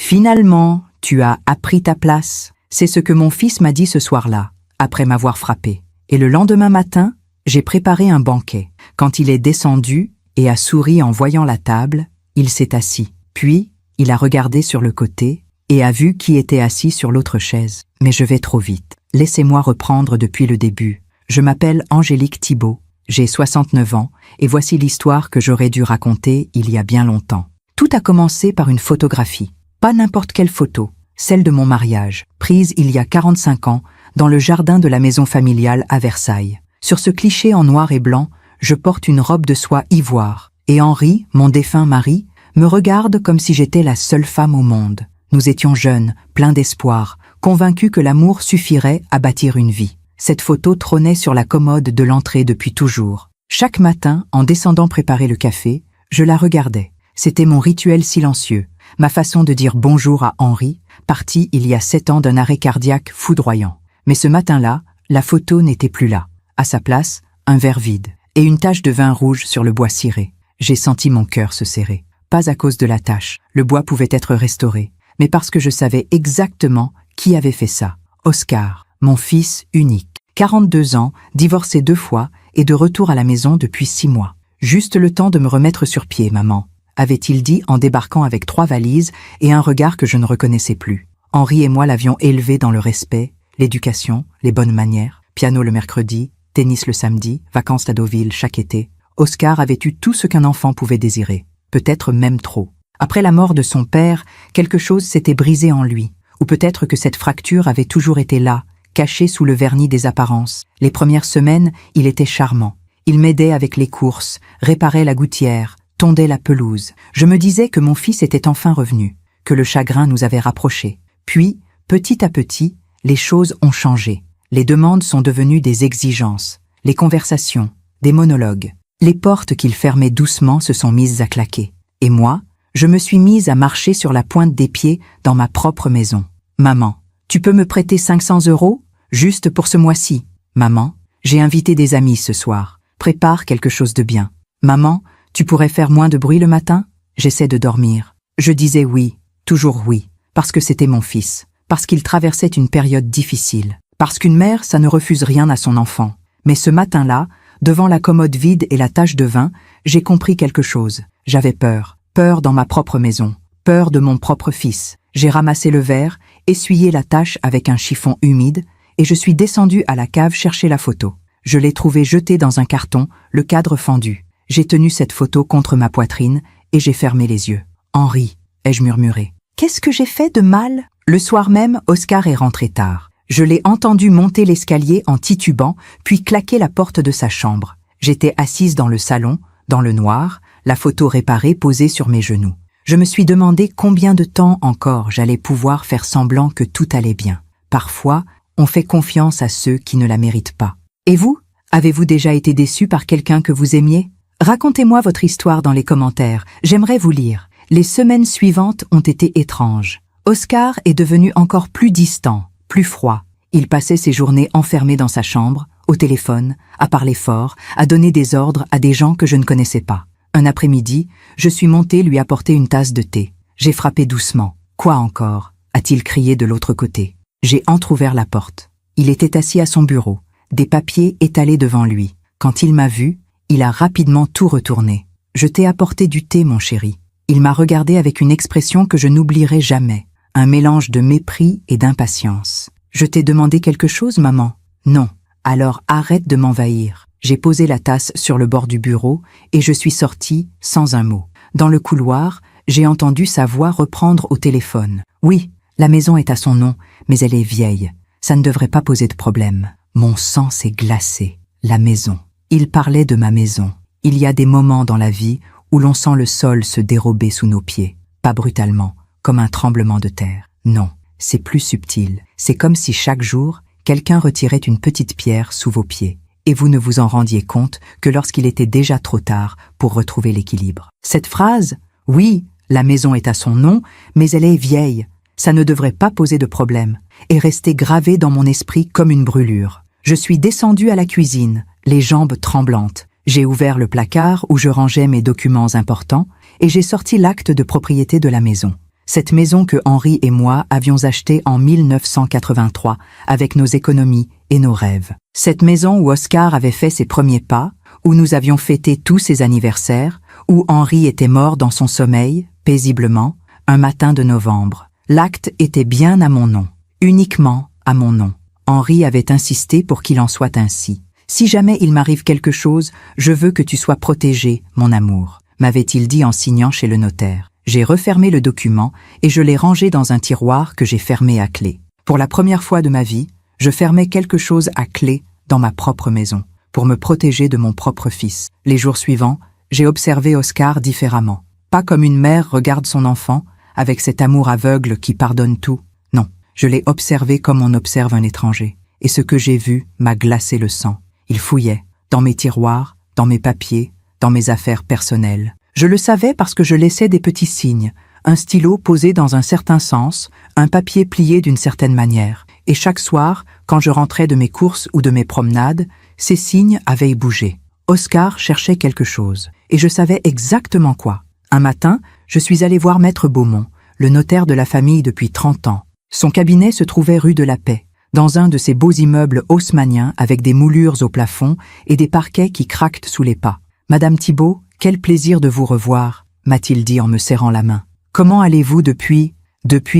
Finalement, tu as appris ta place. C'est ce que mon fils m'a dit ce soir-là, après m'avoir frappé. Et le lendemain matin, j'ai préparé un banquet. Quand il est descendu et a souri en voyant la table, il s'est assis. Puis, il a regardé sur le côté et a vu qui était assis sur l'autre chaise. Mais je vais trop vite. Laissez-moi reprendre depuis le début. Je m'appelle Angélique Thibault, j'ai 69 ans et voici l'histoire que j'aurais dû raconter il y a bien longtemps. Tout a commencé par une photographie. Pas n'importe quelle photo, celle de mon mariage, prise il y a 45 ans dans le jardin de la maison familiale à Versailles. Sur ce cliché en noir et blanc, je porte une robe de soie ivoire et Henri, mon défunt mari, me regarde comme si j'étais la seule femme au monde. Nous étions jeunes, pleins d'espoir, convaincus que l'amour suffirait à bâtir une vie. Cette photo trônait sur la commode de l'entrée depuis toujours. Chaque matin, en descendant préparer le café, je la regardais. C'était mon rituel silencieux, ma façon de dire bonjour à Henri, parti il y a 7 ans d'un arrêt cardiaque foudroyant. Mais ce matin-là, la photo n'était plus là. À sa place, un verre vide et une tache de vin rouge sur le bois ciré. J'ai senti mon cœur se serrer. Pas à cause de la tache, le bois pouvait être restauré, mais parce que je savais exactement qui avait fait ça. Oscar, mon fils unique. 42 ans, divorcé 2 fois et de retour à la maison depuis 6 mois. Juste le temps de me remettre sur pied, maman, avait-il dit en débarquant avec 3 valises et un regard que je ne reconnaissais plus. Henri et moi l'avions élevé dans le respect, l'éducation, les bonnes manières, piano le mercredi, tennis le samedi, vacances à Deauville chaque été. Oscar avait eu tout ce qu'un enfant pouvait désirer, peut-être même trop. Après la mort de son père, quelque chose s'était brisé en lui, ou peut-être que cette fracture avait toujours été là, caché sous le vernis des apparences. Les premières semaines, il était charmant. Il m'aidait avec les courses, réparait la gouttière, tondait la pelouse. Je me disais que mon fils était enfin revenu, que le chagrin nous avait rapprochés. Puis, petit à petit, les choses ont changé. Les demandes sont devenues des exigences, les conversations, des monologues. Les portes qu'il fermait doucement se sont mises à claquer. Et moi, je me suis mise à marcher sur la pointe des pieds dans ma propre maison. Maman, tu peux me prêter 500 €, juste pour ce mois-ci? Maman, j'ai invité des amis ce soir. Prépare quelque chose de bien. Maman, tu pourrais faire moins de bruit le matin? J'essaie de dormir. Je disais oui, toujours oui, parce que c'était mon fils, parce qu'il traversait une période difficile, parce qu'une mère, ça ne refuse rien à son enfant. Mais ce matin-là, devant la commode vide et la tache de vin, j'ai compris quelque chose. J'avais peur, peur dans ma propre maison, peur de mon propre fils. J'ai ramassé le verre, essuyé la tache avec un chiffon humide, et je suis descendue à la cave chercher la photo. Je l'ai trouvée jetée dans un carton, le cadre fendu. J'ai tenu cette photo contre ma poitrine et j'ai fermé les yeux. « Henri », ai-je murmuré. « Qu'est-ce que j'ai fait de mal ?» Le soir même, Oscar est rentré tard. Je l'ai entendu monter l'escalier en titubant, puis claquer la porte de sa chambre. J'étais assise dans le salon, dans le noir, la photo réparée posée sur mes genoux. Je me suis demandé combien de temps encore j'allais pouvoir faire semblant que tout allait bien. Parfois, on fait confiance à ceux qui ne la méritent pas. Et vous? Avez-vous déjà été déçu par quelqu'un que vous aimiez? Racontez-moi votre histoire dans les commentaires, j'aimerais vous lire. Les semaines suivantes ont été étranges. Oscar est devenu encore plus distant, plus froid. Il passait ses journées enfermé dans sa chambre, au téléphone, à parler fort, à donner des ordres à des gens que je ne connaissais pas. Un après-midi, je suis montée lui apporter une tasse de thé. J'ai frappé doucement. « Quoi encore ?» a-t-il crié de l'autre côté. J'ai entrouvert la porte. Il était assis à son bureau, des papiers étalés devant lui. Quand il m'a vu, il a rapidement tout retourné. « Je t'ai apporté du thé, mon chéri. » Il m'a regardé avec une expression que je n'oublierai jamais, un mélange de mépris et d'impatience. « Je t'ai demandé quelque chose, maman? » « Non. Alors arrête de m'envahir. » J'ai posé la tasse sur le bord du bureau et je suis sortie sans un mot. Dans le couloir, j'ai entendu sa voix reprendre au téléphone. « Oui, la maison est à son nom, mais elle est vieille. Ça ne devrait pas poser de problème. » Mon sang s'est glacé. La maison. Il parlait de ma maison. Il y a des moments dans la vie où l'on sent le sol se dérober sous nos pieds. Pas brutalement, comme un tremblement de terre. Non, c'est plus subtil. C'est comme si chaque jour, quelqu'un retirait une petite pierre sous vos pieds. Et vous ne vous en rendiez compte que lorsqu'il était déjà trop tard pour retrouver l'équilibre. Cette phrase, « Oui, la maison est à son nom, mais elle est vieille, ça ne devrait pas poser de problème », est restée gravée dans mon esprit comme une brûlure. Je suis descendue à la cuisine, les jambes tremblantes. J'ai ouvert le placard où je rangeais mes documents importants et j'ai sorti l'acte de propriété de la maison. Cette maison que Henri et moi avions achetée en 1983 avec nos économies et nos rêves. Cette maison où Oscar avait fait ses premiers pas, où nous avions fêté tous ses anniversaires, où Henri était mort dans son sommeil, paisiblement, un matin de novembre. L'acte était bien à mon nom, uniquement à mon nom. Henri avait insisté pour qu'il en soit ainsi. « Si jamais il m'arrive quelque chose, je veux que tu sois protégé, mon amour », m'avait-il dit en signant chez le notaire. J'ai refermé le document et je l'ai rangé dans un tiroir que j'ai fermé à clé. Pour la première fois de ma vie, je fermais quelque chose à clé dans ma propre maison, pour me protéger de mon propre fils. Les jours suivants, j'ai observé Oscar différemment. Pas comme une mère regarde son enfant, avec cet amour aveugle qui pardonne tout. Non, je l'ai observé comme on observe un étranger. Et ce que j'ai vu m'a glacé le sang. Il fouillait, dans mes tiroirs, dans mes papiers, dans mes affaires personnelles. Je le savais parce que je laissais des petits signes, un stylo posé dans un certain sens, un papier plié d'une certaine manière. Et chaque soir, quand je rentrais de mes courses ou de mes promenades, ces signes avaient bougé. Oscar cherchait quelque chose, et je savais exactement quoi. Un matin, je suis allé voir Maître Beaumont, le notaire de la famille depuis 30 ans. Son cabinet se trouvait rue de la Paix, dans un de ces beaux immeubles haussmanniens avec des moulures au plafond et des parquets qui craquent sous les pas. « Madame Thibault, quel plaisir de vous revoir », m'a-t-il dit en me serrant la main. « Comment allez-vous depuis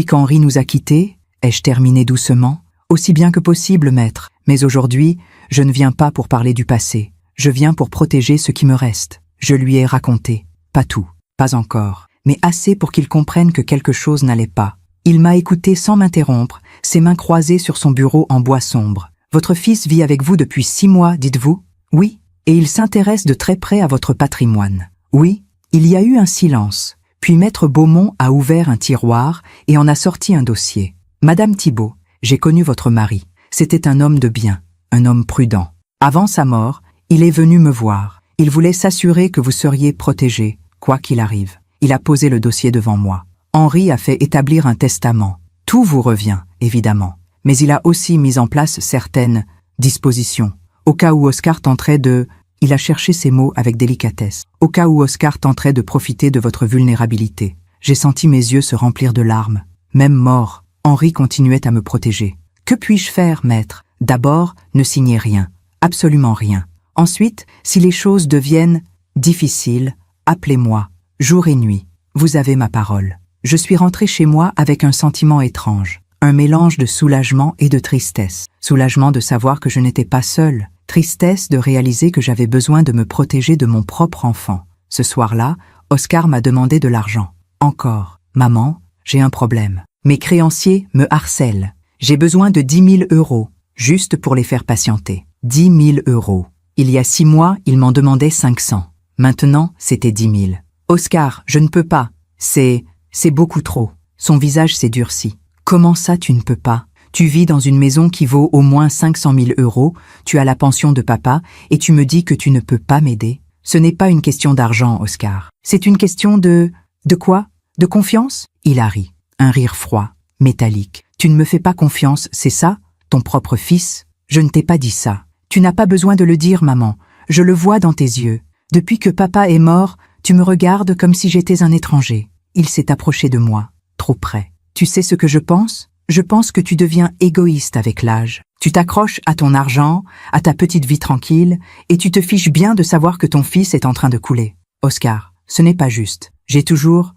qu'Henri nous a quittés ?» ai-je terminé doucement. « Aussi bien que possible, maître, mais aujourd'hui, je ne viens pas pour parler du passé. Je viens pour protéger ce qui me reste. » Je lui ai raconté. Pas tout, pas encore, mais assez pour qu'il comprenne que quelque chose n'allait pas. Il m'a écouté sans m'interrompre, ses mains croisées sur son bureau en bois sombre. « Votre fils vit avec vous depuis 6 mois, dites-vous ?»« Oui. Et il s'intéresse de très près à votre patrimoine. » « Oui. » Il y a eu un silence. Puis Maître Beaumont a ouvert un tiroir et en a sorti un dossier. « Madame Thibault, j'ai connu votre mari. C'était un homme de bien, un homme prudent. Avant sa mort, il est venu me voir. Il voulait s'assurer que vous seriez protégée, quoi qu'il arrive. Il a posé le dossier devant moi. Henri a fait établir un testament. Tout vous revient, évidemment. Mais il a aussi mis en place certaines dispositions. Au cas où Oscar tenterait de... Il a cherché ces mots avec délicatesse. Au cas où Oscar tenterait de profiter de votre vulnérabilité. J'ai senti mes yeux se remplir de larmes. Même mort, Henri continuait à me protéger. Que puis-je faire, maître? D'abord, ne signez rien. Absolument rien. Ensuite, si les choses deviennent difficiles, appelez-moi, jour et nuit. Vous avez ma parole. Je suis rentré chez moi avec un sentiment étrange. Un mélange de soulagement et de tristesse. Soulagement de savoir que je n'étais pas seul. Tristesse de réaliser que j'avais besoin de me protéger de mon propre enfant. Ce soir-là, Oscar m'a demandé de l'argent. Encore. Maman, j'ai un problème. Mes créanciers me harcèlent. J'ai besoin de 10 000 euros, juste pour les faire patienter. 10 000 euros. Il y a 6 mois, ils m'en demandaient 500. Maintenant, c'était 10 000. Oscar, je ne peux pas. C'est beaucoup trop. Son visage s'est durci. Comment ça, tu ne peux pas? Tu vis dans une maison qui vaut au moins 500 000 euros, tu as la pension de papa, et tu me dis que tu ne peux pas m'aider? Ce n'est pas une question d'argent, Oscar. C'est une question de... De quoi? De confiance? Il a ri. Un rire froid, métallique. Tu ne me fais pas confiance, c'est ça? Ton propre fils? Je ne t'ai pas dit ça. Tu n'as pas besoin de le dire, maman. Je le vois dans tes yeux. Depuis que papa est mort, tu me regardes comme si j'étais un étranger. Il s'est approché de moi, trop près. Tu sais ce que je pense? Je pense que tu deviens égoïste avec l'âge. Tu t'accroches à ton argent, à ta petite vie tranquille, et tu te fiches bien de savoir que ton fils est en train de couler. Oscar, ce n'est pas juste. J'ai toujours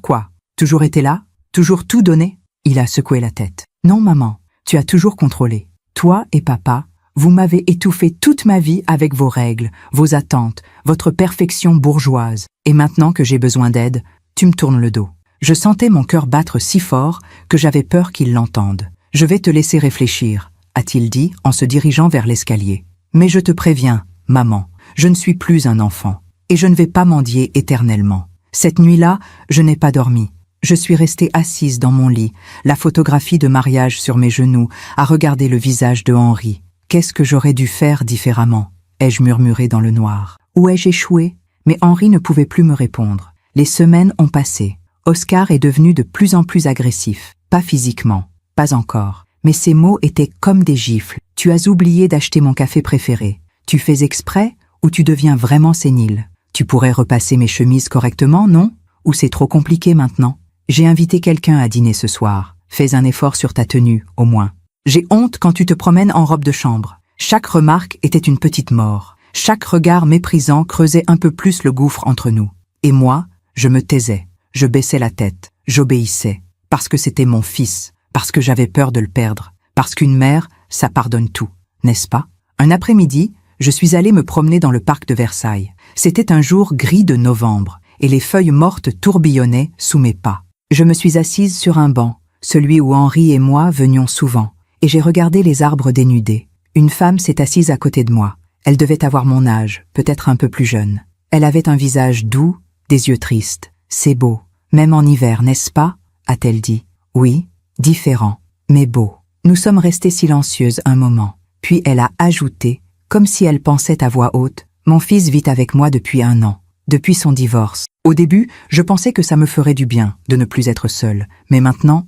quoi? Toujours été là? Toujours tout donné? Il a secoué la tête. Non, maman, tu as toujours contrôlé. Toi et papa, vous m'avez étouffé toute ma vie avec vos règles, vos attentes, votre perfection bourgeoise. Et maintenant que j'ai besoin d'aide, tu me tournes le dos. Je sentais mon cœur battre si fort que j'avais peur qu'il l'entende. « Je vais te laisser réfléchir », a-t-il dit en se dirigeant vers l'escalier. « Mais je te préviens, maman, je ne suis plus un enfant, et je ne vais pas mendier éternellement. Cette nuit-là, je n'ai pas dormi. Je suis restée assise dans mon lit, la photographie de mariage sur mes genoux, à regarder le visage de Henri. Qu'est-ce que j'aurais dû faire différemment? Ai-je murmuré dans le noir. Où ai-je échoué? Mais Henri ne pouvait plus me répondre. Les semaines ont passé. Oscar est devenu de plus en plus agressif. Pas physiquement, pas encore. Mais ses mots étaient comme des gifles. Tu as oublié d'acheter mon café préféré. Tu fais exprès ou tu deviens vraiment sénile? Tu pourrais repasser mes chemises correctement, non? Ou c'est trop compliqué maintenant? J'ai invité quelqu'un à dîner ce soir. Fais un effort sur ta tenue, au moins. J'ai honte quand tu te promènes en robe de chambre. Chaque remarque était une petite mort. Chaque regard méprisant creusait un peu plus le gouffre entre nous. Et moi, je me taisais. Je baissais la tête. J'obéissais. Parce que c'était mon fils. Parce que j'avais peur de le perdre. Parce qu'une mère, ça pardonne tout. N'est-ce pas? Un après-midi, je suis allée me promener dans le parc de Versailles. C'était un jour gris de novembre, et les feuilles mortes tourbillonnaient sous mes pas. Je me suis assise sur un banc, celui où Henri et moi venions souvent, et j'ai regardé les arbres dénudés. Une femme s'est assise à côté de moi. Elle devait avoir mon âge, peut-être un peu plus jeune. Elle avait un visage doux, des yeux tristes. « C'est beau, même en hiver, n'est-ce pas ?» a-t-elle dit. « Oui, différent, mais beau. » Nous sommes restés silencieuses un moment. Puis elle a ajouté, comme si elle pensait à voix haute, « Mon fils vit avec moi depuis 1 an, depuis son divorce. Au début, je pensais que ça me ferait du bien de ne plus être seule. Mais maintenant,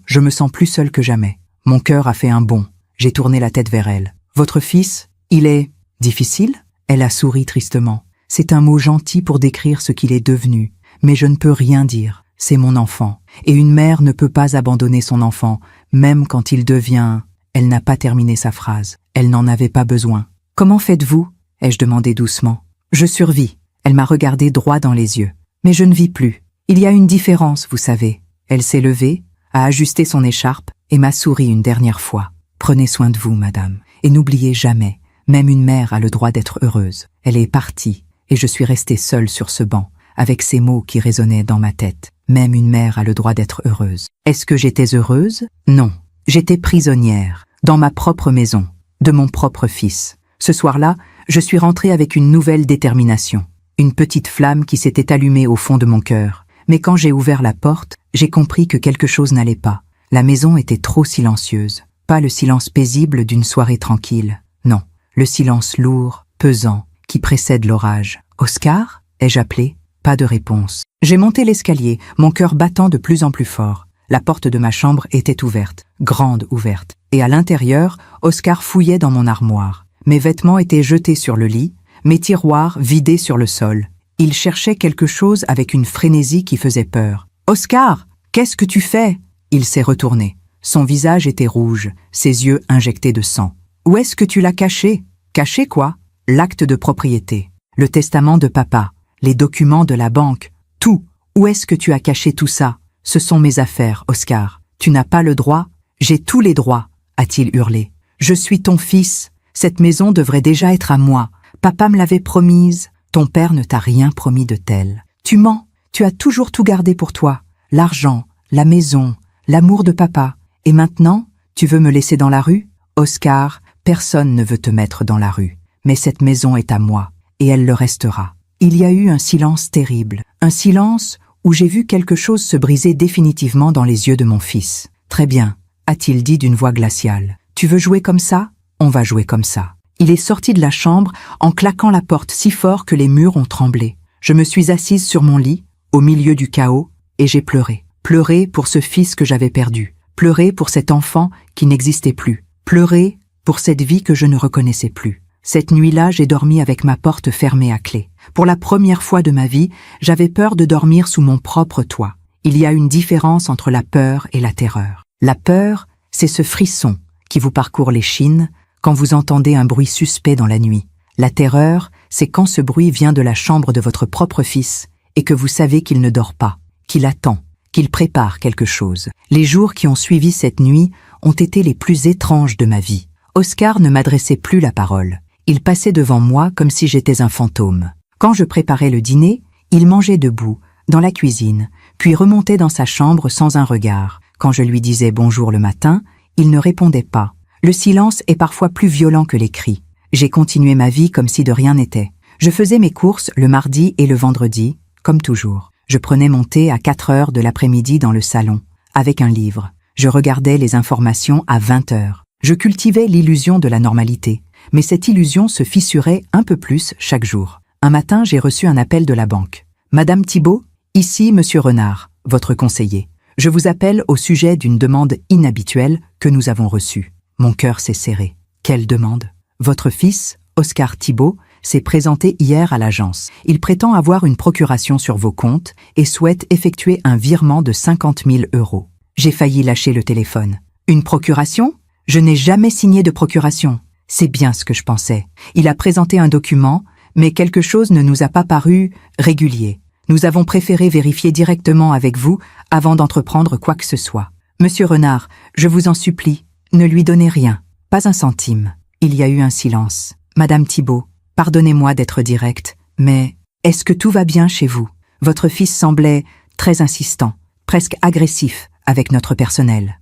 je me sens plus seule que jamais. » Mon cœur a fait un bond. J'ai tourné la tête vers elle. « Votre fils, il est difficile ?» Elle a souri tristement. « C'est un mot gentil pour décrire ce qu'il est devenu. Mais je ne peux rien dire. C'est mon enfant. Et une mère ne peut pas abandonner son enfant, même quand il devient... » Elle n'a pas terminé sa phrase. Elle n'en avait pas besoin. « Comment faites-vous » ai-je demandé doucement. « Je survis. » Elle m'a regardé droit dans les yeux. « Mais je ne vis plus. Il y a une différence, vous savez. » Elle s'est levée, a ajusté son écharpe et m'a souri une dernière fois. « Prenez soin de vous, madame. Et n'oubliez jamais, même une mère a le droit d'être heureuse. » Elle est partie, et je suis restée seule sur ce banc, avec ces mots qui résonnaient dans ma tête. Même une mère a le droit d'être heureuse. Est-ce que j'étais heureuse? Non. J'étais prisonnière, dans ma propre maison, de mon propre fils. Ce soir-là, je suis rentrée avec une nouvelle détermination. Une petite flamme qui s'était allumée au fond de mon cœur. Mais quand j'ai ouvert la porte, j'ai compris que quelque chose n'allait pas. La maison était trop silencieuse. Pas le silence paisible d'une soirée tranquille. Non, le silence lourd, pesant, qui précède l'orage. « Oscar ?» ai-je appelé. Pas de réponse. J'ai monté l'escalier, mon cœur battant de plus en plus fort. La porte de ma chambre était ouverte, grande ouverte, et à l'intérieur, Oscar fouillait dans mon armoire. Mes vêtements étaient jetés sur le lit, mes tiroirs vidés sur le sol. Il cherchait quelque chose avec une frénésie qui faisait peur. « Oscar, qu'est-ce que tu fais ?» Il s'est retourné. Son visage était rouge, ses yeux injectés de sang. « Où est-ce que tu l'as caché ?»« Caché quoi ?» L'acte de propriété, le testament de papa, les documents de la banque, tout. Où est-ce que tu as caché tout ça ? Ce sont mes affaires, Oscar. Tu n'as pas le droit ? J'ai tous les droits, a-t-il hurlé. Je suis ton fils. Cette maison devrait déjà être à moi. Papa me l'avait promise. Ton père ne t'a rien promis de tel. Tu mens. Tu as toujours tout gardé pour toi. L'argent, la maison, l'amour de papa. Et maintenant, tu veux me laisser dans la rue ? Oscar, personne ne veut te mettre dans la rue. Mais cette maison est à moi, et elle le restera. Il y a eu un silence terrible. Un silence où j'ai vu quelque chose se briser définitivement dans les yeux de mon fils. « Très bien », a-t-il dit d'une voix glaciale. « Tu veux jouer comme ça ? On va jouer comme ça. » Il est sorti de la chambre en claquant la porte si fort que les murs ont tremblé. Je me suis assise sur mon lit, au milieu du chaos, et j'ai pleuré. Pleuré pour ce fils que j'avais perdu. Pleuré pour cet enfant qui n'existait plus. Pleuré pour cette vie que je ne reconnaissais plus. Cette nuit-là, j'ai dormi avec ma porte fermée à clé. Pour la première fois de ma vie, j'avais peur de dormir sous mon propre toit. Il y a une différence entre la peur et la terreur. La peur, c'est ce frisson qui vous parcourt l'échine quand vous entendez un bruit suspect dans la nuit. La terreur, c'est quand ce bruit vient de la chambre de votre propre fils et que vous savez qu'il ne dort pas, qu'il attend, qu'il prépare quelque chose. Les jours qui ont suivi cette nuit ont été les plus étranges de ma vie. Oscar ne m'adressait plus la parole. Il passait devant moi comme si j'étais un fantôme. Quand je préparais le dîner, il mangeait debout, dans la cuisine, puis remontait dans sa chambre sans un regard. Quand je lui disais bonjour le matin, il ne répondait pas. Le silence est parfois plus violent que les cris. J'ai continué ma vie comme si de rien n'était. Je faisais mes courses le mardi et le vendredi, comme toujours. Je prenais mon thé à 4 heures de l'après-midi dans le salon, avec un livre. Je regardais les informations à 20 heures. Je cultivais l'illusion de la normalité, mais cette illusion se fissurait un peu plus chaque jour. Un matin, j'ai reçu un appel de la banque. « Madame Thibault, ici Monsieur Renard, votre conseiller. Je vous appelle au sujet d'une demande inhabituelle que nous avons reçue. » Mon cœur s'est serré. Quelle demande ? Votre fils, Oscar Thibault, s'est présenté hier à l'agence. Il prétend avoir une procuration sur vos comptes et souhaite effectuer un virement de 50 000 €. J'ai failli lâcher le téléphone. Une procuration? Je n'ai jamais signé de procuration. C'est bien ce que je pensais. Il a présenté un document, mais quelque chose ne nous a pas paru régulier. Nous avons préféré vérifier directement avec vous avant d'entreprendre quoi que ce soit. Monsieur Renard, je vous en supplie, ne lui donnez rien, pas un centime. Il y a eu un silence. Madame Thibault, pardonnez-moi d'être directe, mais est-ce que tout va bien chez vous? Votre fils semblait très insistant, presque agressif avec notre personnel.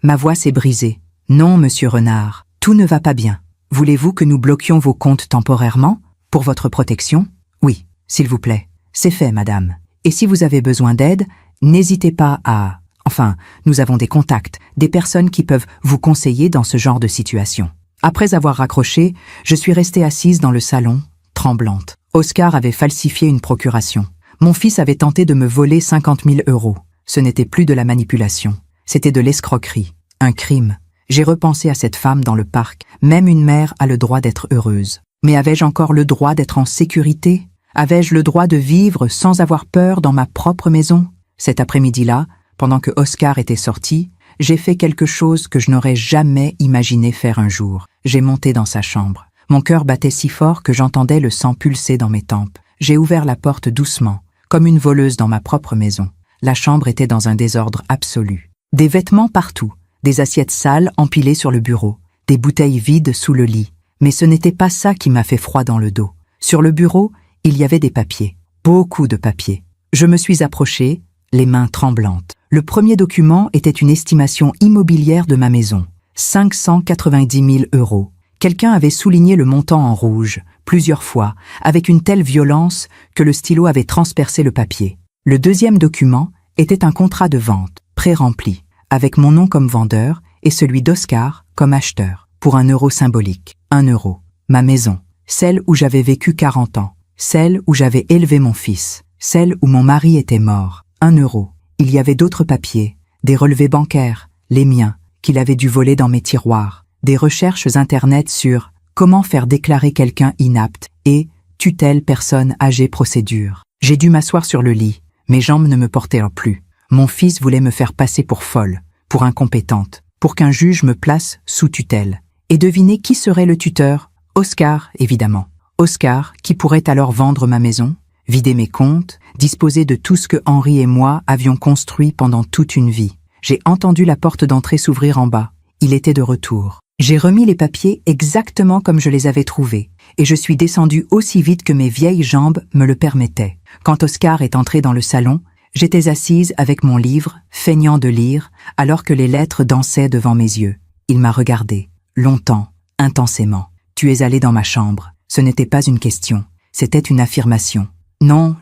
Ma voix s'est brisée. Non, monsieur Renard, tout ne va pas bien. Voulez-vous que nous bloquions vos comptes temporairement? Pour votre protection? Oui, s'il vous plaît. C'est fait, madame. Et si vous avez besoin d'aide, n'hésitez pas à... Enfin, nous avons des contacts, des personnes qui peuvent vous conseiller dans ce genre de situation. Après avoir raccroché, je suis restée assise dans le salon, tremblante. Oscar avait falsifié une procuration. Mon fils avait tenté de me voler 50 000 €. Ce n'était plus de la manipulation. C'était de l'escroquerie. Un crime. J'ai repensé à cette femme dans le parc. Même une mère a le droit d'être heureuse. Mais avais-je encore le droit d'être en sécurité? Avais-je le droit de vivre sans avoir peur dans ma propre maison? Cet après-midi-là, pendant que Oscar était sorti, j'ai fait quelque chose que je n'aurais jamais imaginé faire un jour. J'ai monté dans sa chambre. Mon cœur battait si fort que j'entendais le sang pulser dans mes tempes. J'ai ouvert la porte doucement, comme une voleuse dans ma propre maison. La chambre était dans un désordre absolu. Des vêtements partout, des assiettes sales empilées sur le bureau, des bouteilles vides sous le lit. Mais ce n'était pas ça qui m'a fait froid dans le dos. Sur le bureau, il y avait des papiers, beaucoup de papiers. Je me suis approchée, les mains tremblantes. Le premier document était une estimation immobilière de ma maison. 590 000 €. Quelqu'un avait souligné le montant en rouge, plusieurs fois, avec une telle violence que le stylo avait transpercé le papier. Le deuxième document était un contrat de vente, pré-rempli, avec mon nom comme vendeur et celui d'Oscar comme acheteur, pour 1 € symbolique. 1 €. Ma maison, celle où j'avais vécu 40 ans, celle où j'avais élevé mon fils, celle où mon mari était mort. 1 €. Il y avait d'autres papiers, des relevés bancaires, les miens, qu'il avait dû voler dans mes tiroirs, des recherches internet sur comment faire déclarer quelqu'un inapte et tutelle personne âgée procédure. J'ai dû m'asseoir sur le lit, mes jambes ne me portaient plus. Mon fils voulait me faire passer pour folle, pour incompétente, pour qu'un juge me place sous tutelle. Et devinez qui serait le tuteur? Oscar, évidemment. Oscar, qui pourrait alors vendre ma maison, vider mes comptes, disposer de tout ce que Henri et moi avions construit pendant toute une vie. J'ai entendu la porte d'entrée s'ouvrir en bas. Il était de retour. J'ai remis les papiers exactement comme je les avais trouvés, et je suis descendue aussi vite que mes vieilles jambes me le permettaient. Quand Oscar est entré dans le salon, j'étais assise avec mon livre, feignant de lire, alors que les lettres dansaient devant mes yeux. Il m'a regardée, longtemps, intensément. « Tu es allé dans ma chambre. » Ce n'était pas une question, c'était une affirmation. Non,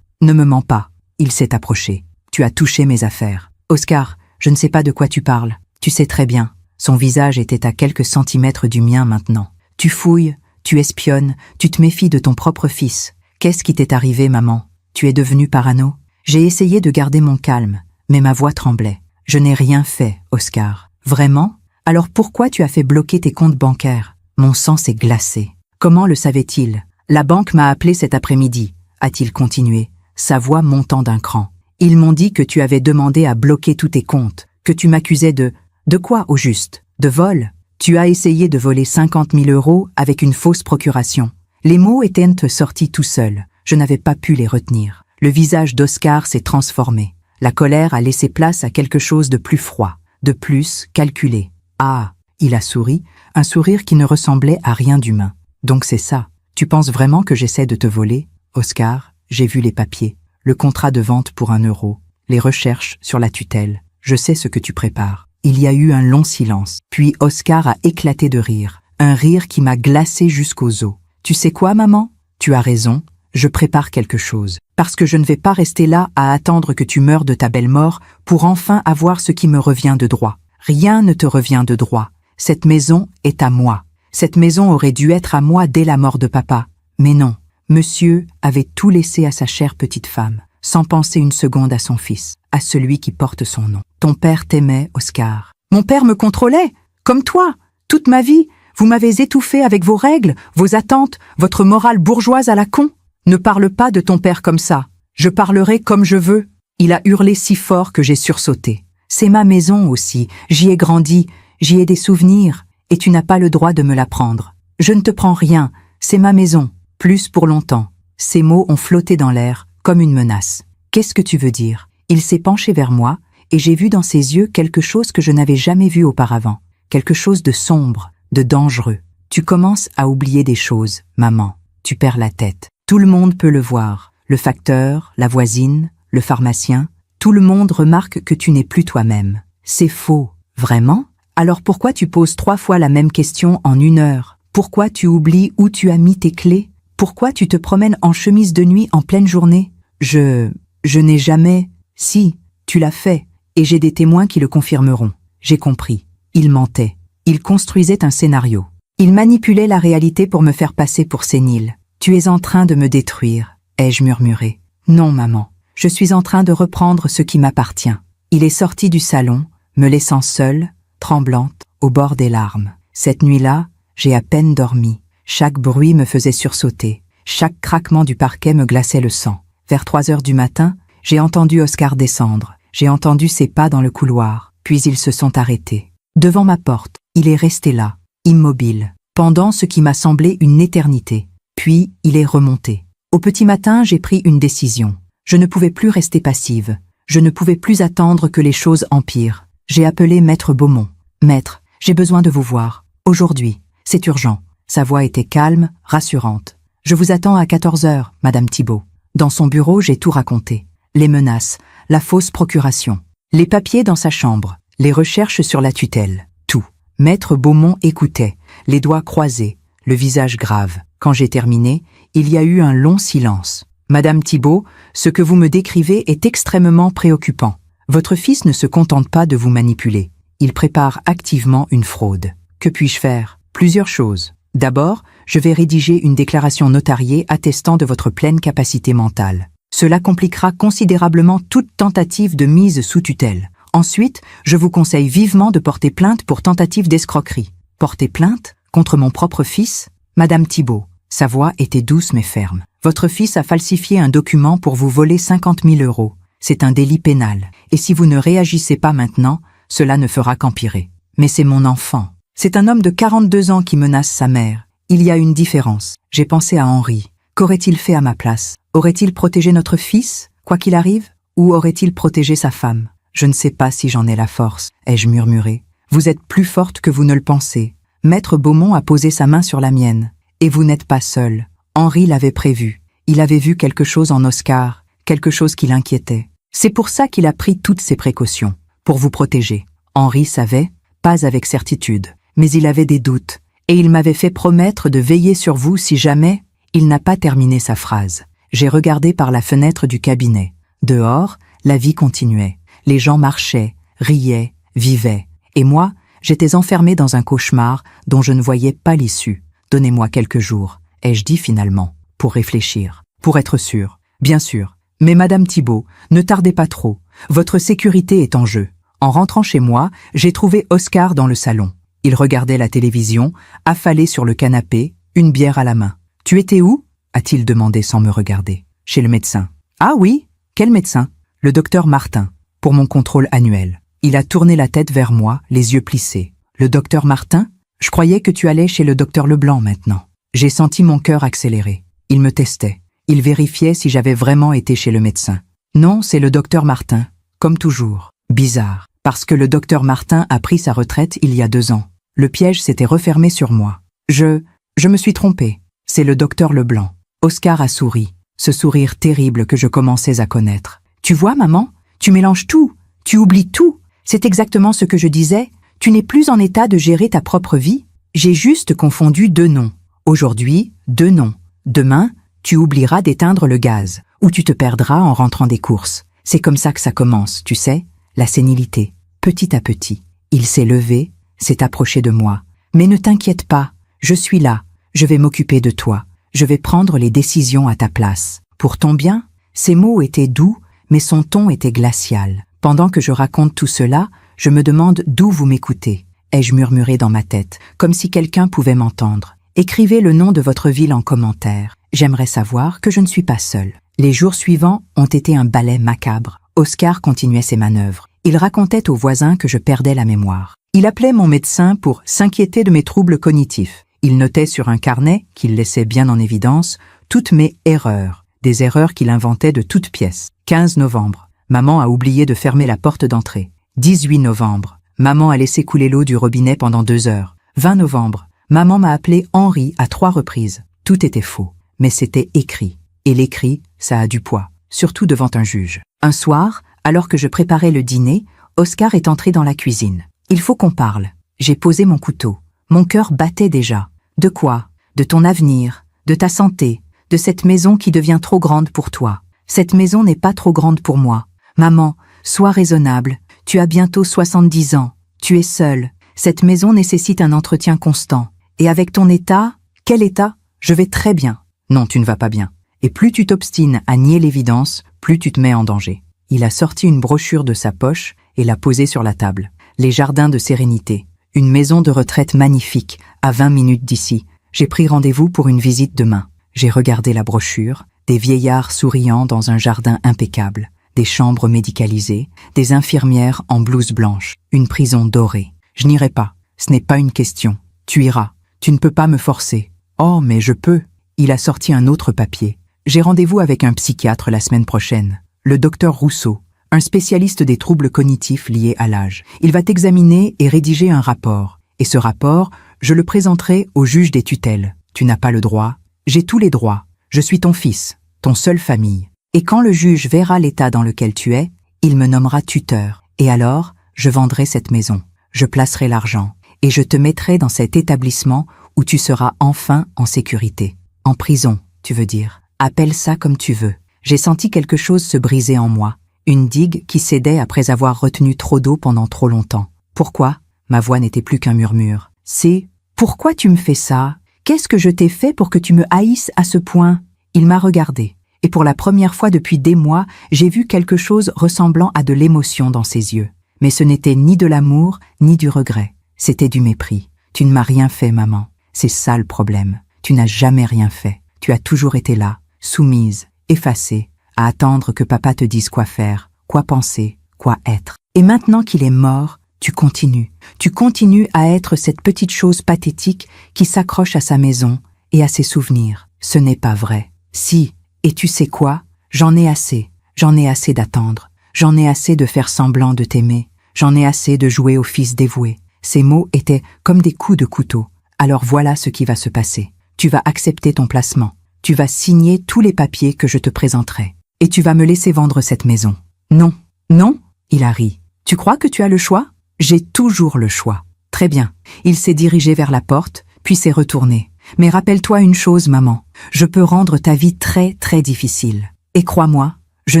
ne me mens pas. Il s'est approché. Tu as touché mes affaires. Oscar, je ne sais pas de quoi tu parles. Tu sais très bien. Son visage était à quelques centimètres du mien maintenant. Tu fouilles, tu espionnes, tu te méfies de ton propre fils. Qu'est-ce qui t'est arrivé, maman? Tu es devenue parano? J'ai essayé de garder mon calme, mais ma voix tremblait. Je n'ai rien fait, Oscar. Vraiment? Alors pourquoi tu as fait bloquer tes comptes bancaires? Mon sang s'est glacé. Comment le savait-il? La banque m'a appelé cet après-midi, a-t-il continué, sa voix montant d'un cran. Ils m'ont dit que tu avais demandé à bloquer tous tes comptes, que tu m'accusais de quoi au juste? De vol? Tu as essayé de voler 50 000 € avec une fausse procuration. Les mots étaient sortis tout seuls. Je n'avais pas pu les retenir. Le visage d'Oscar s'est transformé. La colère a laissé place à quelque chose de plus froid, de plus calculé. Ah, il a souri, un sourire qui ne ressemblait à rien d'humain. Donc c'est ça. Tu penses vraiment que j'essaie de te voler? Oscar, j'ai vu les papiers, le contrat de vente pour 1 €, les recherches sur la tutelle. Je sais ce que tu prépares. Il y a eu un long silence, puis Oscar a éclaté de rire, un rire qui m'a glacé jusqu'aux os. Tu sais quoi, maman? Tu as raison, je prépare quelque chose. Parce que je ne vais pas rester là à attendre que tu meurs de ta belle mort pour enfin avoir ce qui me revient de droit. Rien ne te revient de droit. Cette maison est à moi. Cette maison aurait dû être à moi dès la mort de papa. Mais non, monsieur avait tout laissé à sa chère petite femme, sans penser une seconde à son fils, à celui qui porte son nom. Ton père t'aimait, Oscar. Mon père me contrôlait, comme toi. Toute ma vie, Vous m'avez étouffé avec vos règles, vos attentes, votre morale bourgeoise à la con. Ne parle pas de ton père comme ça. Je parlerai comme je veux. Il a hurlé si fort que j'ai sursauté. C'est ma maison aussi, j'y ai grandi, j'y ai des souvenirs, et tu n'as pas le droit de me la prendre. Je ne te prends rien, c'est ma maison, plus pour longtemps. Ces mots ont flotté dans l'air, comme une menace. Qu'est-ce que tu veux dire? Il s'est penché vers moi, et j'ai vu dans ses yeux quelque chose que je n'avais jamais vu auparavant. Quelque chose de sombre, de dangereux. Tu commences à oublier des choses, maman. Tu perds la tête. Tout le monde peut le voir. Le facteur, la voisine, le pharmacien. Tout le monde remarque que tu n'es plus toi-même. C'est faux. Vraiment? Alors pourquoi tu poses 3 fois la même question en 1 heure? Pourquoi tu oublies où tu as mis tes clés? Pourquoi tu te promènes en chemise de nuit en pleine journée? Je n'ai jamais... Si, tu l'as fait, et j'ai des témoins qui le confirmeront. J'ai compris. Il mentait. Il construisait un scénario. Il manipulait la réalité pour me faire passer pour sénile. Tu es en train de me détruire, ai-je murmuré. Non, maman. Je suis en train de reprendre ce qui m'appartient. Il est sorti du salon, me laissant seule, tremblante, au bord des larmes. Cette nuit-là, j'ai à peine dormi. Chaque bruit me faisait sursauter. Chaque craquement du parquet me glaçait le sang. Vers 3 heures du matin, j'ai entendu Oscar descendre. J'ai entendu ses pas dans le couloir. Puis ils se sont arrêtés. Devant ma porte, il est resté là, immobile, pendant ce qui m'a semblé une éternité. Puis il est remonté. Au petit matin, j'ai pris une décision. Je ne pouvais plus rester passive. Je ne pouvais plus attendre que les choses empirent. J'ai appelé Maître Beaumont. « Maître, j'ai besoin de vous voir. Aujourd'hui. C'est urgent. » Sa voix était calme, rassurante. « Je vous attends à 14 heures, Madame Thibault. » Dans son bureau, j'ai tout raconté. Les menaces, la fausse procuration, les papiers dans sa chambre, les recherches sur la tutelle, tout. Maître Beaumont écoutait, les doigts croisés, le visage grave. Quand j'ai terminé, il y a eu un long silence. « Madame Thibault, ce que vous me décrivez est extrêmement préoccupant. Votre fils ne se contente pas de vous manipuler. Il prépare activement une fraude. Que puis-je faire? Plusieurs choses. D'abord, je vais rédiger une déclaration notariée attestant de votre pleine capacité mentale. Cela compliquera considérablement toute tentative de mise sous tutelle. Ensuite, je vous conseille vivement de porter plainte pour tentative d'escroquerie. Porter plainte? Contre mon propre fils? Madame Thibault. Sa voix était douce mais ferme. Votre fils a falsifié un document pour vous voler 50 000 €. C'est un délit pénal. Et si vous ne réagissez pas maintenant, cela ne fera qu'empirer. Mais c'est mon enfant. C'est un homme de 42 ans qui menace sa mère. Il y a une différence. J'ai pensé à Henri. Qu'aurait-il fait à ma place? Aurait-il protégé notre fils, quoi qu'il arrive? Ou aurait-il protégé sa femme? Je ne sais pas si j'en ai la force, ai-je murmuré. Vous êtes plus forte que vous ne le pensez. Maître Beaumont a posé sa main sur la mienne. Et vous n'êtes pas seul. Henri l'avait prévu. Il avait vu quelque chose en Oscar, quelque chose qui l'inquiétait. C'est pour ça qu'il a pris toutes ces précautions, pour vous protéger. Henri savait, pas avec certitude, mais il avait des doutes, et il m'avait fait promettre de veiller sur vous si jamais... Il n'a pas terminé sa phrase. J'ai regardé par la fenêtre du cabinet. Dehors, la vie continuait. Les gens marchaient, riaient, vivaient. Et moi, j'étais enfermée dans un cauchemar dont je ne voyais pas l'issue. Donnez-moi quelques jours, ai-je dit finalement, pour réfléchir, pour être sûre. Bien sûr. Mais Madame Thibault, ne tardez pas trop. Votre sécurité est en jeu. En rentrant chez moi, j'ai trouvé Oscar dans le salon. Il regardait la télévision, affalé sur le canapé, une bière à la main. « Tu étais où ?» a-t-il demandé sans me regarder. « Chez le médecin. »« Ah oui? Quel médecin ?»« Le docteur Martin, pour mon contrôle annuel. » Il a tourné la tête vers moi, les yeux plissés. « Le docteur Martin? Je croyais que tu allais chez le docteur Leblanc maintenant. » J'ai senti mon cœur accélérer. Il me testait. Il vérifiait si j'avais vraiment été chez le médecin. « Non, c'est le docteur Martin. Comme toujours. Bizarre. Parce que le docteur Martin a pris sa retraite il y a 2 ans. Le piège s'était refermé sur moi. Je me suis trompée. C'est le docteur Leblanc. » Oscar a souri, ce sourire terrible que je commençais à connaître. « Tu vois, maman, tu mélanges tout, tu oublies tout. C'est exactement ce que je disais. Tu n'es plus en état de gérer ta propre vie. J'ai juste confondu 2 noms. Aujourd'hui, 2 noms. Demain, tu oublieras d'éteindre le gaz, ou tu te perdras en rentrant des courses. C'est comme ça que ça commence, tu sais, la sénilité. Petit à petit, il s'est levé, s'est approché de moi. Mais ne t'inquiète pas, je suis là. Je vais m'occuper de toi. Je vais prendre les décisions à ta place. Pour ton bien? » Ses mots étaient doux, mais son ton était glacial. Pendant que je raconte tout cela, je me demande d'où vous m'écoutez. ai-je murmuré dans ma tête, comme si quelqu'un pouvait m'entendre. Écrivez le nom de votre ville en commentaire. J'aimerais savoir que je ne suis pas seule. Les jours suivants ont été un ballet macabre. Oscar continuait ses manœuvres. Il racontait aux voisins que je perdais la mémoire. Il appelait mon médecin pour s'inquiéter de mes troubles cognitifs. Il notait sur un carnet, qu'il laissait bien en évidence, toutes mes erreurs. Des erreurs qu'il inventait de toutes pièces. 15 novembre. Maman a oublié de fermer la porte d'entrée. 18 novembre. Maman a laissé couler l'eau du robinet pendant 2 heures. 20 novembre. Maman m'a appelé Henri à 3 reprises. Tout était faux, mais c'était écrit. Et l'écrit, ça a du poids, surtout devant un juge. Un soir, alors que je préparais le dîner, Oscar est entré dans la cuisine. Il faut qu'on parle. J'ai posé mon couteau. Mon cœur battait déjà. De quoi? De ton avenir, de ta santé, de cette maison qui devient trop grande pour toi. Cette maison n'est pas trop grande pour moi. Maman, sois raisonnable. Tu as bientôt 70 ans. Tu es seule. Cette maison nécessite un entretien constant. Et avec ton état, quel état? Je vais très bien. Non, tu ne vas pas bien. Et plus tu t'obstines à nier l'évidence, plus tu te mets en danger. Il a sorti une brochure de sa poche et l'a posée sur la table. Les jardins de sérénité. Une maison de retraite magnifique, à 20 minutes d'ici. J'ai pris rendez-vous pour une visite demain. J'ai regardé la brochure, des vieillards souriants dans un jardin impeccable, des chambres médicalisées, des infirmières en blouse blanche, une prison dorée. Je n'irai pas. Ce n'est pas une question. Tu iras. Tu ne peux pas me forcer. Oh, mais je peux. Il a sorti un autre papier. J'ai rendez-vous avec un psychiatre la semaine prochaine. Le docteur Rousseau, un spécialiste des troubles cognitifs liés à l'âge. Il va t'examiner et rédiger un rapport. Et ce rapport, je le présenterai au juge des tutelles. Tu n'as pas le droit. J'ai tous les droits. Je suis ton fils, ton seule famille. Et quand le juge verra l'état dans lequel tu es, il me nommera tuteur. Et alors, je vendrai cette maison. Je placerai l'argent. Et je te mettrai dans cet établissement où tu seras enfin en sécurité. En prison, tu veux dire. Appelle ça comme tu veux. J'ai senti quelque chose se briser en moi. Une digue qui cédait après avoir retenu trop d'eau pendant trop longtemps. Pourquoi? Ma voix n'était plus qu'un murmure. C'est « Pourquoi tu me fais ça? Qu'est-ce que je t'ai fait pour que tu me haïsses à ce point ?» Il m'a regardé. Et pour la première fois depuis des mois, j'ai vu quelque chose ressemblant à de l'émotion dans ses yeux. Mais ce n'était ni de l'amour, ni du regret. C'était du mépris. Tu ne m'as rien fait, maman. C'est ça le problème. Tu n'as jamais rien fait. Tu as toujours été là, soumise, effacée, à attendre que papa te dise quoi faire, quoi penser, quoi être. Et maintenant qu'il est mort, tu continues. Tu continues à être cette petite chose pathétique qui s'accroche à sa maison et à ses souvenirs. Ce n'est pas vrai. Si, et tu sais quoi? J'en ai assez. J'en ai assez d'attendre. J'en ai assez de faire semblant de t'aimer. J'en ai assez de jouer au fils dévoué. Ces mots étaient comme des coups de couteau. Alors voilà ce qui va se passer. Tu vas accepter ton placement. Tu vas signer tous les papiers que je te présenterai. Et tu vas me laisser vendre cette maison. Non, non, il a ri. Tu crois que tu as le choix? J'ai toujours le choix. Très bien. Il s'est dirigé vers la porte, puis s'est retourné. Mais rappelle-toi une chose, maman. Je peux rendre ta vie très, très difficile. Et crois-moi, je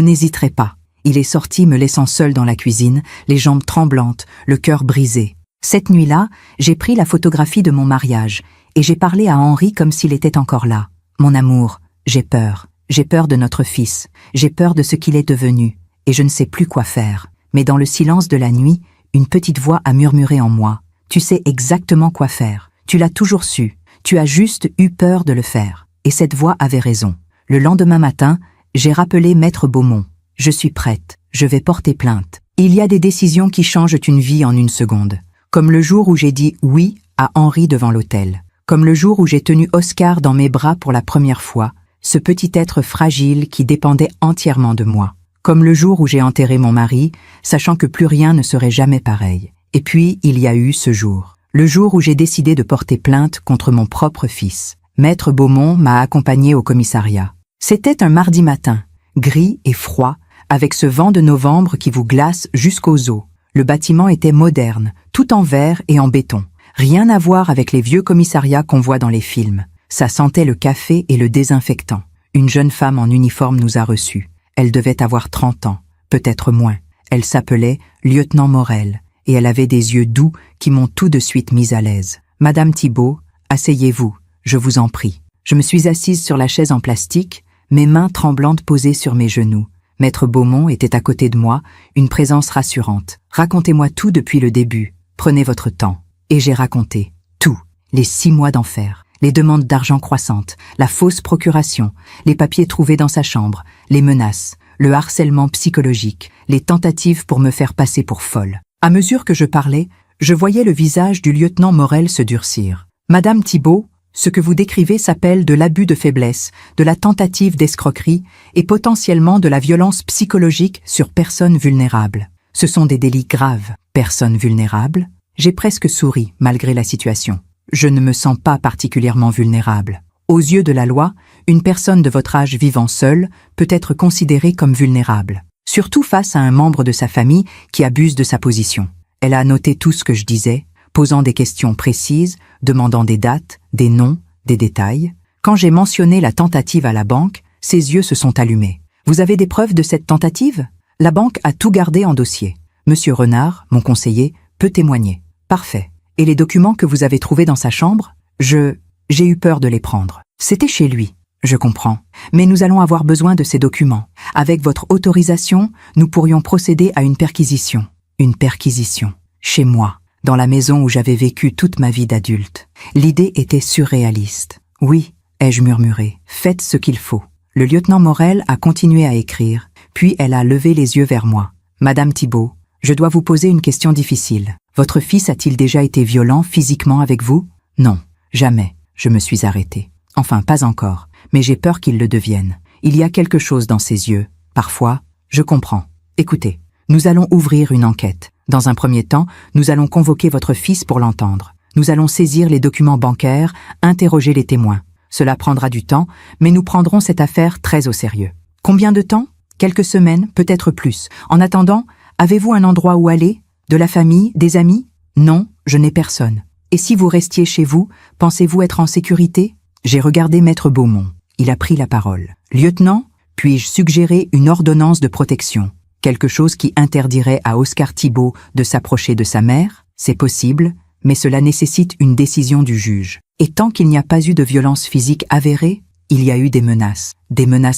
n'hésiterai pas. Il est sorti me laissant seule dans la cuisine, les jambes tremblantes, le cœur brisé. Cette nuit-là, j'ai pris la photographie de mon mariage et j'ai parlé à Henri comme s'il était encore là. Mon amour, j'ai peur. J'ai peur de notre fils. J'ai peur de ce qu'il est devenu. Et je ne sais plus quoi faire. Mais dans le silence de la nuit, une petite voix a murmuré en moi. Tu sais exactement quoi faire. Tu l'as toujours su. Tu as juste eu peur de le faire. Et cette voix avait raison. Le lendemain matin, j'ai rappelé Maître Beaumont. Je suis prête. Je vais porter plainte. Il y a des décisions qui changent une vie en une seconde. Comme le jour où j'ai dit oui à Henri devant l'hôtel. Comme le jour où j'ai tenu Oscar dans mes bras pour la première fois, ce petit être fragile qui dépendait entièrement de moi. Comme le jour où j'ai enterré mon mari, sachant que plus rien ne serait jamais pareil. Et puis, il y a eu ce jour. Le jour où j'ai décidé de porter plainte contre mon propre fils. Maître Beaumont m'a accompagné au commissariat. C'était un mardi matin, gris et froid, avec ce vent de novembre qui vous glace jusqu'aux os. Le bâtiment était moderne, tout en verre et en béton. Rien à voir avec les vieux commissariats qu'on voit dans les films. Ça sentait le café et le désinfectant. Une jeune femme en uniforme nous a reçus. Elle devait avoir 30 ans, peut-être moins. Elle s'appelait Lieutenant Morel, et elle avait des yeux doux qui m'ont tout de suite mise à l'aise. « Madame Thibault, asseyez-vous, je vous en prie. » Je me suis assise sur la chaise en plastique, mes mains tremblantes posées sur mes genoux. Maître Beaumont était à côté de moi, une présence rassurante. « Racontez-moi tout depuis le début. Prenez votre temps. » Et j'ai raconté tout. Les 6 mois d'enfer, les demandes d'argent croissantes, la fausse procuration, les papiers trouvés dans sa chambre, les menaces, le harcèlement psychologique, les tentatives pour me faire passer pour folle. À mesure que je parlais, je voyais le visage du lieutenant Morel se durcir. Madame Thibault, ce que vous décrivez s'appelle de l'abus de faiblesse, de la tentative d'escroquerie et potentiellement de la violence psychologique sur personnes vulnérables. Ce sont des délits graves. Personnes vulnérables? J'ai presque souri malgré la situation. Je ne me sens pas particulièrement vulnérable. Aux yeux de la loi, une personne de votre âge vivant seule peut être considérée comme vulnérable, surtout face à un membre de sa famille qui abuse de sa position. Elle a noté tout ce que je disais, posant des questions précises, demandant des dates, des noms, des détails. Quand j'ai mentionné la tentative à la banque, ses yeux se sont allumés. « Vous avez des preuves de cette tentative ?» La banque a tout gardé en dossier. Monsieur Renard, mon conseiller, peut témoigner. Parfait. Et les documents que vous avez trouvés dans sa chambre? J'ai eu peur de les prendre. C'était chez lui. Je comprends. Mais nous allons avoir besoin de ces documents. Avec votre autorisation, nous pourrions procéder à une perquisition. Une perquisition. Chez moi, dans la maison où j'avais vécu toute ma vie d'adulte. L'idée était surréaliste. Oui, ai-je murmuré. Faites ce qu'il faut. Le lieutenant Morel a continué à écrire, puis elle a levé les yeux vers moi. Madame Thibault, je dois vous poser une question difficile. Votre fils a-t-il déjà été violent physiquement avec vous? Non, jamais. Je me suis arrêtée. Enfin, pas encore, mais j'ai peur qu'il le devienne. Il y a quelque chose dans ses yeux. Parfois, je comprends. Écoutez, nous allons ouvrir une enquête. Dans un premier temps, nous allons convoquer votre fils pour l'entendre. Nous allons saisir les documents bancaires, interroger les témoins. Cela prendra du temps, mais nous prendrons cette affaire très au sérieux. Combien de temps? Quelques semaines, peut-être plus. En attendant, avez-vous un endroit où aller? De la famille? Des amis? Non, je n'ai personne. Et si vous restiez chez vous, pensez-vous être en sécurité? J'ai regardé Maître Beaumont. Il a pris la parole. Lieutenant, puis-je suggérer une ordonnance de protection? Quelque chose qui interdirait à Oscar Thibault de s'approcher de sa mère? C'est possible, mais cela nécessite une décision du juge. Et tant qu'il n'y a pas eu de violence physique avérée, il y a eu des menaces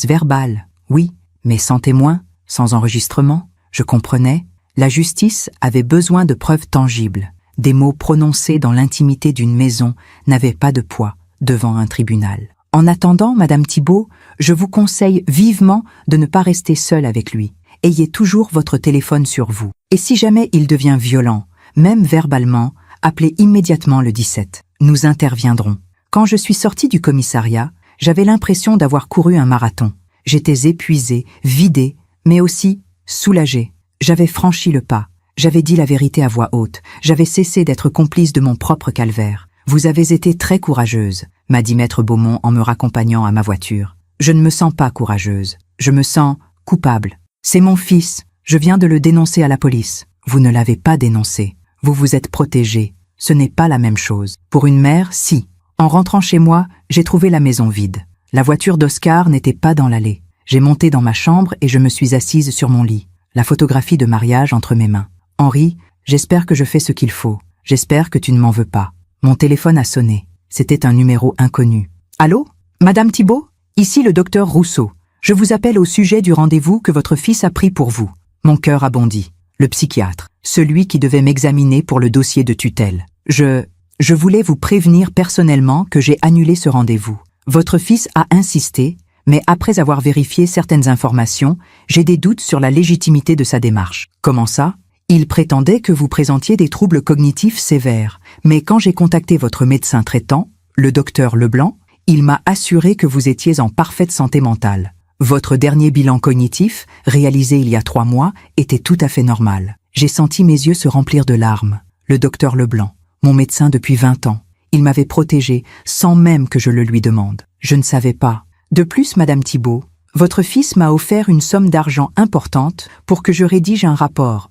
verbales, oui, mais sans témoin, sans enregistrement. Je comprenais, la justice avait besoin de preuves tangibles. Des mots prononcés dans l'intimité d'une maison n'avaient pas de poids devant un tribunal. En attendant, Madame Thibault, je vous conseille vivement de ne pas rester seule avec lui. Ayez toujours votre téléphone sur vous. Et si jamais il devient violent, même verbalement, appelez immédiatement le 17. Nous interviendrons. Quand je suis sortie du commissariat, j'avais l'impression d'avoir couru un marathon. J'étais épuisée, vidée, mais aussi soulagée. J'avais franchi le pas. J'avais dit la vérité à voix haute. J'avais cessé d'être complice de mon propre calvaire. Vous avez été très courageuse, m'a dit Maître Beaumont en me raccompagnant à ma voiture. Je ne me sens pas courageuse. Je me sens coupable. C'est mon fils. Je viens de le dénoncer à la police. Vous ne l'avez pas dénoncé. Vous vous êtes protégée. Ce n'est pas la même chose. Pour une mère, si. En rentrant chez moi, j'ai trouvé la maison vide. La voiture d'Oscar n'était pas dans l'allée. J'ai monté dans ma chambre et je me suis assise sur mon lit. La photographie de mariage entre mes mains. Henri, j'espère que je fais ce qu'il faut. J'espère que tu ne m'en veux pas. Mon téléphone a sonné. C'était un numéro inconnu. Allô? Madame Thibault? Ici le docteur Rousseau. Je vous appelle au sujet du rendez-vous que votre fils a pris pour vous. Mon cœur a bondi. Le psychiatre. Celui qui devait m'examiner pour le dossier de tutelle. Je voulais vous prévenir personnellement que j'ai annulé ce rendez-vous. Votre fils a insisté, mais après avoir vérifié certaines informations, j'ai des doutes sur la légitimité de sa démarche. Comment ça? Il prétendait que vous présentiez des troubles cognitifs sévères, mais quand j'ai contacté votre médecin traitant, le docteur Leblanc, il m'a assuré que vous étiez en parfaite santé mentale. Votre dernier bilan cognitif, réalisé il y a 3 mois, était tout à fait normal. J'ai senti mes yeux se remplir de larmes. Le docteur Leblanc, mon médecin depuis 20 ans, il m'avait protégé sans même que je le lui demande. Je ne savais pas. De plus, Madame Thibault, votre fils m'a offert une somme d'argent importante pour que je rédige un rapport,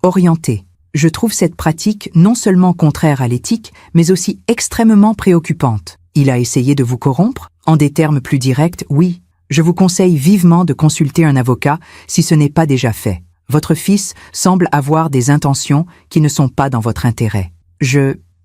orienté. Je trouve cette pratique non seulement contraire à l'éthique, mais aussi extrêmement préoccupante. Il a essayé de vous corrompre? En des termes plus directs, oui. Je vous conseille vivement de consulter un avocat si ce n'est pas déjà fait. Votre fils semble avoir des intentions qui ne sont pas dans votre intérêt.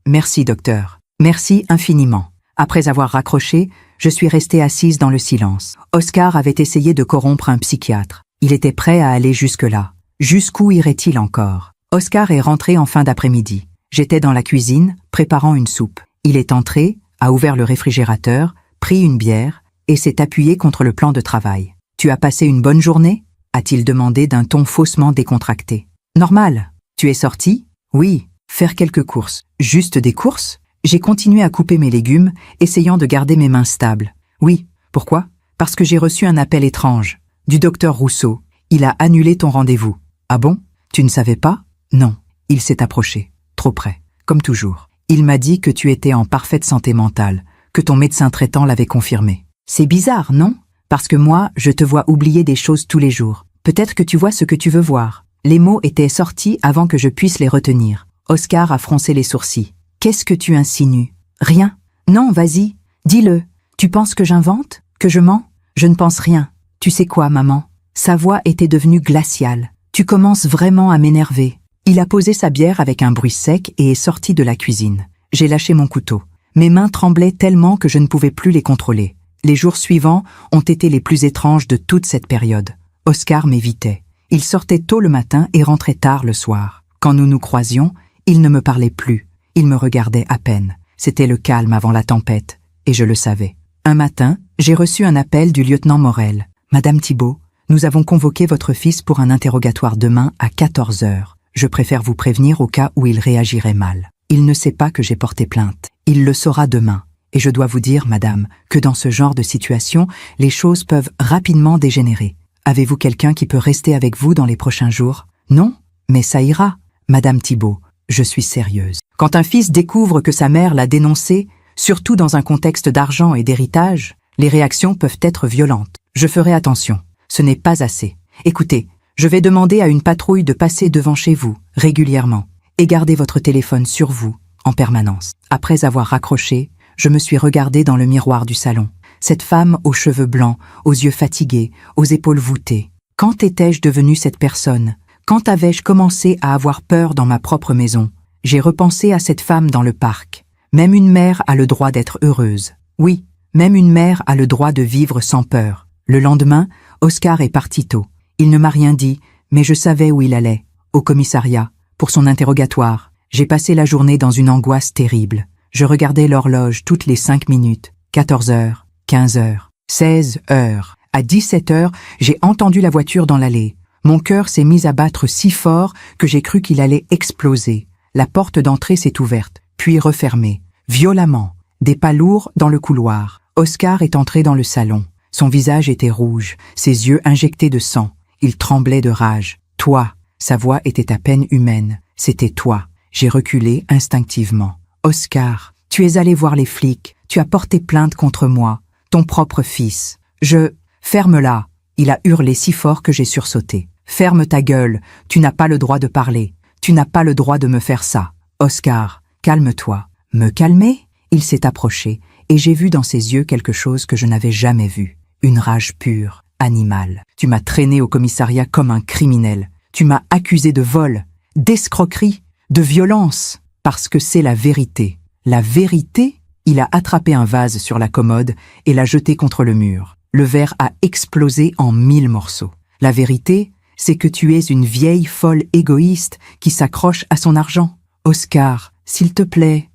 Merci, docteur. Merci infiniment. Après avoir raccroché, je suis restée assise dans le silence. Oscar avait essayé de corrompre un psychiatre. Il était prêt à aller jusque-là. Jusqu'où irait-il encore? Oscar est rentré en fin d'après-midi. J'étais dans la cuisine, préparant une soupe. Il est entré, a ouvert le réfrigérateur, pris une bière, et s'est appuyé contre le plan de travail. « Tu as passé une bonne journée ?» a-t-il demandé d'un ton faussement décontracté. « Normal. Tu es sorti ?»« Oui. Faire quelques courses. »« Juste des courses ?» J'ai continué à couper mes légumes, essayant de garder mes mains stables. « Oui. Pourquoi ? Parce que j'ai reçu un appel étrange. Du docteur Rousseau. Il a annulé ton rendez-vous. »« Ah bon ? Tu ne savais pas ? » ?»« Non. » Il s'est approché. Trop près. Comme toujours. Il m'a dit que tu étais en parfaite santé mentale, que ton médecin traitant l'avait confirmé. C'est bizarre, non ? Parce que moi, je te vois oublier des choses tous les jours. Peut-être que tu vois ce que tu veux voir. Les mots étaient sortis avant que je puisse les retenir. Oscar a froncé les sourcils. Qu'est-ce que tu insinues ? Rien. Non, vas-y. Dis-le. Tu penses que j'invente ? Que je mens ? Je ne pense rien. Tu sais quoi, maman ? Sa voix était devenue glaciale. Tu commences vraiment à m'énerver. Il a posé sa bière avec un bruit sec et est sorti de la cuisine. J'ai lâché mon couteau. Mes mains tremblaient tellement que je ne pouvais plus les contrôler. Les jours suivants ont été les plus étranges de toute cette période. Oscar m'évitait. Il sortait tôt le matin et rentrait tard le soir. Quand nous nous croisions, il ne me parlait plus. Il me regardait à peine. C'était le calme avant la tempête, et je le savais. Un matin, j'ai reçu un appel du lieutenant Morel. « Madame Thibault, nous avons convoqué votre fils pour un interrogatoire demain à 14 heures. Je préfère vous prévenir au cas où il réagirait mal. Il ne sait pas que j'ai porté plainte. Il le saura demain. Et je dois vous dire, madame, que dans ce genre de situation, les choses peuvent rapidement dégénérer. Avez-vous quelqu'un qui peut rester avec vous dans les prochains jours ? Non, mais ça ira. Madame Thibault, je suis sérieuse. Quand un fils découvre que sa mère l'a dénoncé, surtout dans un contexte d'argent et d'héritage, les réactions peuvent être violentes. Je ferai attention. Ce n'est pas assez. Écoutez, je vais demander à une patrouille de passer devant chez vous, régulièrement, et garder votre téléphone sur vous, en permanence. Après avoir raccroché, je me suis regardée dans le miroir du salon. Cette femme aux cheveux blancs, aux yeux fatigués, aux épaules voûtées. Quand étais-je devenue cette personne ? Quand avais-je commencé à avoir peur dans ma propre maison ? J'ai repensé à cette femme dans le parc. Même une mère a le droit d'être heureuse. Oui, même une mère a le droit de vivre sans peur. Le lendemain, Oscar est parti tôt. Il ne m'a rien dit, mais je savais où il allait. Au commissariat, pour son interrogatoire. J'ai passé la journée dans une angoisse terrible. Je regardais l'horloge toutes les 5 minutes. 14 heures, 15 heures, 16 heures. À 17 heures, j'ai entendu la voiture dans l'allée. Mon cœur s'est mis à battre si fort que j'ai cru qu'il allait exploser. La porte d'entrée s'est ouverte, puis refermée, violemment. Des pas lourds dans le couloir. Oscar est entré dans le salon. Son visage était rouge, ses yeux injectés de sang. Il tremblait de rage. « Toi !» Sa voix était à peine humaine. « C'était toi !» J'ai reculé instinctivement. Oscar, tu es allé voir les flics, tu as porté plainte contre moi, ton propre fils. Ferme-la !» Il a hurlé si fort que j'ai sursauté. « Ferme ta gueule, tu n'as pas le droit de parler, tu n'as pas le droit de me faire ça. Oscar, calme-toi. » Me calmer ? Il s'est approché, et j'ai vu dans ses yeux quelque chose que je n'avais jamais vu. Une rage pure, animale. Tu m'as traîné au commissariat comme un criminel. Tu m'as accusé de vol, d'escroquerie, de violence. Parce que c'est la vérité. La vérité ? Il a attrapé un vase sur la commode et l'a jeté contre le mur. Le verre a explosé en 1000 morceaux. La vérité, c'est que tu es une vieille folle égoïste qui s'accroche à son argent. Oscar, s'il te plaît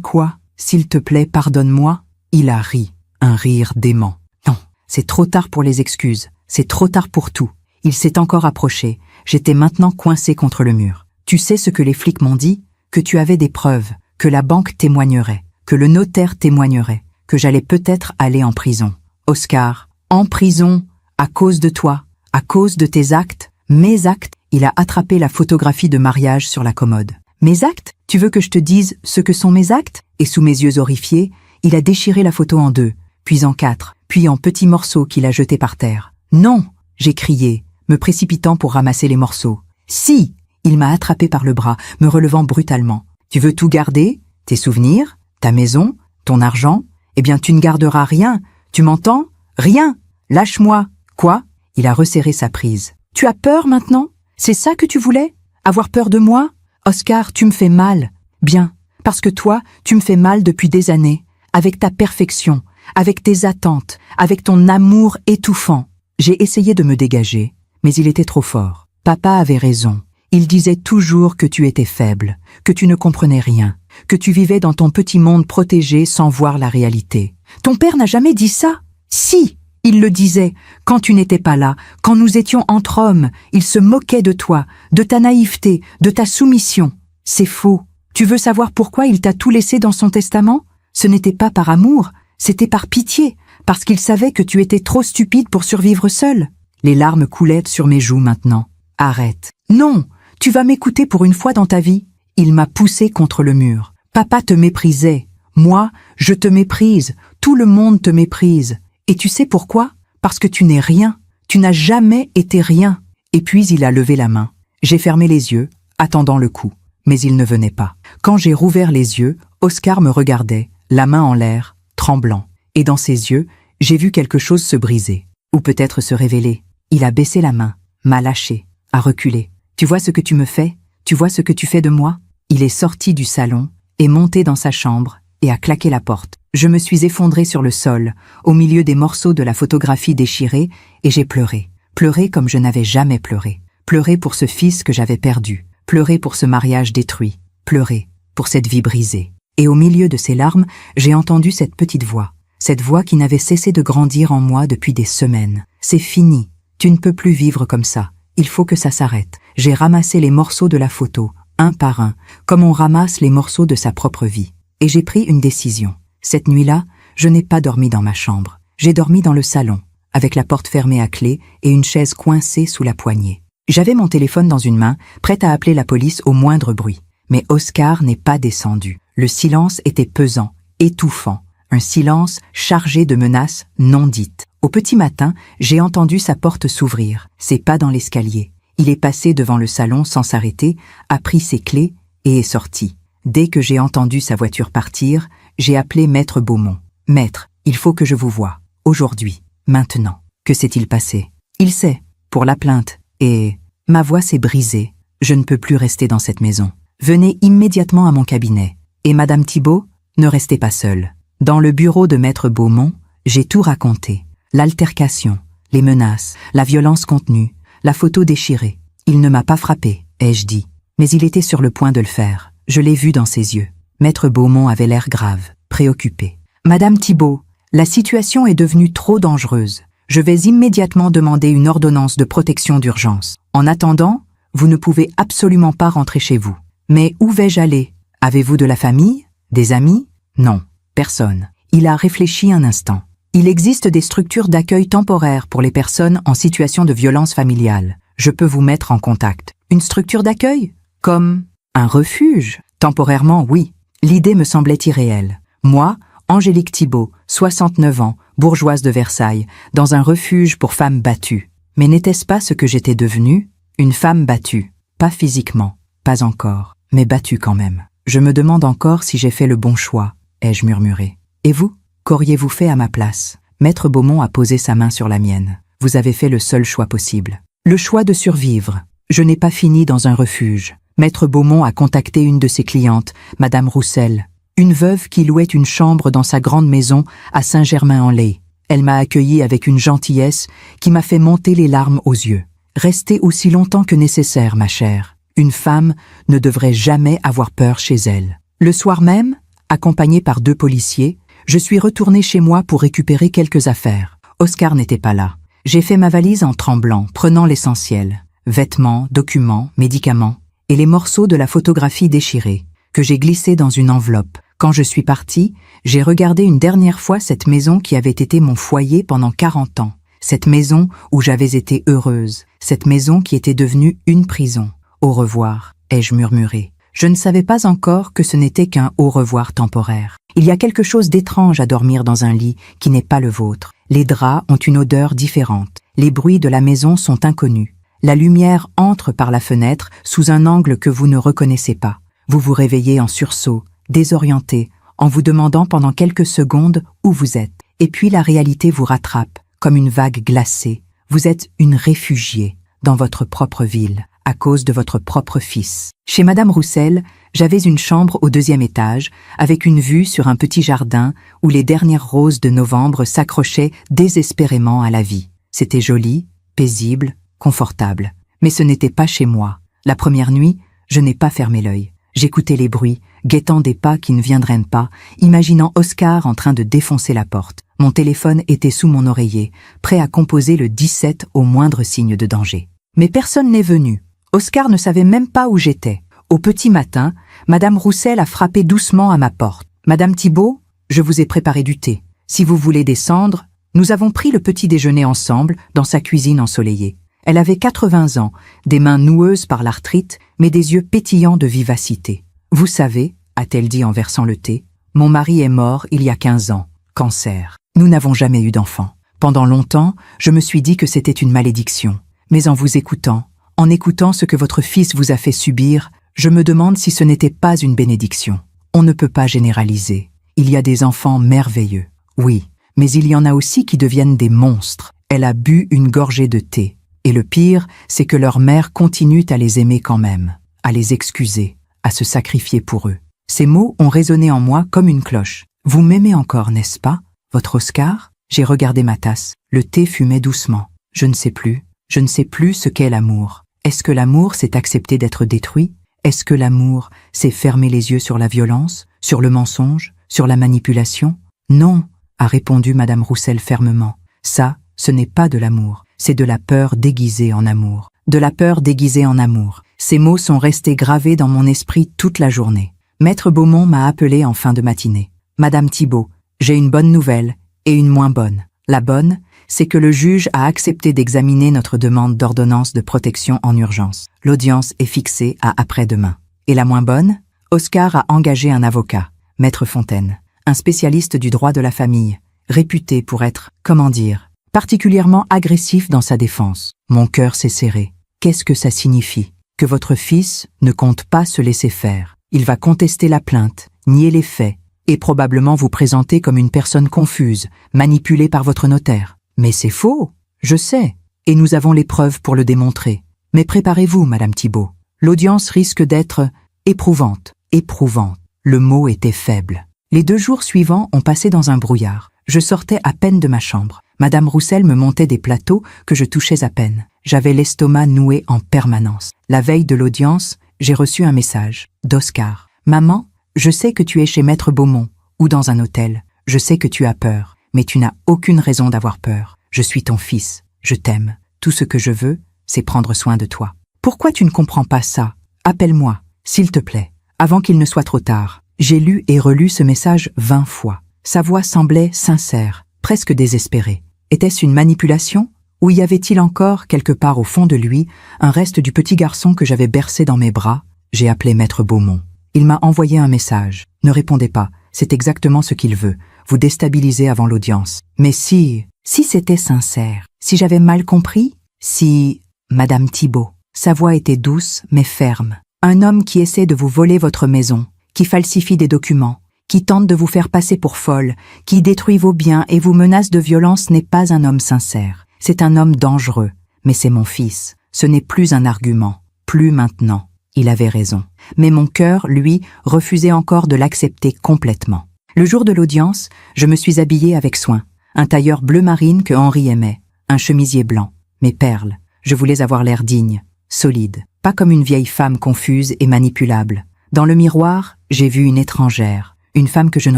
quoi ? S'il te plaît, pardonne-moi. Il a ri, un rire dément. Non, c'est trop tard pour les excuses, c'est trop tard pour tout. Il s'est encore approché, j'étais maintenant coincé contre le mur. Tu sais ce que les flics m'ont dit ? Que tu avais des preuves, que la banque témoignerait, que le notaire témoignerait, que j'allais peut-être aller en prison. Oscar, en prison, à cause de toi, à cause de tes actes, mes actes. Il a attrapé la photographie de mariage sur la commode. Mes actes ? Tu veux que je te dise ce que sont mes actes ? Et sous mes yeux horrifiés, il a déchiré la photo en 2, puis en 4, puis en petits morceaux qu'il a jetés par terre. Non ! J'ai crié, me précipitant pour ramasser les morceaux. Si ! Il m'a attrapé par le bras, me relevant brutalement. Tu veux tout garder ? Tes souvenirs ? Ta maison ? Ton argent ? Eh bien, tu ne garderas rien. Tu m'entends ? Rien ! Lâche-moi. Quoi ? Il a resserré sa prise. Tu as peur maintenant ? C'est ça que tu voulais ? Avoir peur de moi ? Oscar, tu me fais mal. Bien, parce que toi, tu me fais mal depuis des années, avec ta perfection, avec tes attentes, avec ton amour étouffant. J'ai essayé de me dégager, mais il était trop fort. Papa avait raison. Il disait toujours que tu étais faible, que tu ne comprenais rien, que tu vivais dans ton petit monde protégé sans voir la réalité. Ton père n'a jamais dit ça? Si, il le disait, quand tu n'étais pas là, quand nous étions entre hommes, il se moquait de toi, de ta naïveté, de ta soumission. C'est faux. Tu veux savoir pourquoi il t'a tout laissé dans son testament? Ce n'était pas par amour, c'était par pitié, parce qu'il savait que tu étais trop stupide pour survivre seul. Les larmes coulaient sur mes joues maintenant. Arrête. Non, tu vas m'écouter pour une fois dans ta vie. Il m'a poussé contre le mur. Papa te méprisait. Moi, je te méprise. Tout le monde te méprise. Et tu sais pourquoi? Parce que tu n'es rien. Tu n'as jamais été rien. Et puis il a levé la main. J'ai fermé les yeux, attendant le coup. Mais il ne venait pas. Quand j'ai rouvert les yeux, Oscar me regardait, la main en l'air, tremblant. Et dans ses yeux, j'ai vu quelque chose se briser. Ou peut-être se révéler. Il a baissé la main, m'a lâché, a reculé. Tu vois ce que tu me fais? Tu vois ce que tu fais de moi? Il est sorti du salon, est monté dans sa chambre et a claqué la porte. Je me suis effondrée sur le sol, au milieu des morceaux de la photographie déchirée, et j'ai pleuré. Pleuré comme je n'avais jamais pleuré. Pleuré pour ce fils que j'avais perdu. Pleuré pour ce mariage détruit. Pleuré pour cette vie brisée. Et au milieu de ces larmes, j'ai entendu cette petite voix. Cette voix qui n'avait cessé de grandir en moi depuis des semaines. C'est fini. Tu ne peux plus vivre comme ça. Il faut que ça s'arrête. J'ai ramassé les morceaux de la photo, un par un, comme on ramasse les morceaux de sa propre vie. Et j'ai pris une décision. Cette nuit-là, je n'ai pas dormi dans ma chambre. J'ai dormi dans le salon, avec la porte fermée à clé et une chaise coincée sous la poignée. J'avais mon téléphone dans une main, prête à appeler la police au moindre bruit. Mais Oscar n'est pas descendu. Le silence était pesant, étouffant. Un silence chargé de menaces non dites. Au petit matin, j'ai entendu sa porte s'ouvrir, ses pas dans l'escalier. Il est passé devant le salon sans s'arrêter, a pris ses clés et est sorti. Dès que j'ai entendu sa voiture partir, j'ai appelé Maître Beaumont. « Maître, il faut que je vous voie. Aujourd'hui. Maintenant. » Que s'est-il passé? Il sait, pour la plainte. Et ma voix s'est brisée. Je ne peux plus rester dans cette maison. Venez immédiatement à mon cabinet. Et Madame Thibault, ne restez pas seule. Dans le bureau de Maître Beaumont, j'ai tout raconté. L'altercation, les menaces, la violence contenue, la photo déchirée. Il ne m'a pas frappé, ai-je dit. Mais il était sur le point de le faire. Je l'ai vu dans ses yeux. Maître Beaumont avait l'air grave, préoccupé. « Madame Thibault, la situation est devenue trop dangereuse. Je vais immédiatement demander une ordonnance de protection d'urgence. En attendant, vous ne pouvez absolument pas rentrer chez vous. Mais où vais-je aller? Avez-vous de la famille? Des amis? Non, personne. » Il a réfléchi un instant. Il existe des structures d'accueil temporaire pour les personnes en situation de violence familiale. Je peux vous mettre en contact. Une structure d'accueil? Comme un refuge? Temporairement, oui. L'idée me semblait irréelle. Moi, Angélique Thibault, 69 ans, bourgeoise de Versailles, dans un refuge pour femmes battues. Mais n'était-ce pas ce que j'étais devenue? Une femme battue. Pas physiquement, pas encore, mais battue quand même. Je me demande encore si j'ai fait le bon choix, ai-je murmuré. Et vous? Qu'auriez-vous fait à ma place? Maître Beaumont a posé sa main sur la mienne. Vous avez fait le seul choix possible. Le choix de survivre. Je n'ai pas fini dans un refuge. Maître Beaumont a contacté une de ses clientes, Madame Roussel, une veuve qui louait une chambre dans sa grande maison à Saint-Germain-en-Laye. Elle m'a accueilli avec une gentillesse qui m'a fait monter les larmes aux yeux. Restez aussi longtemps que nécessaire, ma chère. Une femme ne devrait jamais avoir peur chez elle. Le soir même, accompagnée par 2 policiers, je suis retournée chez moi pour récupérer quelques affaires. Oscar n'était pas là. J'ai fait ma valise en tremblant, prenant l'essentiel. Vêtements, documents, médicaments, et les morceaux de la photographie déchirée, que j'ai glissés dans une enveloppe. Quand je suis partie, j'ai regardé une dernière fois cette maison qui avait été mon foyer pendant 40 ans. Cette maison où j'avais été heureuse. Cette maison qui était devenue une prison. Au revoir, ai-je murmuré. Je ne savais pas encore que ce n'était qu'un au revoir temporaire. Il y a quelque chose d'étrange à dormir dans un lit qui n'est pas le vôtre. Les draps ont une odeur différente. Les bruits de la maison sont inconnus. La lumière entre par la fenêtre sous un angle que vous ne reconnaissez pas. Vous vous réveillez en sursaut, désorienté, en vous demandant pendant quelques secondes où vous êtes. Et puis la réalité vous rattrape, comme une vague glacée. Vous êtes une réfugiée dans votre propre ville, à cause de votre propre fils. Chez Madame Roussel, j'avais une chambre au 2e étage, avec une vue sur un petit jardin où les dernières roses de novembre s'accrochaient désespérément à la vie. C'était joli, paisible, confortable. Mais ce n'était pas chez moi. La première nuit, je n'ai pas fermé l'œil. J'écoutais les bruits, guettant des pas qui ne viendraient pas, imaginant Oscar en train de défoncer la porte. Mon téléphone était sous mon oreiller, prêt à composer le 17 au moindre signe de danger. Mais personne n'est venu. Oscar ne savait même pas où j'étais. Au petit matin, Madame Roussel a frappé doucement à ma porte. « Madame Thibault, je vous ai préparé du thé. Si vous voulez descendre, nous avons pris le petit déjeuner ensemble dans sa cuisine ensoleillée. » Elle avait 80 ans, des mains noueuses par l'arthrite, mais des yeux pétillants de vivacité. « Vous savez, a-t-elle dit en versant le thé, mon mari est mort il y a 15 ans. Cancer. Nous n'avons jamais eu d'enfant. Pendant longtemps, je me suis dit que c'était une malédiction. Mais en vous écoutant, en écoutant ce que votre fils vous a fait subir, je me demande si ce n'était pas une bénédiction. On ne peut pas généraliser. Il y a des enfants merveilleux. Oui, mais il y en a aussi qui deviennent des monstres. Elle a bu une gorgée de thé. Et le pire, c'est que leur mère continue à les aimer quand même, à les excuser, à se sacrifier pour eux. Ces mots ont résonné en moi comme une cloche. Vous m'aimez encore, n'est-ce pas, votre Oscar? J'ai regardé ma tasse. Le thé fumait doucement. Je ne sais plus ce qu'est l'amour. Est-ce que l'amour, c'est accepter d'être détruit? Est-ce que l'amour, c'est fermer les yeux sur la violence, sur le mensonge, sur la manipulation? Non, a répondu Madame Roussel fermement. Ça, ce n'est pas de l'amour. C'est de la peur déguisée en amour. De la peur déguisée en amour. Ces mots sont restés gravés dans mon esprit toute la journée. Maître Beaumont m'a appelé en fin de matinée. « Madame Thibault, j'ai une bonne nouvelle et une moins bonne. La bonne, c'est que le juge a accepté d'examiner notre demande d'ordonnance de protection en urgence. L'audience est fixée à après-demain. Et la moins bonne, Oscar a engagé un avocat, Maître Fontaine, un spécialiste du droit de la famille, réputé pour être, comment dire, particulièrement agressif dans sa défense. Mon cœur s'est serré. Qu'est-ce que ça signifie? Que votre fils ne compte pas se laisser faire. Il va contester la plainte, nier les faits, et probablement vous présenter comme une personne confuse, manipulée par votre notaire. Mais c'est faux, je sais, et nous avons les preuves pour le démontrer. Mais préparez-vous, Madame Thibault. L'audience risque d'être éprouvante. Éprouvante. Le mot était faible. Les 2 jours suivants ont passé dans un brouillard. Je sortais à peine de ma chambre. Madame Roussel me montait des plateaux que je touchais à peine. J'avais l'estomac noué en permanence. La veille de l'audience, j'ai reçu un message d'Oscar. « Maman, je sais que tu es chez Maître Beaumont ou dans un hôtel. Je sais que tu as peur, mais tu n'as aucune raison d'avoir peur. Je suis ton fils. Je t'aime. Tout ce que je veux, c'est prendre soin de toi. Pourquoi tu ne comprends pas ça? Appelle-moi, s'il te plaît, avant qu'il ne soit trop tard. » J'ai lu et relu ce message 20 fois. Sa voix semblait sincère, presque désespérée. Était-ce une manipulation? Ou y avait-il encore, quelque part au fond de lui, un reste du petit garçon que j'avais bercé dans mes bras? J'ai appelé Maître Beaumont. Il m'a envoyé un message. Ne répondez pas, c'est exactement ce qu'il veut. Vous déstabiliser avant l'audience. Mais si c'était sincère, si j'avais mal compris, si... Madame Thibault. Sa voix était douce mais ferme. Un homme qui essaie de vous voler votre maison, qui falsifie des documents, qui tente de vous faire passer pour folle, qui détruit vos biens et vous menace de violence n'est pas un homme sincère. C'est un homme dangereux. Mais c'est mon fils. Ce n'est plus un argument. Plus maintenant. Il avait raison. Mais mon cœur, lui, refusait encore de l'accepter complètement. Le jour de l'audience, je me suis habillée avec soin. Un tailleur bleu marine que Henri aimait. Un chemisier blanc. Mes perles. Je voulais avoir l'air digne, solide. Pas comme une vieille femme confuse et manipulable. Dans le miroir, j'ai vu une étrangère. Une femme que je ne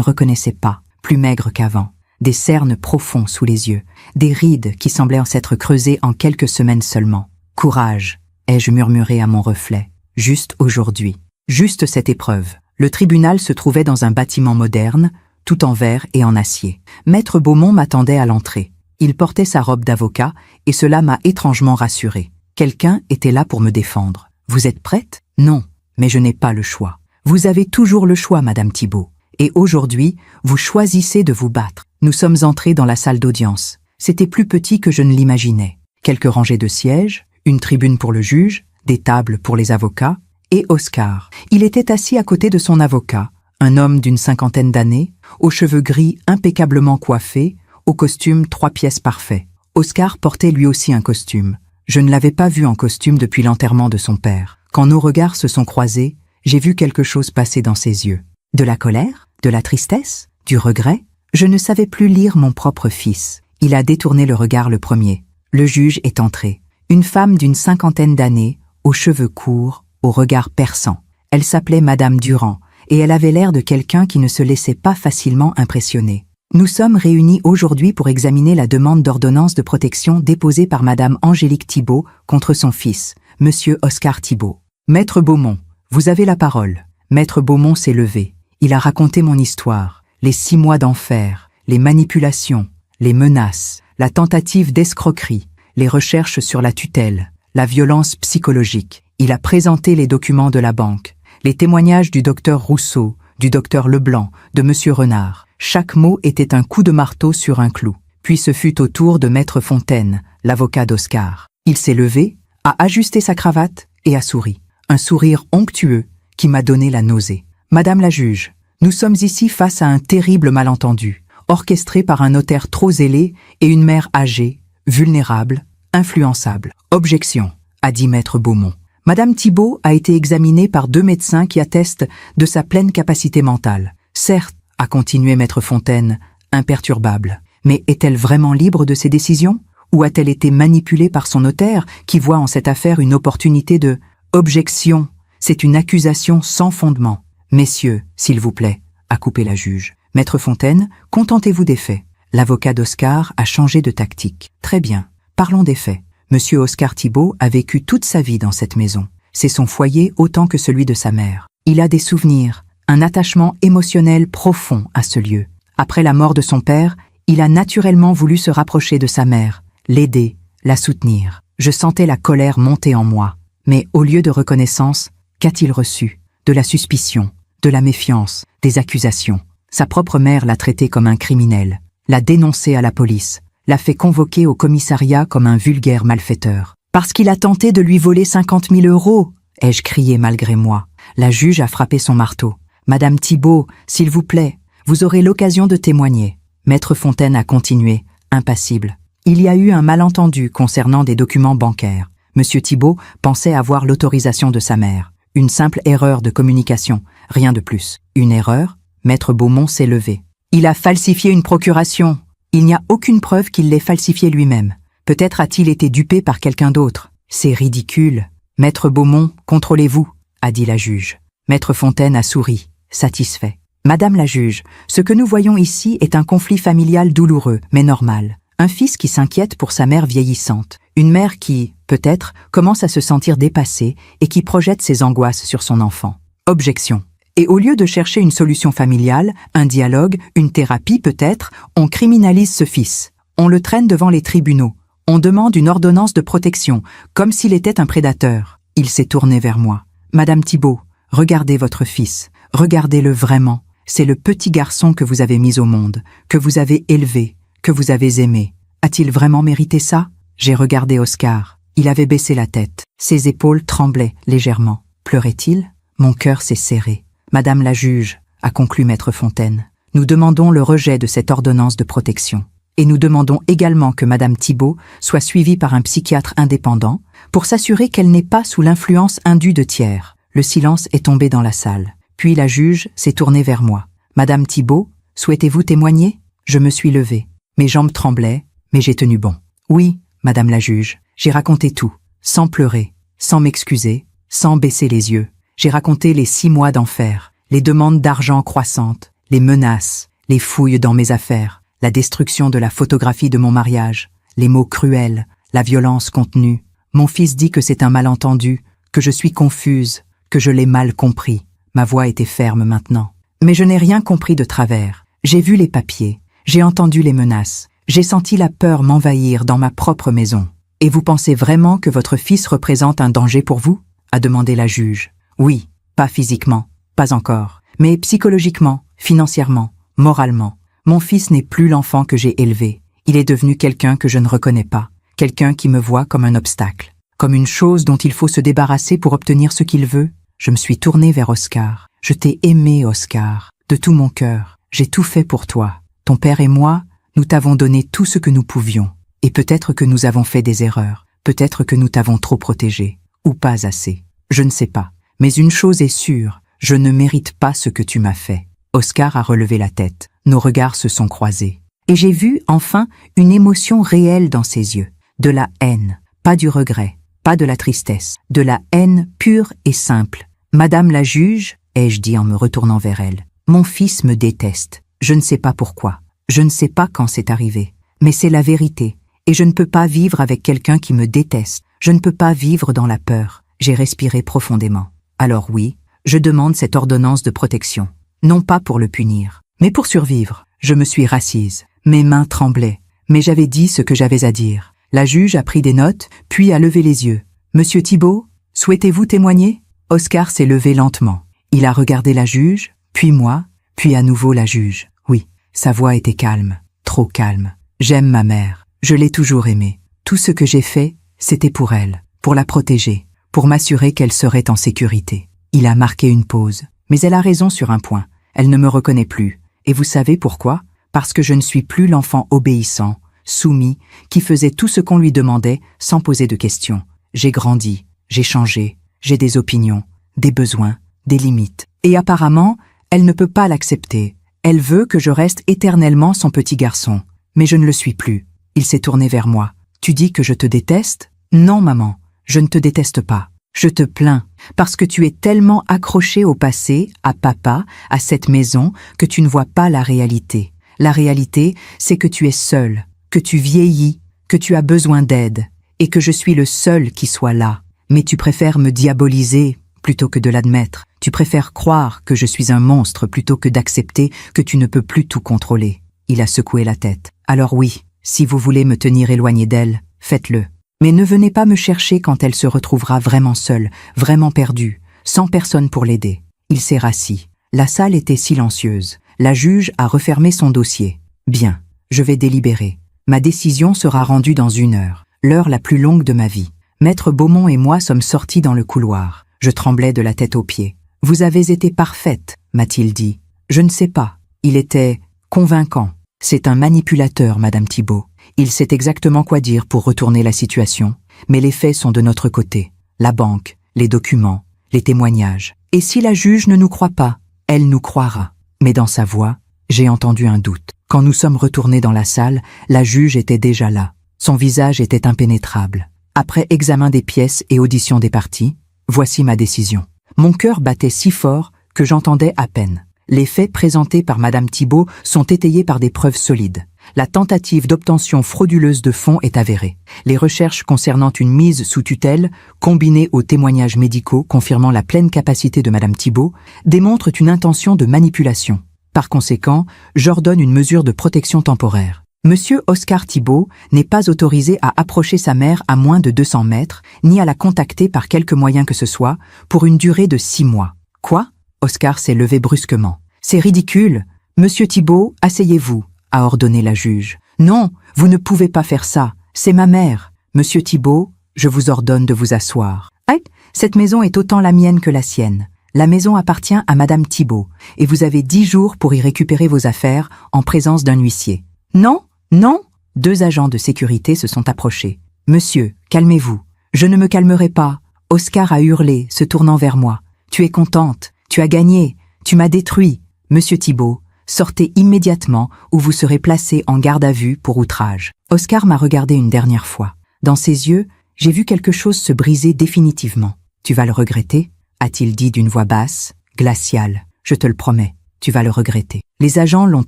reconnaissais pas, plus maigre qu'avant. Des cernes profonds sous les yeux. Des rides qui semblaient en s'être creusées en quelques semaines seulement. Courage, ai-je murmuré à mon reflet. Juste aujourd'hui. Juste cette épreuve. Le tribunal se trouvait dans un bâtiment moderne, tout en verre et en acier. Maître Beaumont m'attendait à l'entrée. Il portait sa robe d'avocat et cela m'a étrangement rassuré. Quelqu'un était là pour me défendre. Vous êtes prête? Non, mais je n'ai pas le choix. Vous avez toujours le choix, Madame Thibault. Et aujourd'hui, vous choisissez de vous battre. Nous sommes entrés dans la salle d'audience. C'était plus petit que je ne l'imaginais. Quelques rangées de sièges, une tribune pour le juge, des tables pour les avocats, et Oscar. Il était assis à côté de son avocat, un homme d'une 50aine d'années, aux cheveux gris impeccablement coiffés, au costume 3 pièces parfait. Oscar portait lui aussi un costume. Je ne l'avais pas vu en costume depuis l'enterrement de son père. Quand nos regards se sont croisés, j'ai vu quelque chose passer dans ses yeux. De la colère? De la tristesse? Du regret? Je ne savais plus lire mon propre fils. Il a détourné le regard le premier. Le juge est entré. Une femme d'une 50aine d'années, aux cheveux courts, au regard perçant. Elle s'appelait Madame Durand, et elle avait l'air de quelqu'un qui ne se laissait pas facilement impressionner. Nous sommes réunis aujourd'hui pour examiner la demande d'ordonnance de protection déposée par Madame Angélique Thibault contre son fils, Monsieur Oscar Thibault. Maître Beaumont, vous avez la parole. Maître Beaumont s'est levé. Il a raconté mon histoire, les 6 mois d'enfer, les manipulations, les menaces, la tentative d'escroquerie, les recherches sur la tutelle, la violence psychologique. Il a présenté les documents de la banque, les témoignages du docteur Rousseau, du docteur Leblanc, de Monsieur Renard. Chaque mot était un coup de marteau sur un clou. Puis ce fut au tour de Maître Fontaine, l'avocat d'Oscar. Il s'est levé, a ajusté sa cravate et a souri. Un sourire onctueux qui m'a donné la nausée. Madame la juge, nous sommes ici face à un terrible malentendu, orchestré par un notaire trop zélé et une mère âgée, vulnérable, influençable. Objection, a dit Maître Beaumont. Madame Thibault a été examinée par 2 médecins qui attestent de sa pleine capacité mentale. Certes, a continué Maître Fontaine, imperturbable. Mais est-elle vraiment libre de ses décisions? Ou a-t-elle été manipulée par son notaire qui voit en cette affaire une opportunité de... Objection, c'est une accusation sans fondement. Messieurs, s'il vous plaît, a coupé la juge. Maître Fontaine, contentez-vous des faits. L'avocat d'Oscar a changé de tactique. Très bien, parlons des faits. Monsieur Oscar Thibault a vécu toute sa vie dans cette maison. C'est son foyer autant que celui de sa mère. Il a des souvenirs, un attachement émotionnel profond à ce lieu. Après la mort de son père, il a naturellement voulu se rapprocher de sa mère, l'aider, la soutenir. Je sentais la colère monter en moi. Mais au lieu de reconnaissance, qu'a-t-il reçu? De la suspicion, de la méfiance, des accusations. Sa propre mère l'a traité comme un criminel, l'a dénoncé à la police, l'a fait convoquer au commissariat comme un vulgaire malfaiteur. Parce qu'il a tenté de lui voler 50 000 €, ai-je crié malgré moi. La juge a frappé son marteau. Madame Thibault, s'il vous plaît, vous aurez l'occasion de témoigner. Maître Fontaine a continué, impassible. Il y a eu un malentendu concernant des documents bancaires. Monsieur Thibault pensait avoir l'autorisation de sa mère. Une simple erreur de communication, rien de plus. Une erreur? Maître Beaumont s'est levé. Il a falsifié une procuration. Il n'y a aucune preuve qu'il l'ait falsifiée lui-même. Peut-être a-t-il été dupé par quelqu'un d'autre. C'est ridicule. Maître Beaumont, contrôlez-vous, a dit la juge. Maître Fontaine a souri, satisfait. Madame la juge, ce que nous voyons ici est un conflit familial douloureux, mais normal. Un fils qui s'inquiète pour sa mère vieillissante. Une mère qui, peut-être, commence à se sentir dépassée et qui projette ses angoisses sur son enfant. Objection. Et au lieu de chercher une solution familiale, un dialogue, une thérapie peut-être, on criminalise ce fils. On le traîne devant les tribunaux. On demande une ordonnance de protection, comme s'il était un prédateur. Il s'est tourné vers moi. Madame Thibault, regardez votre fils. Regardez-le vraiment. C'est le petit garçon que vous avez mis au monde, que vous avez élevé, que vous avez aimé. A-t-il vraiment mérité ça? J'ai regardé Oscar. Il avait baissé la tête. Ses épaules tremblaient légèrement. Pleurait-il? Mon cœur s'est serré. Madame la juge, a conclu Maître Fontaine, nous demandons le rejet de cette ordonnance de protection. Et nous demandons également que Madame Thibault soit suivie par un psychiatre indépendant pour s'assurer qu'elle n'est pas sous l'influence indue de tiers. Le silence est tombé dans la salle. Puis la juge s'est tournée vers moi. Madame Thibault, souhaitez-vous témoigner? Je me suis levée. Mes jambes tremblaient, mais j'ai tenu bon. Oui, Madame la juge, j'ai raconté tout, sans pleurer, sans m'excuser, sans baisser les yeux. J'ai raconté les 6 mois d'enfer, les demandes d'argent croissantes, les menaces, les fouilles dans mes affaires, la destruction de la photographie de mon mariage, les mots cruels, la violence contenue. Mon fils dit que c'est un malentendu, que je suis confuse, que je l'ai mal compris. Ma voix était ferme maintenant. Mais je n'ai rien compris de travers. J'ai vu les papiers, j'ai entendu les menaces, j'ai senti la peur m'envahir dans ma propre maison. Et vous pensez vraiment que votre fils représente un danger pour vous? A demandé la juge. Oui, pas physiquement, pas encore, mais psychologiquement, financièrement, moralement. Mon fils n'est plus l'enfant que j'ai élevé. Il est devenu quelqu'un que je ne reconnais pas, quelqu'un qui me voit comme un obstacle, comme une chose dont il faut se débarrasser pour obtenir ce qu'il veut. Je me suis tournée vers Oscar. Je t'ai aimé, Oscar, de tout mon cœur. J'ai tout fait pour toi. Ton père et moi, nous t'avons donné tout ce que nous pouvions. Et peut-être que nous avons fait des erreurs, peut-être que nous t'avons trop protégé, ou pas assez. Je ne sais pas. Mais une chose est sûre, je ne mérite pas ce que tu m'as fait. Oscar a relevé la tête. Nos regards se sont croisés. Et j'ai vu, enfin, une émotion réelle dans ses yeux. De la haine, pas du regret, pas de la tristesse, de la haine pure et simple. Madame la juge, ai-je dit en me retournant vers elle, mon fils me déteste. Je ne sais pas pourquoi, je ne sais pas quand c'est arrivé, mais c'est la vérité, et je ne peux pas vivre avec quelqu'un qui me déteste. Je ne peux pas vivre dans la peur. J'ai respiré profondément. Alors oui, je demande cette ordonnance de protection. Non pas pour le punir, mais pour survivre. Je me suis rassise. Mes mains tremblaient, mais j'avais dit ce que j'avais à dire. La juge a pris des notes, puis a levé les yeux. « Monsieur Thibault, souhaitez-vous témoigner ?» Oscar s'est levé lentement. Il a regardé la juge, puis moi, puis à nouveau la juge. Oui, sa voix était calme, trop calme. J'aime ma mère. Je l'ai toujours aimée. Tout ce que j'ai fait, c'était pour elle, pour la protéger, pour m'assurer qu'elle serait en sécurité. Il a marqué une pause, mais elle a raison sur un point. Elle ne me reconnaît plus. Et vous savez pourquoi? Parce que je ne suis plus l'enfant obéissant, soumis, qui faisait tout ce qu'on lui demandait sans poser de questions. J'ai grandi, j'ai changé, j'ai des opinions, des besoins, des limites. Et apparemment, elle ne peut pas l'accepter. Elle veut que je reste éternellement son petit garçon. Mais je ne le suis plus. Il s'est tourné vers moi. Tu dis que je te déteste? Non, maman, je ne te déteste pas. Je te plains, parce que tu es tellement accroché au passé, à papa, à cette maison, que tu ne vois pas la réalité. La réalité, c'est que tu es seul, que tu vieillis, que tu as besoin d'aide, et que je suis le seul qui soit là. Mais tu préfères me diaboliser plutôt que de l'admettre. Tu préfères croire que je suis un monstre plutôt que d'accepter que tu ne peux plus tout contrôler. Il a secoué la tête. Alors oui, si vous voulez me tenir éloigné d'elle, faites-le. Mais ne venez pas me chercher quand elle se retrouvera vraiment seule, vraiment perdue, sans personne pour l'aider. Il s'est rassis. La salle était silencieuse. La juge a refermé son dossier. Bien, je vais délibérer. Ma décision sera rendue dans 1 heure, l'heure la plus longue de ma vie. Maître Beaumont et moi sommes sortis dans le couloir. Je tremblais de la tête aux pieds. « Vous avez été parfaite », m'a-t-il dit. Je ne sais pas. Il était convaincant. C'est un manipulateur, Madame Thibault. Il sait exactement quoi dire pour retourner la situation, mais les faits sont de notre côté. La banque, les documents, les témoignages. Et si la juge ne nous croit pas, elle nous croira. Mais dans sa voix, j'ai entendu un doute. Quand nous sommes retournés dans la salle, la juge était déjà là. Son visage était impénétrable. Après examen des pièces et audition des parties, voici ma décision. Mon cœur battait si fort que j'entendais à peine. Les faits présentés par Madame Thibault sont étayés par des preuves solides. La tentative d'obtention frauduleuse de fonds est avérée. Les recherches concernant une mise sous tutelle, combinées aux témoignages médicaux confirmant la pleine capacité de Madame Thibault, démontrent une intention de manipulation. Par conséquent, j'ordonne une mesure de protection temporaire. Monsieur Oscar Thibault n'est pas autorisé à approcher sa mère à moins de 200 mètres, ni à la contacter par quelque moyen que ce soit, pour une durée de 6 mois. Quoi? Oscar s'est levé brusquement. C'est ridicule. Monsieur Thibault, asseyez-vous, a ordonné la juge. Non, vous ne pouvez pas faire ça. C'est ma mère. Monsieur Thibault, je vous ordonne de vous asseoir. Aïe, cette maison est autant la mienne que la sienne. La maison appartient à Madame Thibault, et vous avez 10 jours pour y récupérer vos affaires en présence d'un huissier. Non, non. 2 agents de sécurité se sont approchés. Monsieur, calmez-vous. Je ne me calmerai pas. Oscar a hurlé, se tournant vers moi. Tu es contente. Tu as gagné. Tu m'as détruit. Monsieur Thibault, sortez immédiatement ou vous serez placé en garde à vue pour outrage. Oscar m'a regardé une dernière fois. Dans ses yeux, j'ai vu quelque chose se briser définitivement. Tu vas le regretter, a-t-il dit d'une voix basse, glaciale. Je te le promets, tu vas le regretter. Les agents l'ont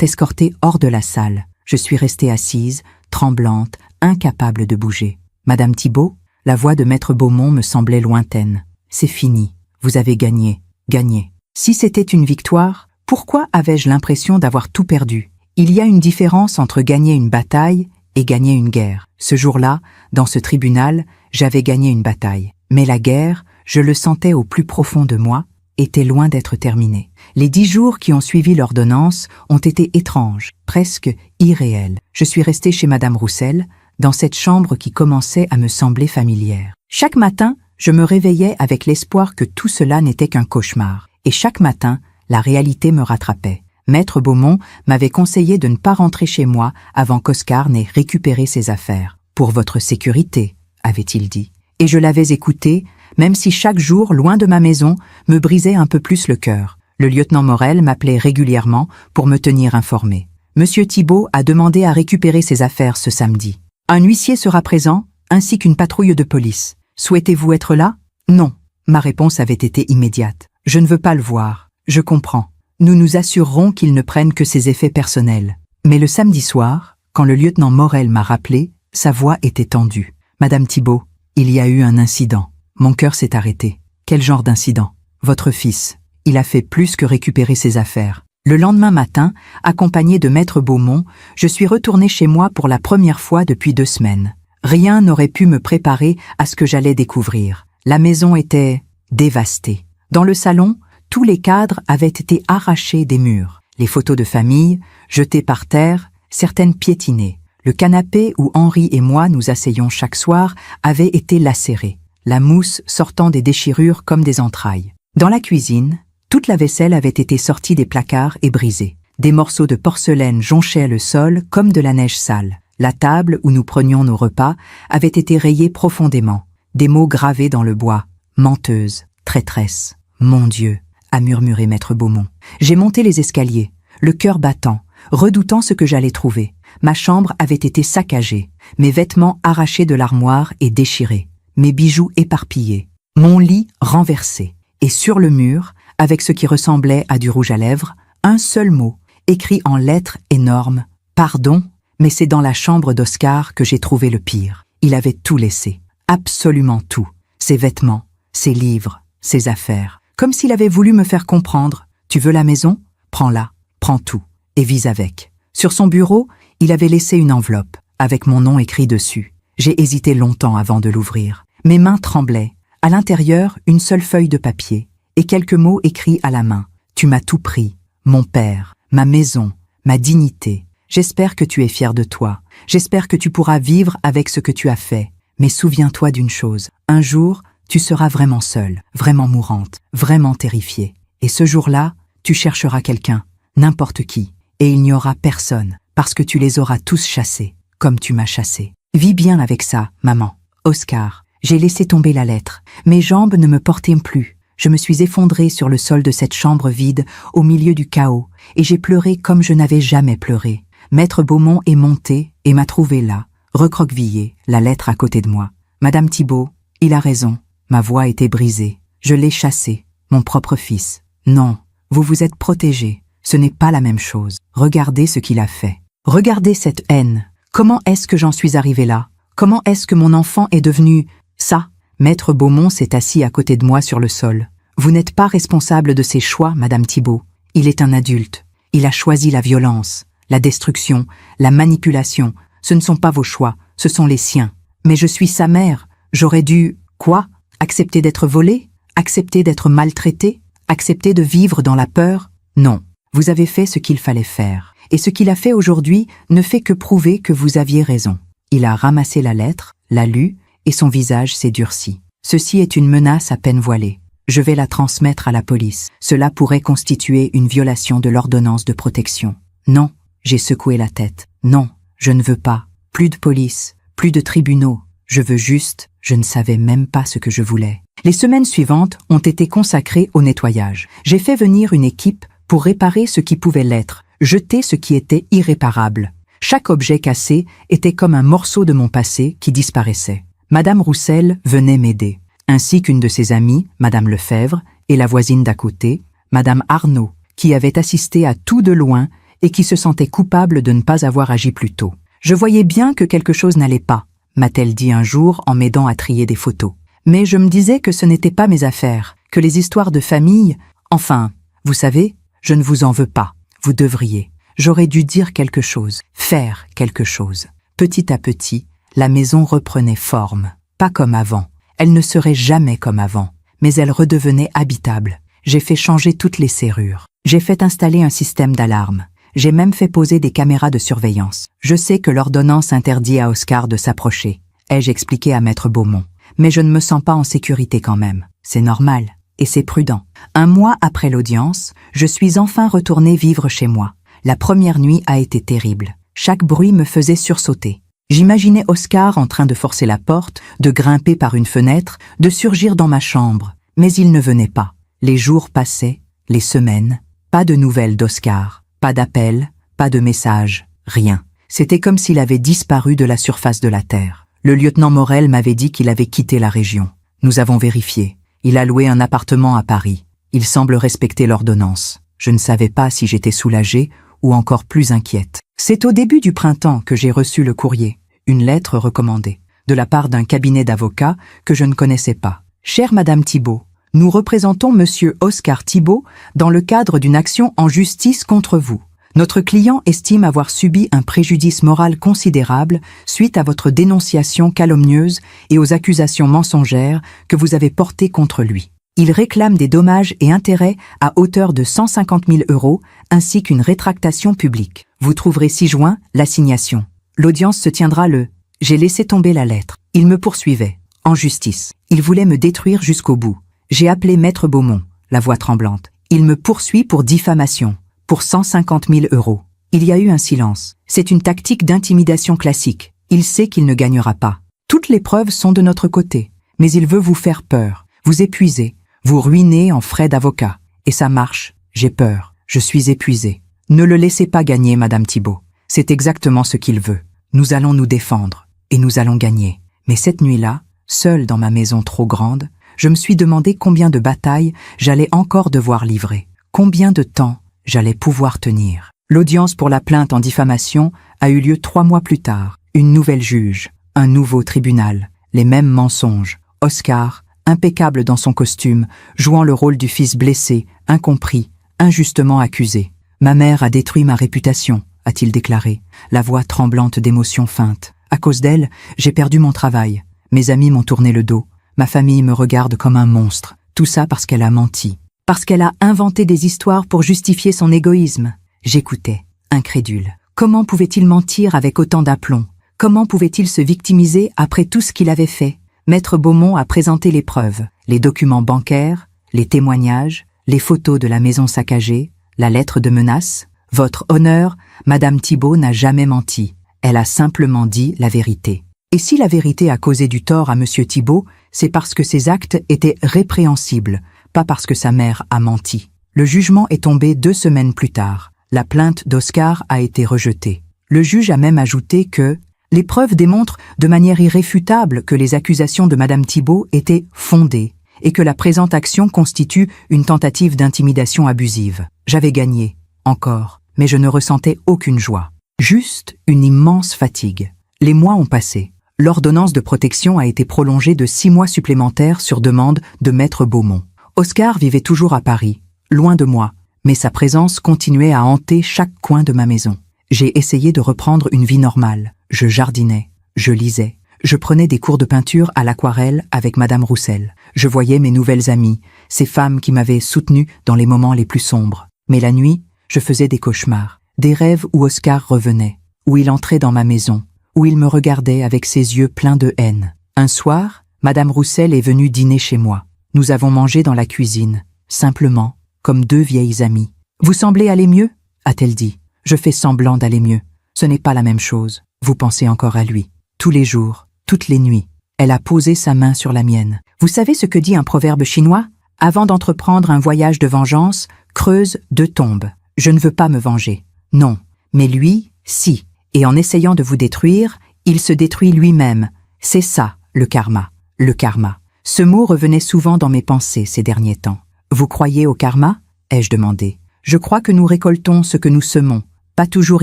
escorté hors de la salle. Je suis restée assise, tremblante, incapable de bouger. Madame Thibault, la voix de Maître Beaumont me semblait lointaine. C'est fini. Vous avez gagné. Gagné. Si c'était une victoire, pourquoi avais-je l'impression d'avoir tout perdu? Il y a une différence entre gagner une bataille et gagner une guerre. Ce jour-là, dans ce tribunal, j'avais gagné une bataille. Mais la guerre, je le sentais au plus profond de moi, était loin d'être terminée. Les 10 jours qui ont suivi l'ordonnance ont été étranges, presque irréels. Je suis restée chez Madame Roussel, dans cette chambre qui commençait à me sembler familière. Chaque matin, je me réveillais avec l'espoir que tout cela n'était qu'un cauchemar. Et chaque matin, la réalité me rattrapait. Maître Beaumont m'avait conseillé de ne pas rentrer chez moi avant qu'Oscar n'ait récupéré ses affaires. Pour votre sécurité, avait-il dit. Et je l'avais écouté, même si chaque jour, loin de ma maison, me brisait un peu plus le cœur. Le lieutenant Morel m'appelait régulièrement pour me tenir informé. Monsieur Thibault a demandé à récupérer ses affaires ce samedi. Un huissier sera présent, ainsi qu'une patrouille de police. Souhaitez-vous être là? Non. Ma réponse avait été immédiate. Je ne veux pas le voir. Je comprends. Nous nous assurerons qu'il ne prenne que ses effets personnels. Mais le samedi soir, quand le lieutenant Morel m'a rappelé, sa voix était tendue. Madame Thibault, il y a eu un incident. Mon cœur s'est arrêté. Quel genre d'incident? Votre fils. Il a fait plus que récupérer ses affaires. Le lendemain matin, accompagné de maître Beaumont, je suis retourné chez moi pour la première fois depuis 2 semaines. Rien n'aurait pu me préparer à ce que j'allais découvrir. La maison était dévastée. Dans le salon, tous les cadres avaient été arrachés des murs. Les photos de famille, jetées par terre, certaines piétinées. Le canapé où Henri et moi nous asseyions chaque soir avait été lacéré, la mousse sortant des déchirures comme des entrailles. Dans la cuisine, toute la vaisselle avait été sortie des placards et brisée. Des morceaux de porcelaine jonchaient le sol comme de la neige sale. La table où nous prenions nos repas avait été rayée profondément. Des mots gravés dans le bois. Menteuse, traîtresse. Mon Dieu, a murmuré maître Beaumont. J'ai monté les escaliers, le cœur battant, redoutant ce que j'allais trouver. Ma chambre avait été saccagée, mes vêtements arrachés de l'armoire et déchirés, mes bijoux éparpillés, mon lit renversé. Et sur le mur, avec ce qui ressemblait à du rouge à lèvres, un seul mot, écrit en lettres énormes. Pardon, mais c'est dans la chambre d'Oscar que j'ai trouvé le pire. Il avait tout laissé, absolument tout. Ses vêtements, ses livres, ses affaires. Comme s'il avait voulu me faire comprendre. Tu veux la maison? Prends-la, prends tout, et vis avec. Sur son bureau, il avait laissé une enveloppe, avec mon nom écrit dessus. J'ai hésité longtemps avant de l'ouvrir. Mes mains tremblaient. À l'intérieur, une seule feuille de papier, et quelques mots écrits à la main. Tu m'as tout pris, mon père, ma maison, ma dignité. J'espère que tu es fier de toi. J'espère que tu pourras vivre avec ce que tu as fait. Mais souviens-toi d'une chose. Un jour, tu seras vraiment seule, vraiment mourante, vraiment terrifiée. Et ce jour-là, tu chercheras quelqu'un, n'importe qui. Et il n'y aura personne, parce que tu les auras tous chassés, comme tu m'as chassé. Vis bien avec ça, maman. Oscar, j'ai laissé tomber la lettre. Mes jambes ne me portaient plus. Je me suis effondrée sur le sol de cette chambre vide, au milieu du chaos, et j'ai pleuré comme je n'avais jamais pleuré. Maître Beaumont est monté et m'a trouvé là, recroquevillée, la lettre à côté de moi. Madame Thibault, il a raison, ma voix était brisée. Je l'ai chassé, mon propre fils. Non, vous vous êtes protégé. Ce n'est pas la même chose. Regardez ce qu'il a fait. Regardez cette haine. Comment est-ce que j'en suis arrivée là? Comment est-ce que mon enfant est devenu ça? Maître Beaumont s'est assis à côté de moi sur le sol. Vous n'êtes pas responsable de ses choix, Madame Thibault. Il est un adulte. Il a choisi la violence, la destruction, la manipulation. Ce ne sont pas vos choix, ce sont les siens. Mais je suis sa mère. J'aurais dû, quoi? Accepter d'être volée? Accepter d'être maltraitée? Accepter de vivre dans la peur? Non. Vous avez fait ce qu'il fallait faire. Et ce qu'il a fait aujourd'hui ne fait que prouver que vous aviez raison. Il a ramassé la lettre, l'a lue, et son visage s'est durci. Ceci est une menace à peine voilée. Je vais la transmettre à la police. Cela pourrait constituer une violation de l'ordonnance de protection. Non, j'ai secoué la tête. Non, je ne veux pas. Plus de police, plus de tribunaux. Je veux juste, je ne savais même pas ce que je voulais. Les semaines suivantes ont été consacrées au nettoyage. J'ai fait venir une équipe pour réparer ce qui pouvait l'être, jeter ce qui était irréparable. Chaque objet cassé était comme un morceau de mon passé qui disparaissait. Madame Roussel venait m'aider, ainsi qu'une de ses amies, Madame Lefebvre, et la voisine d'à côté, Madame Arnaud, qui avait assisté à tout de loin et qui se sentait coupable de ne pas avoir agi plus tôt. Je voyais bien que quelque chose n'allait pas, m'a-t-elle dit un jour en m'aidant à trier des photos. Mais je me disais que ce n'était pas mes affaires, que les histoires de famille, enfin, vous savez, je ne vous en veux pas, vous devriez. J'aurais dû dire quelque chose, faire quelque chose. Petit à petit, la maison reprenait forme, pas comme avant. Elle ne serait jamais comme avant, mais elle redevenait habitable. J'ai fait changer toutes les serrures. J'ai fait installer un système d'alarme. J'ai même fait poser des caméras de surveillance. Je sais que l'ordonnance interdit à Oscar de s'approcher, ai-je expliqué à maître Beaumont. Mais je ne me sens pas en sécurité quand même. C'est normal, et c'est prudent. 1 mois après l'audience, je suis enfin retournée vivre chez moi. La première nuit a été terrible. Chaque bruit me faisait sursauter. J'imaginais Oscar en train de forcer la porte, de grimper par une fenêtre, de surgir dans ma chambre. Mais il ne venait pas. Les jours passaient, les semaines. Pas de nouvelles d'Oscar. Pas d'appel, pas de message, rien. C'était comme s'il avait disparu de la surface de la terre. Le lieutenant Morel m'avait dit qu'il avait quitté la région. Nous avons vérifié. Il a loué un appartement à Paris. Il semble respecter l'ordonnance. Je ne savais pas si j'étais soulagée ou encore plus inquiète. C'est au début du printemps que j'ai reçu le courrier, une lettre recommandée, de la part d'un cabinet d'avocats que je ne connaissais pas. Chère Madame Thibault, nous représentons Monsieur Oscar Thibault dans le cadre d'une action en justice contre vous. Notre client estime avoir subi un préjudice moral considérable suite à votre dénonciation calomnieuse et aux accusations mensongères que vous avez portées contre lui. Il réclame des dommages et intérêts à hauteur de 150 000 € ainsi qu'une rétractation publique. Vous trouverez ci-joint l'assignation. L'audience se tiendra le... J'ai laissé tomber la lettre. Il me poursuivait. En justice. Il voulait me détruire jusqu'au bout. J'ai appelé Maître Beaumont, la voix tremblante. Il me poursuit pour diffamation, pour 150 000 €. Il y a eu un silence. C'est une tactique d'intimidation classique. Il sait qu'il ne gagnera pas. Toutes les preuves sont de notre côté. Mais il veut vous faire peur, vous épuiser, vous ruiner en frais d'avocat. Et ça marche. J'ai peur. Je suis épuisé. Ne le laissez pas gagner, Madame Thibault. C'est exactement ce qu'il veut. Nous allons nous défendre. Et nous allons gagner. Mais cette nuit-là, seule dans ma maison trop grande, je me suis demandé combien de batailles j'allais encore devoir livrer. Combien de temps j'allais pouvoir tenir. L'audience pour la plainte en diffamation a eu lieu 3 mois plus tard. Une nouvelle juge, un nouveau tribunal, les mêmes mensonges. Oscar, impeccable dans son costume, jouant le rôle du fils blessé, incompris, injustement accusé. Ma mère a détruit ma réputation, a-t-il déclaré, la voix tremblante d'émotion feinte. À cause d'elle, j'ai perdu mon travail. Mes amis m'ont tourné le dos. Ma famille me regarde comme un monstre. Tout ça parce qu'elle a menti. Parce qu'elle a inventé des histoires pour justifier son égoïsme. J'écoutais, incrédule. Comment pouvait-il mentir avec autant d'aplomb? Comment pouvait-il se victimiser après tout ce qu'il avait fait? Maître Beaumont a présenté les preuves, les documents bancaires, les témoignages, les photos de la maison saccagée, la lettre de menace. Votre honneur, Madame Thibault n'a jamais menti. Elle a simplement dit la vérité. Et si la vérité a causé du tort à Monsieur Thibault, c'est parce que ses actes étaient répréhensibles, pas parce que sa mère a menti. Le jugement est tombé 2 semaines plus tard. La plainte d'Oscar a été rejetée. Le juge a même ajouté que les preuves démontrent de manière irréfutable que les accusations de Madame Thibault étaient fondées et que la présente action constitue une tentative d'intimidation abusive. J'avais gagné, encore, mais je ne ressentais aucune joie. Juste une immense fatigue. Les mois ont passé. L'ordonnance de protection a été prolongée de 6 mois supplémentaires sur demande de Maître Beaumont. Oscar vivait toujours à Paris, loin de moi, mais sa présence continuait à hanter chaque coin de ma maison. J'ai essayé de reprendre une vie normale. Je jardinais, je lisais, je prenais des cours de peinture à l'aquarelle avec Madame Roussel. Je voyais mes nouvelles amies, ces femmes qui m'avaient soutenu dans les moments les plus sombres. Mais la nuit, je faisais des cauchemars, des rêves où Oscar revenait, où il entrait dans ma maison, où il me regardait avec ses yeux pleins de haine. Un soir, Madame Roussel est venue dîner chez moi. Nous avons mangé dans la cuisine, simplement, comme 2 vieilles amies. « Vous semblez aller mieux ?» a-t-elle dit. « Je fais semblant d'aller mieux. Ce n'est pas la même chose. Vous pensez encore à lui. Tous les jours, toutes les nuits. » Elle a posé sa main sur la mienne. « Vous savez ce que dit un proverbe chinois? Avant d'entreprendre un voyage de vengeance, creuse 2 tombes. Je ne veux pas me venger. Non. Mais lui, si. Et en essayant de vous détruire, il se détruit lui-même. C'est ça, le karma. Le karma. » Ce mot revenait souvent dans mes pensées ces derniers temps. « Vous croyez au karma ?» ai-je demandé. « Je crois que nous récoltons ce que nous semons. Pas toujours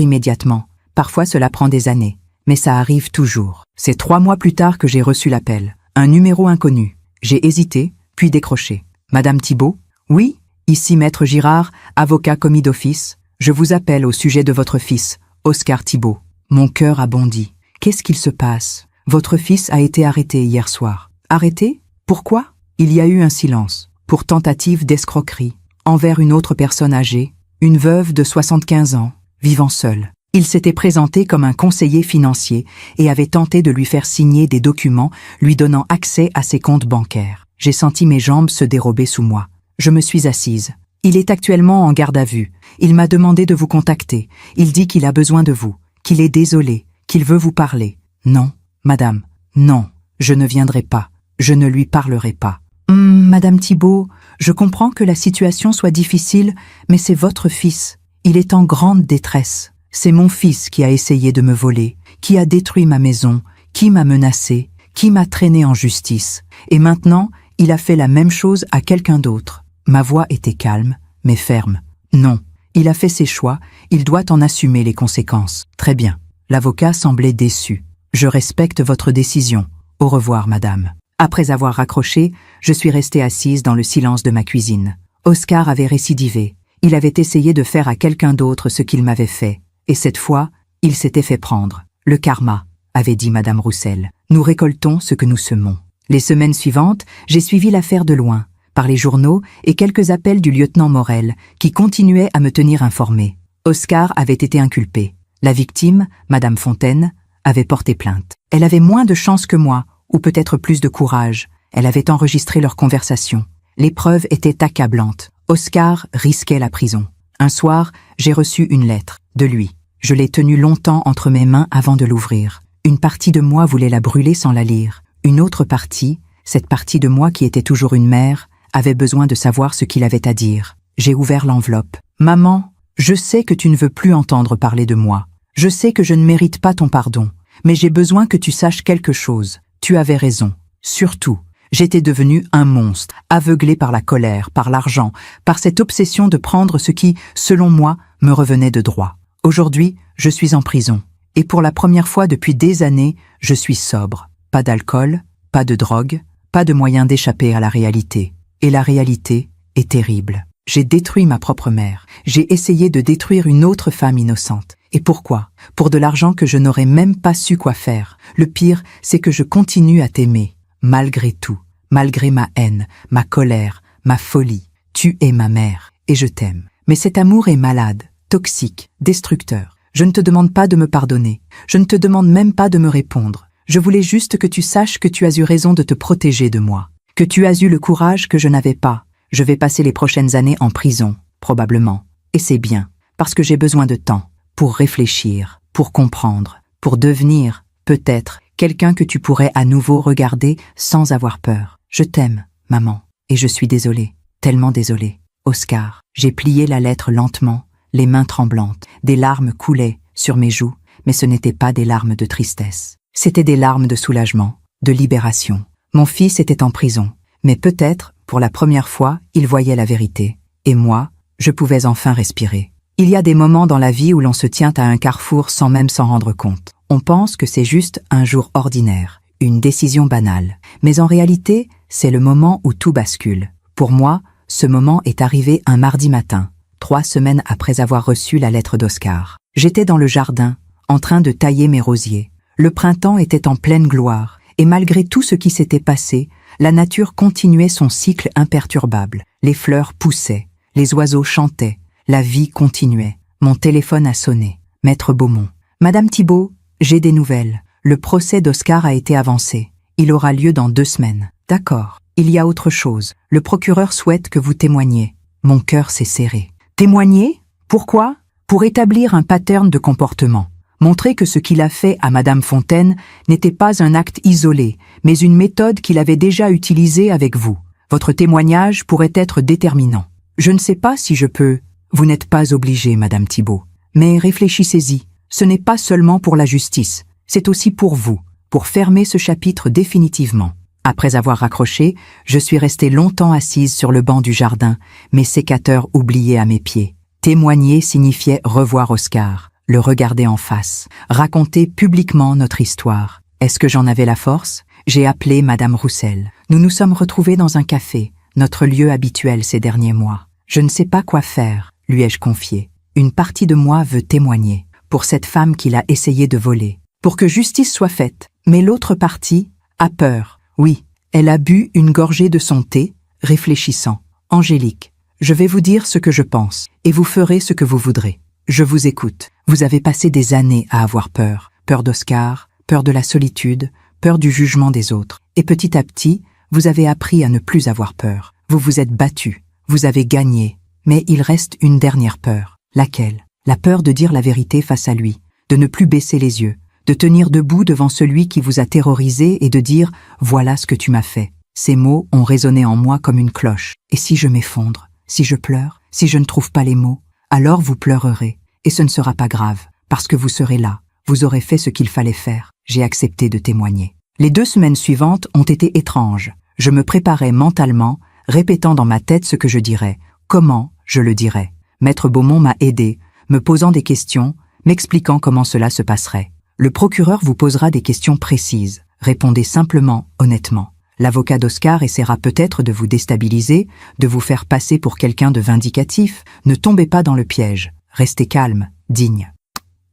immédiatement. Parfois cela prend des années. Mais ça arrive toujours. » C'est 3 mois plus tard que j'ai reçu l'appel. Un numéro inconnu. J'ai hésité, puis décroché. « Madame Thibault ? » ?»« Oui, ici Maître Girard, avocat commis d'office. Je vous appelle au sujet de votre fils, Oscar Thibault. » Mon cœur a bondi. Qu'est-ce qu'il se passe? Votre fils a été arrêté hier soir. Arrêté? Pourquoi? Il y a eu un silence. Pour tentative d'escroquerie. Envers une autre personne âgée, une veuve de 75 ans, vivant seule. Il s'était présenté comme un conseiller financier et avait tenté de lui faire signer des documents lui donnant accès à ses comptes bancaires. J'ai senti mes jambes se dérober sous moi. Je me suis assise. Il est actuellement en garde à vue. Il m'a demandé de vous contacter. Il dit qu'il a besoin de vous, qu'il est désolé, qu'il veut vous parler. Non, madame, non, je ne viendrai pas. Je ne lui parlerai pas. Madame Thibault, je comprends que la situation soit difficile, mais c'est votre fils. Il est en grande détresse. C'est mon fils qui a essayé de me voler, qui a détruit ma maison, Qui m'a menacé? Qui m'a traîné en justice? Et maintenant, il a fait la même chose à quelqu'un d'autre. Ma voix était calme, mais ferme. Non, il a fait ses choix, il doit en assumer les conséquences. Très bien. L'avocat semblait déçu. Je respecte votre décision. Au revoir, madame. Après avoir raccroché, je suis restée assise dans le silence de ma cuisine. Oscar avait récidivé. Il avait essayé de faire à quelqu'un d'autre ce qu'il m'avait fait. Et cette fois, il s'était fait prendre. Le karma, avait dit madame Roussel. Nous récoltons ce que nous semons. Les semaines suivantes, j'ai suivi l'affaire de loin, par les journaux et quelques appels du lieutenant Morel, qui continuait à me tenir informé. Oscar avait été inculpé. La victime, madame Fontaine, avait porté plainte. Elle avait moins de chance que moi, ou peut-être plus de courage. Elle avait enregistré leur conversation. Les preuves étaient accablantes. Oscar risquait la prison. Un soir, j'ai reçu une lettre, de lui. Je l'ai tenue longtemps entre mes mains avant de l'ouvrir. Une partie de moi voulait la brûler sans la lire. Une autre partie, cette partie de moi qui était toujours une mère, avait besoin de savoir ce qu'il avait à dire. J'ai ouvert l'enveloppe. « Maman, je sais que tu ne veux plus entendre parler de moi. Je sais que je ne mérite pas ton pardon. Mais j'ai besoin que tu saches quelque chose. Tu avais raison. Surtout, j'étais devenu un monstre, aveuglé par la colère, par l'argent, par cette obsession de prendre ce qui, selon moi, me revenait de droit. Aujourd'hui, je suis en prison. Et pour la première fois depuis des années, je suis sobre. Pas d'alcool, pas de drogue, pas de moyen d'échapper à la réalité. Et la réalité est terrible. J'ai détruit ma propre mère. J'ai essayé de détruire une autre femme innocente. Et pourquoi? Pour de l'argent que je n'aurais même pas su quoi faire. Le pire, c'est que je continue à t'aimer. Malgré tout, malgré ma haine, ma colère, ma folie. Tu es ma mère, et je t'aime. Mais cet amour est malade, toxique, destructeur. Je ne te demande pas de me pardonner. Je ne te demande même pas de me répondre. Je voulais juste que tu saches que tu as eu raison de te protéger de moi. Que tu as eu le courage que je n'avais pas. Je vais passer les prochaines années en prison, probablement. Et c'est bien, parce que j'ai besoin de temps. Pour réfléchir, pour comprendre, pour devenir, peut-être, quelqu'un que tu pourrais à nouveau regarder sans avoir peur. Je t'aime, maman, et je suis désolée, tellement désolée. Oscar, j'ai plié la lettre lentement, les mains tremblantes. Des larmes coulaient sur mes joues, mais ce n'étaient pas des larmes de tristesse. C'étaient des larmes de soulagement, de libération. Mon fils était en prison, mais peut-être, pour la première fois, il voyait la vérité. Et moi, je pouvais enfin respirer. Il y a des moments dans la vie où l'on se tient à un carrefour sans même s'en rendre compte. On pense que c'est juste un jour ordinaire, une décision banale. Mais en réalité, c'est le moment où tout bascule. Pour moi, ce moment est arrivé un mardi matin, 3 semaines après avoir reçu la lettre d'Oscar. J'étais dans le jardin, en train de tailler mes rosiers. Le printemps était en pleine gloire, et malgré tout ce qui s'était passé, la nature continuait son cycle imperturbable. Les fleurs poussaient, les oiseaux chantaient. La vie continuait. Mon téléphone a sonné. Maître Beaumont. Madame Thibault, j'ai des nouvelles. Le procès d'Oscar a été avancé. Il aura lieu dans 2 semaines. D'accord. Il y a autre chose. Le procureur souhaite que vous témoigniez. Mon cœur s'est serré. Témoigner? Pourquoi? Pour établir un pattern de comportement. Montrer que ce qu'il a fait à madame Fontaine n'était pas un acte isolé, mais une méthode qu'il avait déjà utilisée avec vous. Votre témoignage pourrait être déterminant. Je ne sais pas si je peux... Vous n'êtes pas obligée, madame Thibault. Mais réfléchissez-y. Ce n'est pas seulement pour la justice. C'est aussi pour vous, pour fermer ce chapitre définitivement. Après avoir raccroché, je suis restée longtemps assise sur le banc du jardin, mes sécateurs oubliés à mes pieds. Témoigner signifiait revoir Oscar, le regarder en face, raconter publiquement notre histoire. Est-ce que j'en avais la force? J'ai appelé madame Roussel. Nous nous sommes retrouvés dans un café, notre lieu habituel ces derniers mois. Je ne sais pas quoi faire, lui ai-je confié. Une partie de moi veut témoigner, pour cette femme qu'il a essayé de voler, pour que justice soit faite. Mais l'autre partie a peur. Oui, elle a bu une gorgée de son thé, réfléchissant. Angélique, je vais vous dire ce que je pense, et vous ferez ce que vous voudrez. Je vous écoute. Vous avez passé des années à avoir peur. Peur d'Oscar, peur de la solitude, peur du jugement des autres. Et petit à petit, vous avez appris à ne plus avoir peur. Vous vous êtes battu. Vous avez gagné. Mais il reste une dernière peur. Laquelle? La peur de dire la vérité face à lui, de ne plus baisser les yeux, de tenir debout devant celui qui vous a terrorisé et de dire « Voilà ce que tu m'as fait ». Ces mots ont résonné en moi comme une cloche. Et si je m'effondre, si je pleure, si je ne trouve pas les mots, alors vous pleurerez. Et ce ne sera pas grave, parce que vous serez là. Vous aurez fait ce qu'il fallait faire. J'ai accepté de témoigner. Les 2 semaines suivantes ont été étranges. Je me préparais mentalement, répétant dans ma tête ce que je dirais, comment je le dirais. Maître Beaumont m'a aidé, me posant des questions, m'expliquant comment cela se passerait. Le procureur vous posera des questions précises. Répondez simplement, honnêtement. L'avocat d'Oscar essaiera peut-être de vous déstabiliser, de vous faire passer pour quelqu'un de vindicatif. Ne tombez pas dans le piège. Restez calme, digne.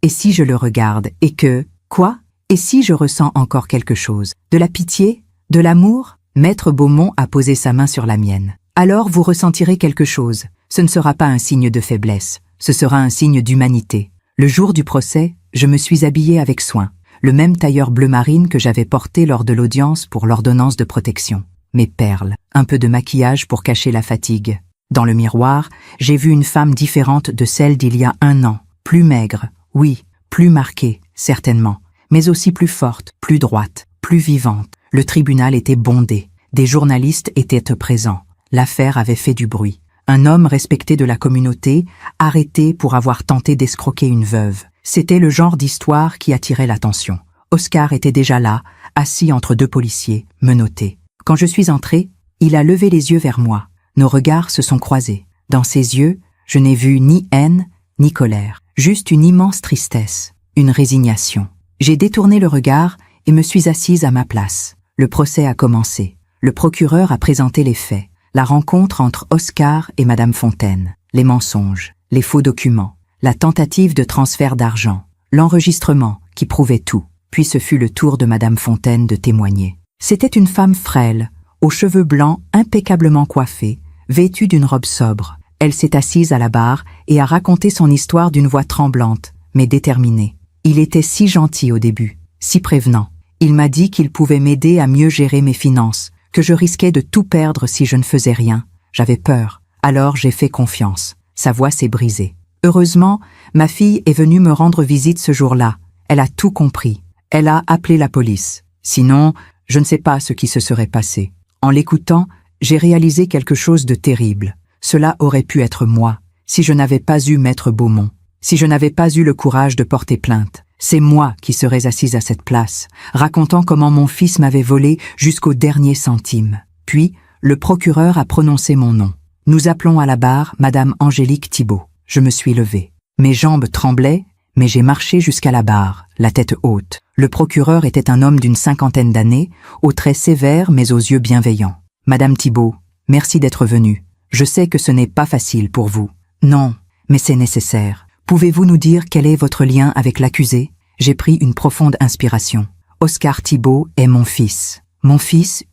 Et si je le regarde et que... Quoi? Et si je ressens encore quelque chose? De la pitié? De l'amour? Maître Beaumont a posé sa main sur la mienne. Alors vous ressentirez quelque chose. Ce ne sera pas un signe de faiblesse. Ce sera un signe d'humanité. Le jour du procès, je me suis habillée avec soin. Le même tailleur bleu marine que j'avais porté lors de l'audience pour l'ordonnance de protection. Mes perles, un peu de maquillage pour cacher la fatigue. Dans le miroir, j'ai vu une femme différente de celle d'il y a 1 an. Plus maigre, oui, plus marquée, certainement, mais aussi plus forte, plus droite, plus vivante. Le tribunal était bondé. Des journalistes étaient présents. L'affaire avait fait du bruit. Un homme respecté de la communauté, arrêté pour avoir tenté d'escroquer une veuve. C'était le genre d'histoire qui attirait l'attention. Oscar était déjà là, assis entre 2 policiers, menottés. Quand je suis entrée, il a levé les yeux vers moi. Nos regards se sont croisés. Dans ses yeux, je n'ai vu ni haine, ni colère. Juste une immense tristesse, une résignation. J'ai détourné le regard et me suis assise à ma place. Le procès a commencé. Le procureur a présenté les faits. La rencontre entre Oscar et Madame Fontaine. Les mensonges, les faux documents, la tentative de transfert d'argent, l'enregistrement qui prouvait tout. Puis ce fut le tour de Madame Fontaine de témoigner. C'était une femme frêle, aux cheveux blancs impeccablement coiffés, vêtue d'une robe sobre. Elle s'est assise à la barre et a raconté son histoire d'une voix tremblante, mais déterminée. Il était si gentil au début, si prévenant. Il m'a dit qu'il pouvait m'aider à mieux gérer mes finances, que je risquais de tout perdre si je ne faisais rien. J'avais peur. Alors j'ai fait confiance. Sa voix s'est brisée. Heureusement, ma fille est venue me rendre visite ce jour-là. Elle a tout compris. Elle a appelé la police. Sinon, je ne sais pas ce qui se serait passé. En l'écoutant, j'ai réalisé quelque chose de terrible. Cela aurait pu être moi, si je n'avais pas eu Maître Beaumont, si je n'avais pas eu le courage de porter plainte. C'est moi qui serais assise à cette place, racontant comment mon fils m'avait volé jusqu'au dernier centime. Puis, le procureur a prononcé mon nom. Nous appelons à la barre Madame Angélique Thibault. Je me suis levée. Mes jambes tremblaient, mais j'ai marché jusqu'à la barre, la tête haute. Le procureur était un homme d'une 50aine d'années, aux traits sévères mais aux yeux bienveillants. Madame Thibault, merci d'être venue. Je sais que ce n'est pas facile pour vous. Non, mais c'est nécessaire. Pouvez-vous nous dire quel est votre lien avec l'accusé? J'ai pris une profonde inspiration. Oscar Thibault est mon fils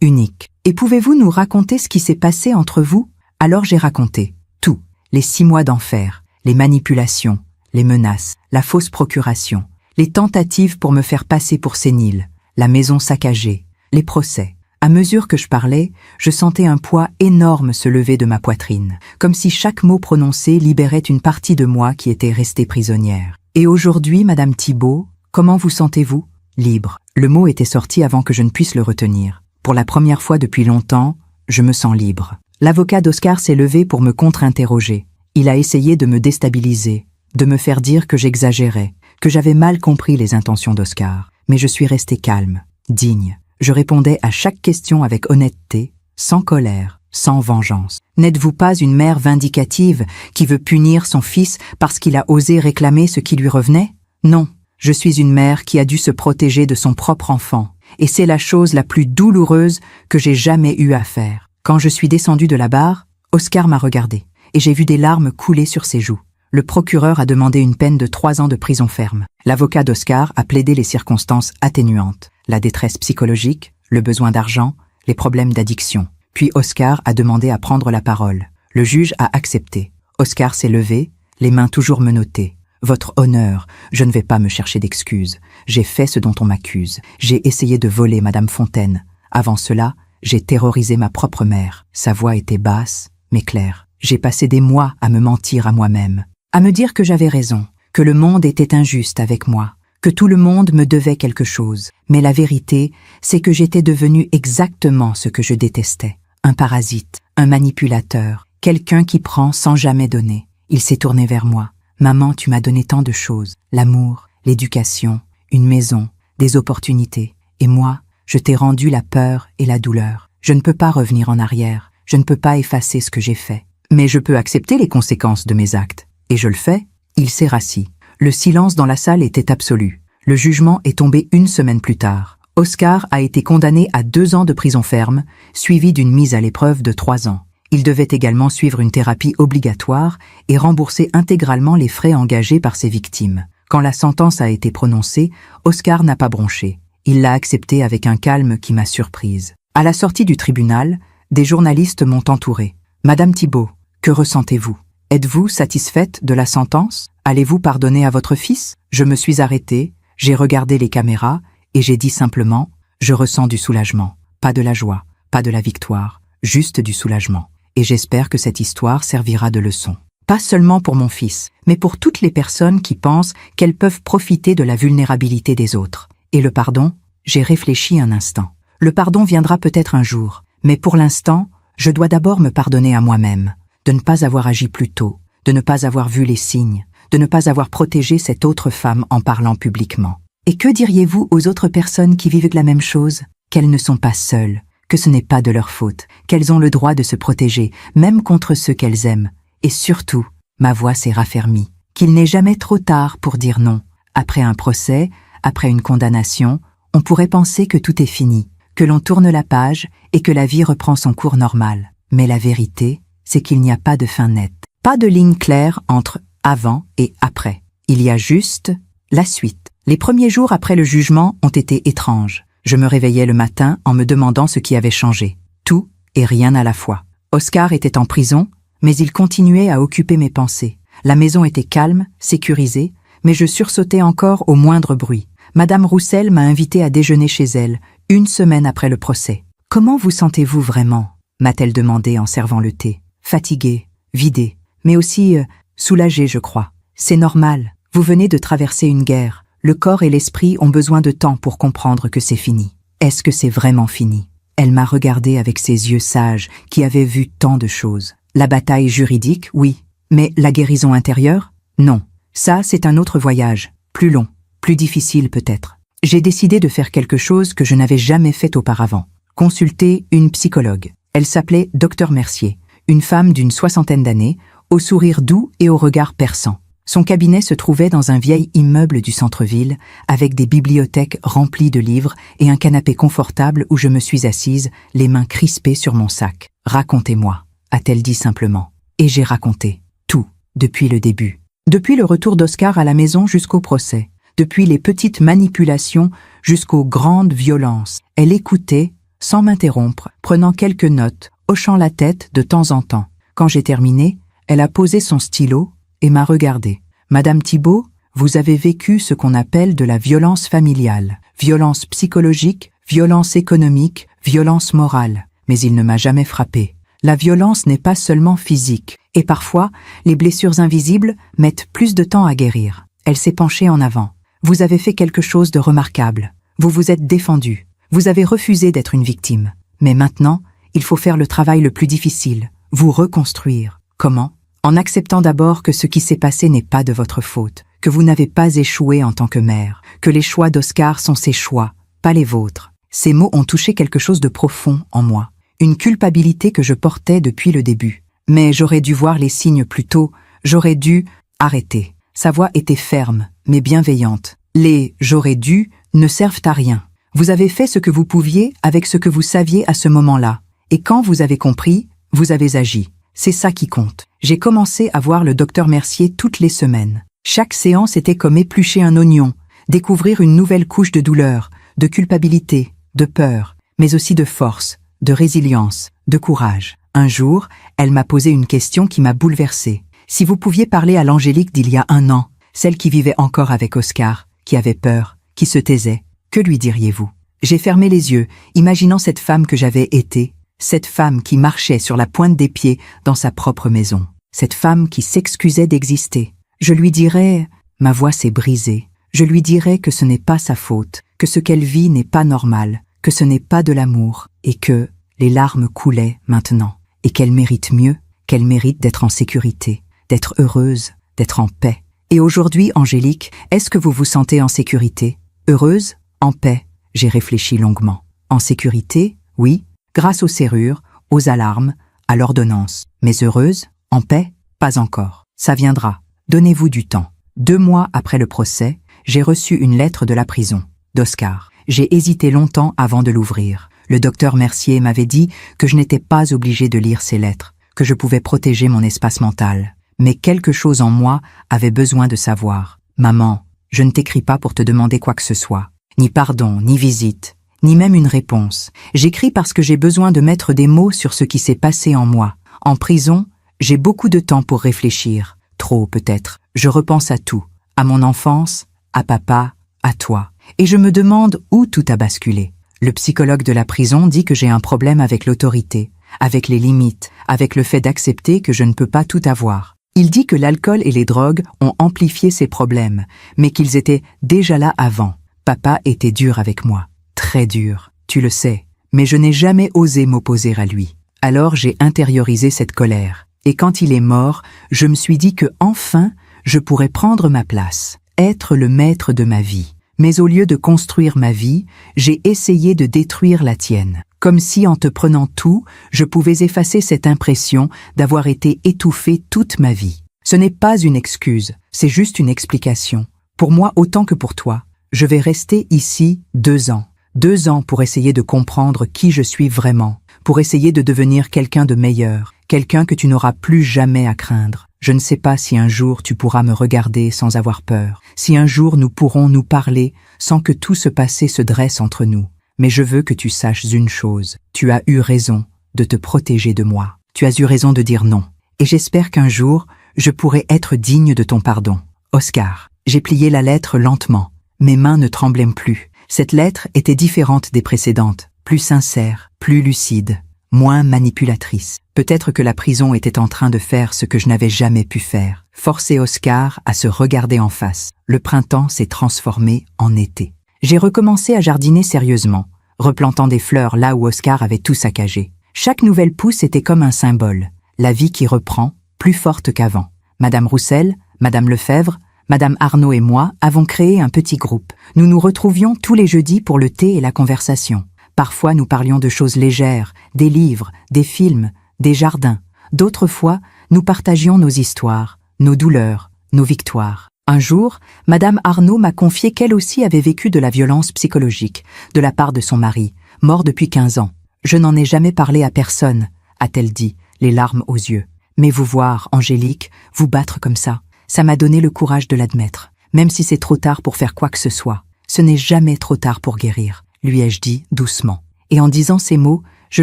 unique. Et pouvez-vous nous raconter ce qui s'est passé entre vous? Alors j'ai raconté tout. Les 6 mois d'enfer, les manipulations, les menaces, la fausse procuration, les tentatives pour me faire passer pour sénile, la maison saccagée, les procès. À mesure que je parlais, je sentais un poids énorme se lever de ma poitrine, comme si chaque mot prononcé libérait une partie de moi qui était restée prisonnière. Et aujourd'hui, Madame Thibault, comment vous sentez-vous? Libre. Le mot était sorti avant que je ne puisse le retenir. Pour la première fois depuis longtemps, je me sens libre. L'avocat d'Oscar s'est levé pour me contre-interroger. Il a essayé de me déstabiliser, de me faire dire que j'exagérais, que j'avais mal compris les intentions d'Oscar. Mais je suis restée calme, digne. Je répondais à chaque question avec honnêteté, sans colère, sans vengeance. N'êtes-vous pas une mère vindicative qui veut punir son fils parce qu'il a osé réclamer ce qui lui revenait? Non, je suis une mère qui a dû se protéger de son propre enfant, et c'est la chose la plus douloureuse que j'ai jamais eu à faire. Quand je suis descendue de la barre, Oscar m'a regardé, et j'ai vu des larmes couler sur ses joues. Le procureur a demandé une peine de 3 ans de prison ferme. L'avocat d'Oscar a plaidé les circonstances atténuantes, la détresse psychologique, le besoin d'argent, les problèmes d'addiction. Puis Oscar a demandé à prendre la parole. Le juge a accepté. Oscar s'est levé, les mains toujours menottées. « Votre honneur, je ne vais pas me chercher d'excuses. J'ai fait ce dont on m'accuse. J'ai essayé de voler Madame Fontaine. Avant cela, j'ai terrorisé ma propre mère. » Sa voix était basse, mais claire. J'ai passé des mois à me mentir à moi-même, à me dire que j'avais raison, que le monde était injuste avec moi, que tout le monde me devait quelque chose. Mais la vérité, c'est que j'étais devenue exactement ce que je détestais. Un parasite, un manipulateur, quelqu'un qui prend sans jamais donner. Il s'est tourné vers moi. « Maman, tu m'as donné tant de choses. L'amour, l'éducation, une maison, des opportunités. Et moi, je t'ai rendu la peur et la douleur. Je ne peux pas revenir en arrière. Je ne peux pas effacer ce que j'ai fait. Mais je peux accepter les conséquences de mes actes. Et je le fais. Il s'est rassis. Le silence dans la salle était absolu. Le jugement est tombé 1 semaine plus tard. Oscar a été condamné à 2 ans de prison ferme, suivi d'une mise à l'épreuve de 3 ans. Il devait également suivre une thérapie obligatoire et rembourser intégralement les frais engagés par ses victimes. Quand la sentence a été prononcée, Oscar n'a pas bronché. Il l'a acceptée avec un calme qui m'a surprise. À la sortie du tribunal, des journalistes m'ont entouré. « Madame Thibault, que ressentez-vous? Êtes-vous satisfaite de la sentence? Allez-vous pardonner à votre fils ?» Je me suis arrêtée, j'ai regardé les caméras et j'ai dit simplement « Je ressens du soulagement, pas de la joie, pas de la victoire, juste du soulagement. Et j'espère que cette histoire servira de leçon. Pas seulement pour mon fils, mais pour toutes les personnes qui pensent qu'elles peuvent profiter de la vulnérabilité des autres. Et le pardon? J'ai réfléchi un instant. Le pardon viendra peut-être un jour, mais pour l'instant, je dois d'abord me pardonner à moi-même, de ne pas avoir agi plus tôt, de ne pas avoir vu les signes, de ne pas avoir protégé cette autre femme en parlant publiquement. Et que diriez-vous aux autres personnes qui vivent la même chose? Qu'elles ne sont pas seules, que ce n'est pas de leur faute, qu'elles ont le droit de se protéger, même contre ceux qu'elles aiment. Et surtout, ma voix s'est raffermie, qu'il n'est jamais trop tard pour dire non. Après un procès, après une condamnation, on pourrait penser que tout est fini, que l'on tourne la page et que la vie reprend son cours normal. Mais la vérité, c'est qu'il n'y a pas de fin nette, pas de ligne claire entre avant et après. Il y a juste la suite. Les premiers jours après le jugement ont été étranges. Je me réveillais le matin en me demandant ce qui avait changé. Tout et rien à la fois. Oscar était en prison, mais il continuait à occuper mes pensées. La maison était calme, sécurisée, mais je sursautais encore au moindre bruit. Madame Roussel m'a invité à déjeuner chez elle, 1 semaine après le procès. « Comment vous sentez-vous vraiment ?» m'a-t-elle demandé en servant le thé. Fatiguée, vidée, mais aussi soulagée, je crois. C'est normal, vous venez de traverser une guerre. Le corps et l'esprit ont besoin de temps pour comprendre que c'est fini. Est-ce que c'est vraiment fini? Elle m'a regardé avec ses yeux sages qui avaient vu tant de choses. La bataille juridique, oui. Mais la guérison intérieure? Non. Ça, c'est un autre voyage. Plus long, plus difficile peut-être. J'ai décidé de faire quelque chose que je n'avais jamais fait auparavant. Consulter une psychologue. Elle s'appelait Dr Mercier, une femme d'une 60aine d'années, au sourire doux et au regard perçant. Son cabinet se trouvait dans un vieil immeuble du centre-ville, avec des bibliothèques remplies de livres et un canapé confortable où je me suis assise, les mains crispées sur mon sac. « Racontez-moi », a-t-elle dit simplement. Et j'ai raconté. Tout, depuis le début. Depuis le retour d'Oscar à la maison jusqu'au procès. Depuis les petites manipulations jusqu'aux grandes violences. Elle écoutait, sans m'interrompre, prenant quelques notes, hochant la tête de temps en temps. Quand j'ai terminé, elle a posé son stylo et m'a regardé. « Madame Thibault, vous avez vécu ce qu'on appelle de la violence familiale, violence psychologique, violence économique, violence morale. Mais il ne m'a jamais frappé. La violence n'est pas seulement physique, et parfois, les blessures invisibles mettent plus de temps à guérir. » Elle s'est penchée en avant. « Vous avez fait quelque chose de remarquable. Vous vous êtes défendu. Vous avez refusé d'être une victime. Mais maintenant, il faut faire le travail le plus difficile, vous reconstruire. Comment ? En acceptant d'abord que ce qui s'est passé n'est pas de votre faute, que vous n'avez pas échoué en tant que mère, que les choix d'Oscar sont ses choix, pas les vôtres. » Ces mots ont touché quelque chose de profond en moi, une culpabilité que je portais depuis le début. Mais j'aurais dû voir les signes plus tôt, j'aurais dû arrêter. Sa voix était ferme, mais bienveillante. Les « j'aurais dû » ne servent à rien. Vous avez fait ce que vous pouviez avec ce que vous saviez à ce moment-là. Et quand vous avez compris, vous avez agi. C'est ça qui compte. J'ai commencé à voir le docteur Mercier toutes les semaines. Chaque séance était comme éplucher un oignon, découvrir une nouvelle couche de douleur, de culpabilité, de peur, mais aussi de force, de résilience, de courage. Un jour, elle m'a posé une question qui m'a bouleversée. Si vous pouviez parler à l'Angélique d'il y a 1 an, celle qui vivait encore avec Oscar, qui avait peur, qui se taisait, que lui diriez-vous? J'ai fermé les yeux, imaginant cette femme que j'avais été, cette femme qui marchait sur la pointe des pieds dans sa propre maison, cette femme qui s'excusait d'exister. Je lui dirais, ma voix s'est brisée, je lui dirais que ce n'est pas sa faute, que ce qu'elle vit n'est pas normal, que ce n'est pas de l'amour, et que les larmes coulaient maintenant, et qu'elle mérite mieux, qu'elle mérite d'être en sécurité, d'être heureuse, d'être en paix. Et aujourd'hui, Angélique, est-ce que vous vous sentez en sécurité, heureuse, En paix, j'ai réfléchi longuement. En sécurité, oui, grâce aux serrures, aux alarmes, à l'ordonnance. Mais heureuse, en paix, pas encore. Ça viendra. Donnez-vous du temps. 2 mois après le procès, j'ai reçu une lettre de la prison, d'Oscar. J'ai hésité longtemps avant de l'ouvrir. Le docteur Mercier m'avait dit que je n'étais pas obligé de lire ces lettres, que je pouvais protéger mon espace mental. Mais quelque chose en moi avait besoin de savoir. Maman, je ne t'écris pas pour te demander quoi que ce soit. Ni pardon, ni visite, ni même une réponse. J'écris parce que j'ai besoin de mettre des mots sur ce qui s'est passé en moi. En prison, j'ai beaucoup de temps pour réfléchir. Trop peut-être. Je repense à tout. À mon enfance, à papa, à toi. Et je me demande où tout a basculé. Le psychologue de la prison dit que j'ai un problème avec l'autorité, avec les limites, avec le fait d'accepter que je ne peux pas tout avoir. Il dit que l'alcool et les drogues ont amplifié ces problèmes, mais qu'ils étaient déjà là avant. Papa était dur avec moi, très dur, tu le sais, mais je n'ai jamais osé m'opposer à lui. Alors j'ai intériorisé cette colère, et quand il est mort, je me suis dit que enfin, je pourrais prendre ma place, être le maître de ma vie. Mais au lieu de construire ma vie, j'ai essayé de détruire la tienne. Comme si en te prenant tout, je pouvais effacer cette impression d'avoir été étouffé toute ma vie. Ce n'est pas une excuse, c'est juste une explication. Pour moi autant que pour toi, je vais rester ici 2 ans. 2 ans pour essayer de comprendre qui je suis vraiment, pour essayer de devenir quelqu'un de meilleur, quelqu'un que tu n'auras plus jamais à craindre. Je ne sais pas si un jour tu pourras me regarder sans avoir peur, si un jour nous pourrons nous parler sans que tout ce passé se dresse entre nous. Mais je veux que tu saches une chose, tu as eu raison de te protéger de moi. Tu as eu raison de dire non. Et j'espère qu'un jour, je pourrai être digne de ton pardon. Oscar, j'ai plié la lettre lentement. Mes mains ne tremblaient plus. Cette lettre était différente des précédentes, plus sincère, plus lucide, moins manipulatrice. Peut-être que la prison était en train de faire ce que je n'avais jamais pu faire, forcer Oscar à se regarder en face. Le printemps s'est transformé en été. J'ai recommencé à jardiner sérieusement, replantant des fleurs là où Oscar avait tout saccagé. Chaque nouvelle pousse était comme un symbole, la vie qui reprend, plus forte qu'avant. Madame Roussel, Madame Lefebvre, Madame Arnaud et moi avons créé un petit groupe. Nous nous retrouvions tous les jeudis pour le thé et la conversation. Parfois nous parlions de choses légères, des livres, des films, des jardins. D'autres fois, nous partagions nos histoires, nos douleurs, nos victoires. Un jour, Madame Arnaud m'a confié qu'elle aussi avait vécu de la violence psychologique, de la part de son mari, mort depuis 15 ans. Je n'en ai jamais parlé à personne, a-t-elle dit, les larmes aux yeux. Mais vous voir, Angélique, vous battre comme ça m'a donné le courage de l'admettre, même si c'est trop tard pour faire quoi que ce soit. Ce n'est jamais trop tard pour guérir, lui ai-je dit doucement. Et en disant ces mots, je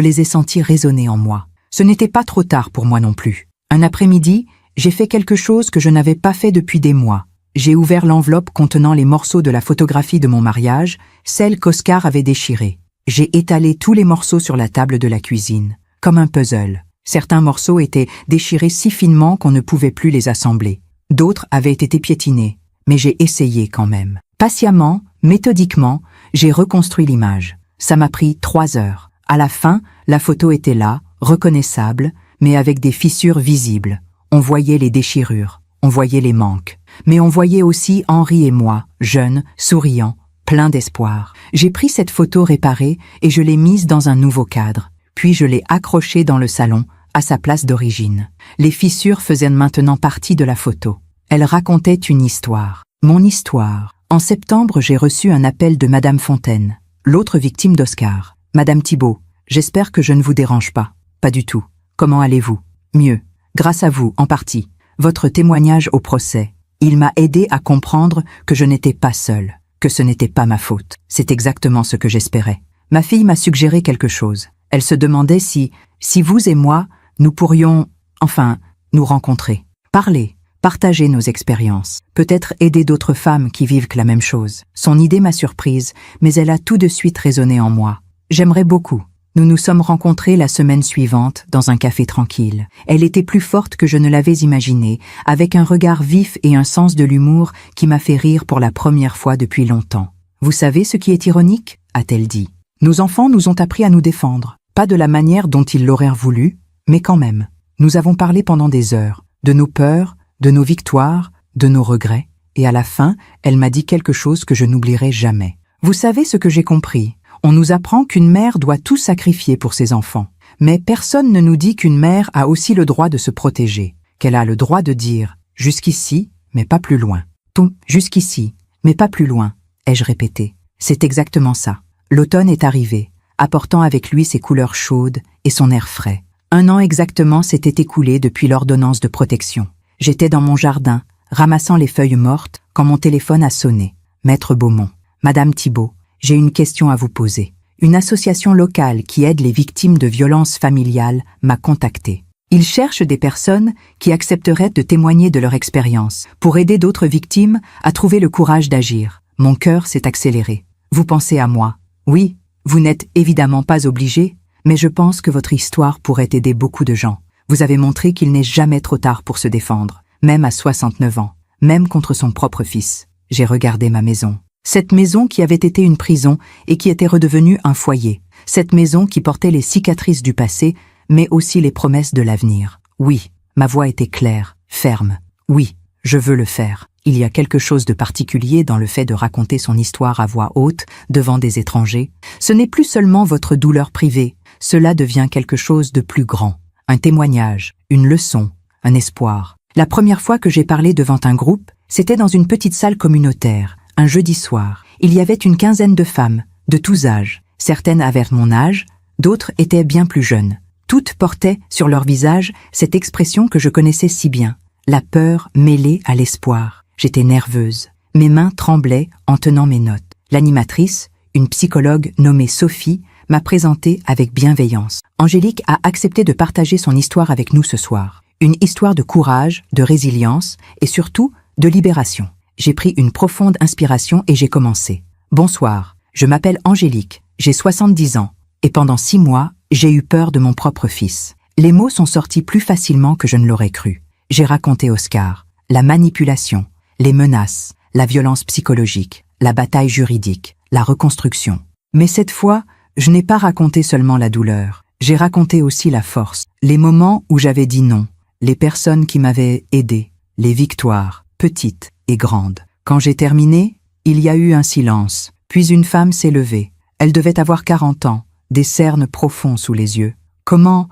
les ai sentis résonner en moi. Ce n'était pas trop tard pour moi non plus. Un après-midi, j'ai fait quelque chose que je n'avais pas fait depuis des mois. J'ai ouvert l'enveloppe contenant les morceaux de la photographie de mon mariage, celle qu'Oscar avait déchirée. J'ai étalé tous les morceaux sur la table de la cuisine, comme un puzzle. Certains morceaux étaient déchirés si finement qu'on ne pouvait plus les assembler. D'autres avaient été piétinés, mais j'ai essayé quand même. Patiemment, méthodiquement, j'ai reconstruit l'image. Ça m'a pris 3 heures. À la fin, la photo était là, reconnaissable, mais avec des fissures visibles. On voyait les déchirures, on voyait les manques. Mais on voyait aussi Henri et moi, jeunes, souriants, pleins d'espoir. J'ai pris cette photo réparée et je l'ai mise dans un nouveau cadre. Puis je l'ai accrochée dans le salon, à sa place d'origine. Les fissures faisaient maintenant partie de la photo. Elles racontaient une histoire. Mon histoire. En septembre, j'ai reçu un appel de Madame Fontaine, l'autre victime d'Oscar. Madame Thibault, j'espère que je ne vous dérange pas. Pas du tout. Comment allez-vous? Mieux. Grâce à vous, en partie. Votre témoignage au procès. Il m'a aidé à comprendre que je n'étais pas seule, que ce n'était pas ma faute. C'est exactement ce que j'espérais. Ma fille m'a suggéré quelque chose. Elle se demandait si vous et moi, nous pourrions, nous rencontrer, parler, partager nos expériences, peut-être aider d'autres femmes qui vivent la même chose. Son idée m'a surprise, mais elle a tout de suite résonné en moi. J'aimerais beaucoup. Nous nous sommes rencontrés la semaine suivante dans un café tranquille. Elle était plus forte que je ne l'avais imaginé, avec un regard vif et un sens de l'humour qui m'a fait rire pour la première fois depuis longtemps. « Vous savez ce qui est ironique ?» a-t-elle dit. « Nos enfants nous ont appris à nous défendre. Pas de la manière dont ils l'auraient voulu, mais quand même. Nous avons parlé pendant des heures, de nos peurs, de nos victoires, de nos regrets, et à la fin, elle m'a dit quelque chose que je n'oublierai jamais. Vous savez ce que j'ai compris? On nous apprend qu'une mère doit tout sacrifier pour ses enfants. Mais personne ne nous dit qu'une mère a aussi le droit de se protéger, qu'elle a le droit de dire « jusqu'ici, mais pas plus loin ». Jusqu'ici, mais pas plus loin, ai-je répété. C'est exactement ça. L'automne est arrivé, apportant avec lui ses couleurs chaudes et son air frais. 1 an exactement s'était écoulé depuis l'ordonnance de protection. J'étais dans mon jardin, ramassant les feuilles mortes, quand mon téléphone a sonné. Maître Beaumont, Madame Thibault, j'ai une question à vous poser. Une association locale qui aide les victimes de violences familiales m'a contacté. Ils cherchent des personnes qui accepteraient de témoigner de leur expérience pour aider d'autres victimes à trouver le courage d'agir. Mon cœur s'est accéléré. Vous pensez à moi. Oui, vous n'êtes évidemment pas obligé, mais je pense que votre histoire pourrait aider beaucoup de gens. Vous avez montré qu'il n'est jamais trop tard pour se défendre, même à 69 ans, même contre son propre fils. J'ai regardé ma maison. Cette maison qui avait été une prison et qui était redevenue un foyer. Cette maison qui portait les cicatrices du passé, mais aussi les promesses de l'avenir. Oui, ma voix était claire, ferme. Oui, je veux le faire. Il y a quelque chose de particulier dans le fait de raconter son histoire à voix haute, devant des étrangers. Ce n'est plus seulement votre douleur privée, cela devient quelque chose de plus grand. Un témoignage, une leçon, un espoir. La première fois que j'ai parlé devant un groupe, c'était dans une petite salle communautaire, un jeudi soir. Il y avait une quinzaine de femmes, de tous âges. Certaines avaient mon âge, d'autres étaient bien plus jeunes. Toutes portaient sur leur visage cette expression que je connaissais si bien, la peur mêlée à l'espoir. J'étais nerveuse. Mes mains tremblaient en tenant mes notes. L'animatrice, une psychologue nommée Sophie, m'a présenté avec bienveillance. Angélique a accepté de partager son histoire avec nous ce soir. Une histoire de courage, de résilience et surtout de libération. J'ai pris une profonde inspiration et j'ai commencé. Bonsoir, je m'appelle Angélique, j'ai 70 ans et pendant 6 mois, j'ai eu peur de mon propre fils. Les mots sont sortis plus facilement que je ne l'aurais cru. J'ai raconté Oscar, la manipulation, les menaces, la violence psychologique, la bataille juridique, la reconstruction. Mais cette fois, je n'ai pas raconté seulement la douleur. J'ai raconté aussi la force, les moments où j'avais dit non, les personnes qui m'avaient aidé, les victoires, petites et grandes. Quand j'ai terminé, il y a eu un silence. Puis une femme s'est levée. Elle devait avoir 40 ans, des cernes profonds sous les yeux. Comment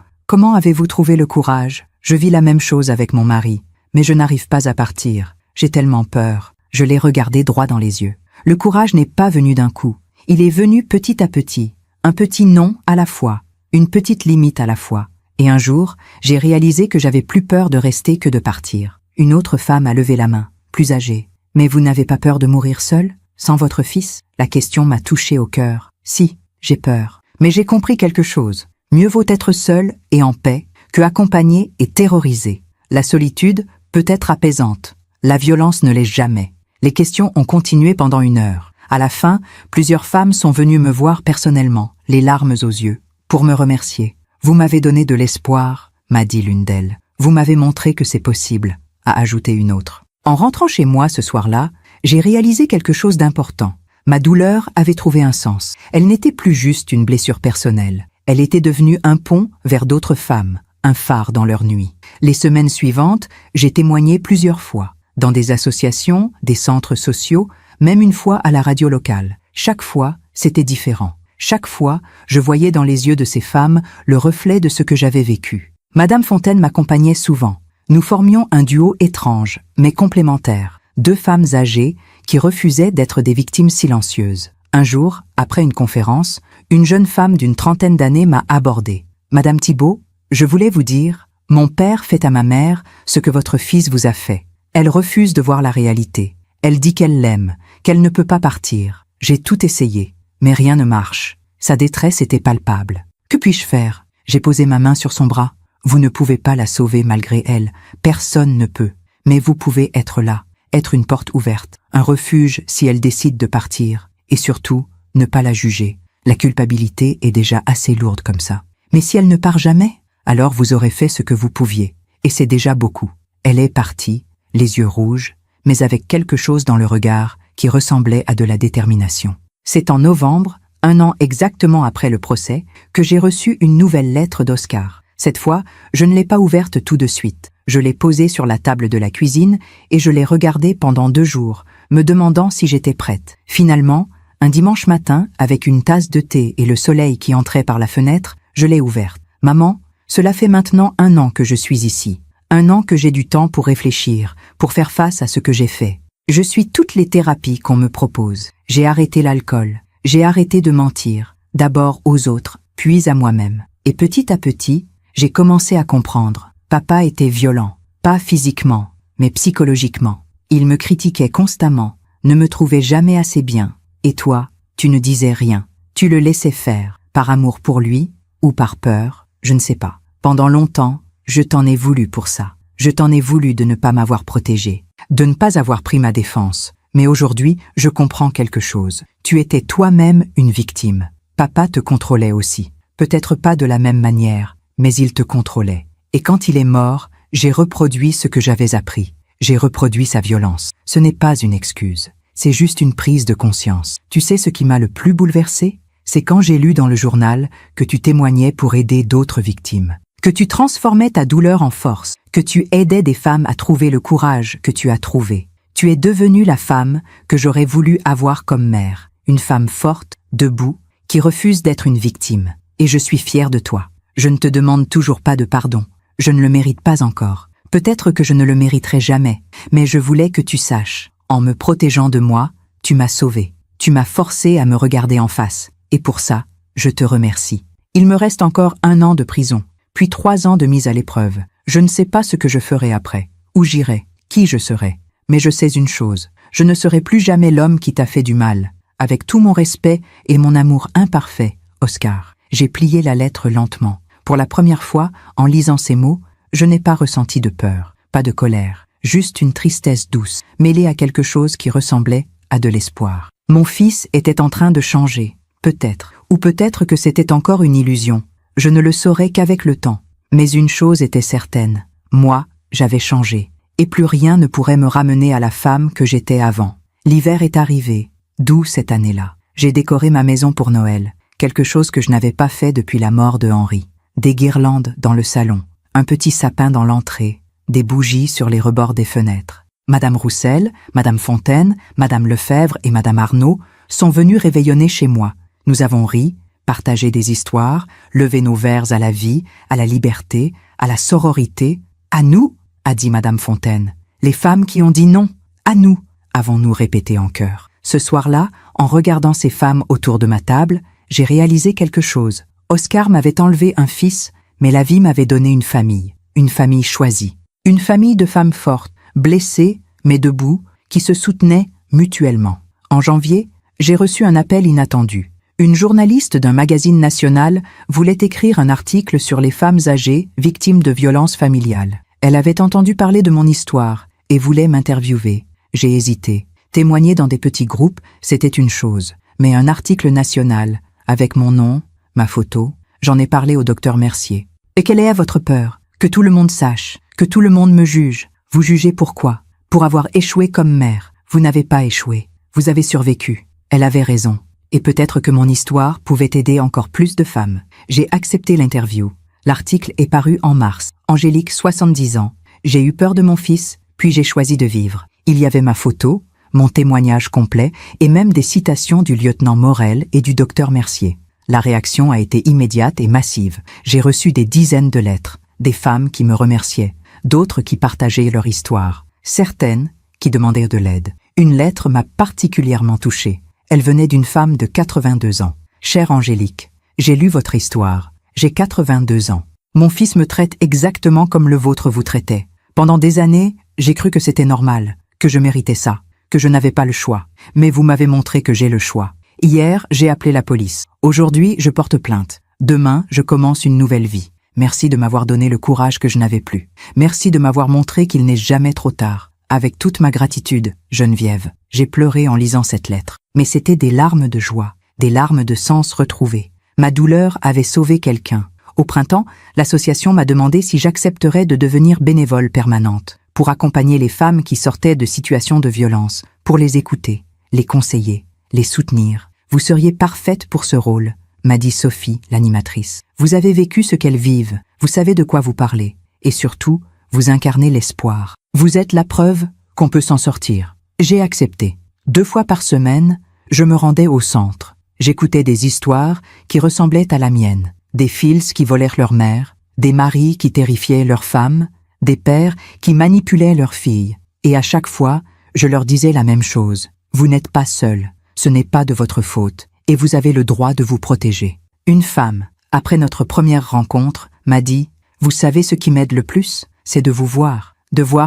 avez-vous trouvé le courage? Je vis la même chose avec mon mari, mais je n'arrive pas à partir. J'ai tellement peur. Je l'ai regardé droit dans les yeux. Le courage n'est pas venu d'un coup. Il est venu petit à petit. Un petit non à la fois, une petite limite à la fois. Et un jour, j'ai réalisé que j'avais plus peur de rester que de partir. Une autre femme a levé la main, plus âgée. « Mais vous n'avez pas peur de mourir seule, sans votre fils ?» La question m'a touché au cœur. Si, j'ai peur. Mais j'ai compris quelque chose. Mieux vaut être seul et en paix que accompagné et terrorisé. La solitude peut être apaisante. La violence ne l'est jamais. Les questions ont continué pendant 1 heure. À la fin, plusieurs femmes sont venues me voir personnellement, les larmes aux yeux, pour me remercier. « Vous m'avez donné de l'espoir », m'a dit l'une d'elles. « Vous m'avez montré que c'est possible », a ajouté une autre. En rentrant chez moi ce soir-là, j'ai réalisé quelque chose d'important. Ma douleur avait trouvé un sens. Elle n'était plus juste une blessure personnelle. Elle était devenue un pont vers d'autres femmes, un phare dans leur nuit. Les semaines suivantes, j'ai témoigné plusieurs fois, dans des associations, des centres sociaux, même une fois à la radio locale. Chaque fois, c'était différent. Chaque fois, je voyais dans les yeux de ces femmes le reflet de ce que j'avais vécu. Madame Fontaine m'accompagnait souvent. Nous formions un duo étrange, mais complémentaire. 2 femmes âgées qui refusaient d'être des victimes silencieuses. Un jour, après une conférence, une jeune femme d'une 30aine d'années m'a abordée. « Madame Thibault, je voulais vous dire, mon père fait à ma mère ce que votre fils vous a fait. Elle refuse de voir la réalité. Elle dit qu'elle l'aime, qu'elle ne peut pas partir. J'ai tout essayé, mais rien ne marche. Sa détresse était palpable. Que puis-je faire ? J'ai posé ma main sur son bras. Vous ne pouvez pas la sauver malgré elle. Personne ne peut. Mais vous pouvez être là, être une porte ouverte, un refuge si elle décide de partir. Et surtout, ne pas la juger. La culpabilité est déjà assez lourde comme ça. Mais si elle ne part jamais, alors vous aurez fait ce que vous pouviez. Et c'est déjà beaucoup. Elle est partie, les yeux rouges, mais avec quelque chose dans le regard qui ressemblait à de la détermination. C'est en novembre, 1 an exactement après le procès, que j'ai reçu une nouvelle lettre d'Oscar. Cette fois, je ne l'ai pas ouverte tout de suite. Je l'ai posée sur la table de la cuisine et je l'ai regardée pendant 2 jours, me demandant si j'étais prête. Finalement, Un dimanche matin, avec une tasse de thé et le soleil qui entrait par la fenêtre, je l'ai ouverte. « Maman, cela fait maintenant 1 an que je suis ici. 1 an que j'ai du temps pour réfléchir, pour faire face à ce que j'ai fait. Je suis toutes les thérapies qu'on me propose. J'ai arrêté l'alcool. J'ai arrêté de mentir, d'abord aux autres, puis à moi-même. Et petit à petit, j'ai commencé à comprendre. Papa était violent, pas physiquement, mais psychologiquement. Il me critiquait constamment, ne me trouvait jamais assez bien. Et toi, tu ne disais rien. Tu le laissais faire, par amour pour lui, ou par peur, je ne sais pas. Pendant longtemps, je t'en ai voulu pour ça. Je t'en ai voulu de ne pas m'avoir protégé, de ne pas avoir pris ma défense. Mais aujourd'hui, je comprends quelque chose. Tu étais toi-même une victime. Papa te contrôlait aussi. Peut-être pas de la même manière, mais il te contrôlait. Et quand il est mort, j'ai reproduit ce que j'avais appris. J'ai reproduit sa violence. Ce n'est pas une excuse. C'est juste une prise de conscience. Tu sais ce qui m'a le plus bouleversé? C'est quand j'ai lu dans le journal que tu témoignais pour aider d'autres victimes. Que tu transformais ta douleur en force. Que tu aidais des femmes à trouver le courage que tu as trouvé. Tu es devenue la femme que j'aurais voulu avoir comme mère. Une femme forte, debout, qui refuse d'être une victime. Et je suis fière de toi. Je ne te demande toujours pas de pardon. Je ne le mérite pas encore. Peut-être que je ne le mériterai jamais. Mais je voulais que tu saches. En me protégeant de moi, tu m'as sauvée. Tu m'as forcé à me regarder en face. Et pour ça, je te remercie. Il me reste encore 1 an de prison, puis 3 ans de mise à l'épreuve. Je ne sais pas ce que je ferai après, où j'irai, qui je serai. Mais je sais une chose, je ne serai plus jamais l'homme qui t'a fait du mal. Avec tout mon respect et mon amour imparfait, Oscar, j'ai plié la lettre lentement. Pour la première fois, en lisant ces mots, je n'ai pas ressenti de peur, pas de colère, juste une tristesse douce, mêlée à quelque chose qui ressemblait à de l'espoir. Mon fils était en train de changer, peut-être, ou peut-être que c'était encore une illusion. Je ne le saurais qu'avec le temps. Mais une chose était certaine, moi, j'avais changé. Et plus rien ne pourrait me ramener à la femme que j'étais avant. L'hiver est arrivé, d'où cette année-là. J'ai décoré ma maison pour Noël, quelque chose que je n'avais pas fait depuis la mort de Henri. Des guirlandes dans le salon, un petit sapin dans l'entrée, des bougies sur les rebords des fenêtres. Madame Roussel, Madame Fontaine, Madame Lefebvre et Madame Arnaud sont venues réveillonner chez moi. Nous avons ri, partagé des histoires, levé nos verres à la vie, à la liberté, à la sororité. À nous, a dit Madame Fontaine. Les femmes qui ont dit non, à nous, avons-nous répété en chœur. Ce soir-là, en regardant ces femmes autour de ma table, j'ai réalisé quelque chose. Oscar m'avait enlevé un fils, mais la vie m'avait donné une famille choisie. Une famille de femmes fortes, blessées, mais debout, qui se soutenaient mutuellement. En janvier, j'ai reçu un appel inattendu. Une journaliste d'un magazine national voulait écrire un article sur les femmes âgées victimes de violences familiales. Elle avait entendu parler de mon histoire et voulait m'interviewer. J'ai hésité. Témoigner dans des petits groupes, c'était une chose. Mais un article national, avec mon nom, ma photo, j'en ai parlé au docteur Mercier. Et quelle est votre peur? Que tout le monde sache, que tout le monde me juge. Vous jugez pourquoi? Pour avoir échoué comme mère. Vous n'avez pas échoué. Vous avez survécu. Elle avait raison. Et peut-être que mon histoire pouvait aider encore plus de femmes. J'ai accepté l'interview. L'article est paru en mars. Angélique, 70 ans. J'ai eu peur de mon fils, puis j'ai choisi de vivre. Il y avait ma photo, mon témoignage complet et même des citations du lieutenant Morel et du docteur Mercier. La réaction a été immédiate et massive. J'ai reçu des dizaines de lettres, des femmes qui me remerciaient, d'autres qui partageaient leur histoire, certaines qui demandaient de l'aide. Une lettre m'a particulièrement touchée. Elle venait d'une femme de 82 ans. Chère Angélique, j'ai lu votre histoire. J'ai 82 ans. Mon fils me traite exactement comme le vôtre vous traitait. Pendant des années, j'ai cru que c'était normal, que je méritais ça, que je n'avais pas le choix. Mais vous m'avez montré que j'ai le choix. Hier, j'ai appelé la police. Aujourd'hui, je porte plainte. Demain, je commence une nouvelle vie. Merci de m'avoir donné le courage que je n'avais plus. Merci de m'avoir montré qu'il n'est jamais trop tard. Avec toute ma gratitude, Geneviève, j'ai pleuré en lisant cette lettre. Mais c'était des larmes de joie, des larmes de sens retrouvées. Ma douleur avait sauvé quelqu'un. Au printemps, l'association m'a demandé si j'accepterais de devenir bénévole permanente, pour accompagner les femmes qui sortaient de situations de violence, pour les écouter, les conseiller, les soutenir. Vous seriez parfaite pour ce rôle, m'a dit Sophie, l'animatrice. Vous avez vécu ce qu'elles vivent, vous savez de quoi vous parlez, et surtout, vous incarnez l'espoir. Vous êtes la preuve qu'on peut s'en sortir. J'ai accepté. 2 fois par semaine, Je me rendais au centre. J'écoutais des histoires qui ressemblaient à la mienne. Des fils qui volèrent leur mère, des maris qui terrifiaient leurs femmes, des pères qui manipulaient leurs filles. Et à chaque fois, je leur disais la même chose. Vous n'êtes pas seuls, ce n'est pas de votre faute, et vous avez le droit de vous protéger. Une femme, après notre première rencontre, m'a dit « Vous savez ce qui m'aide le plus? C'est de voir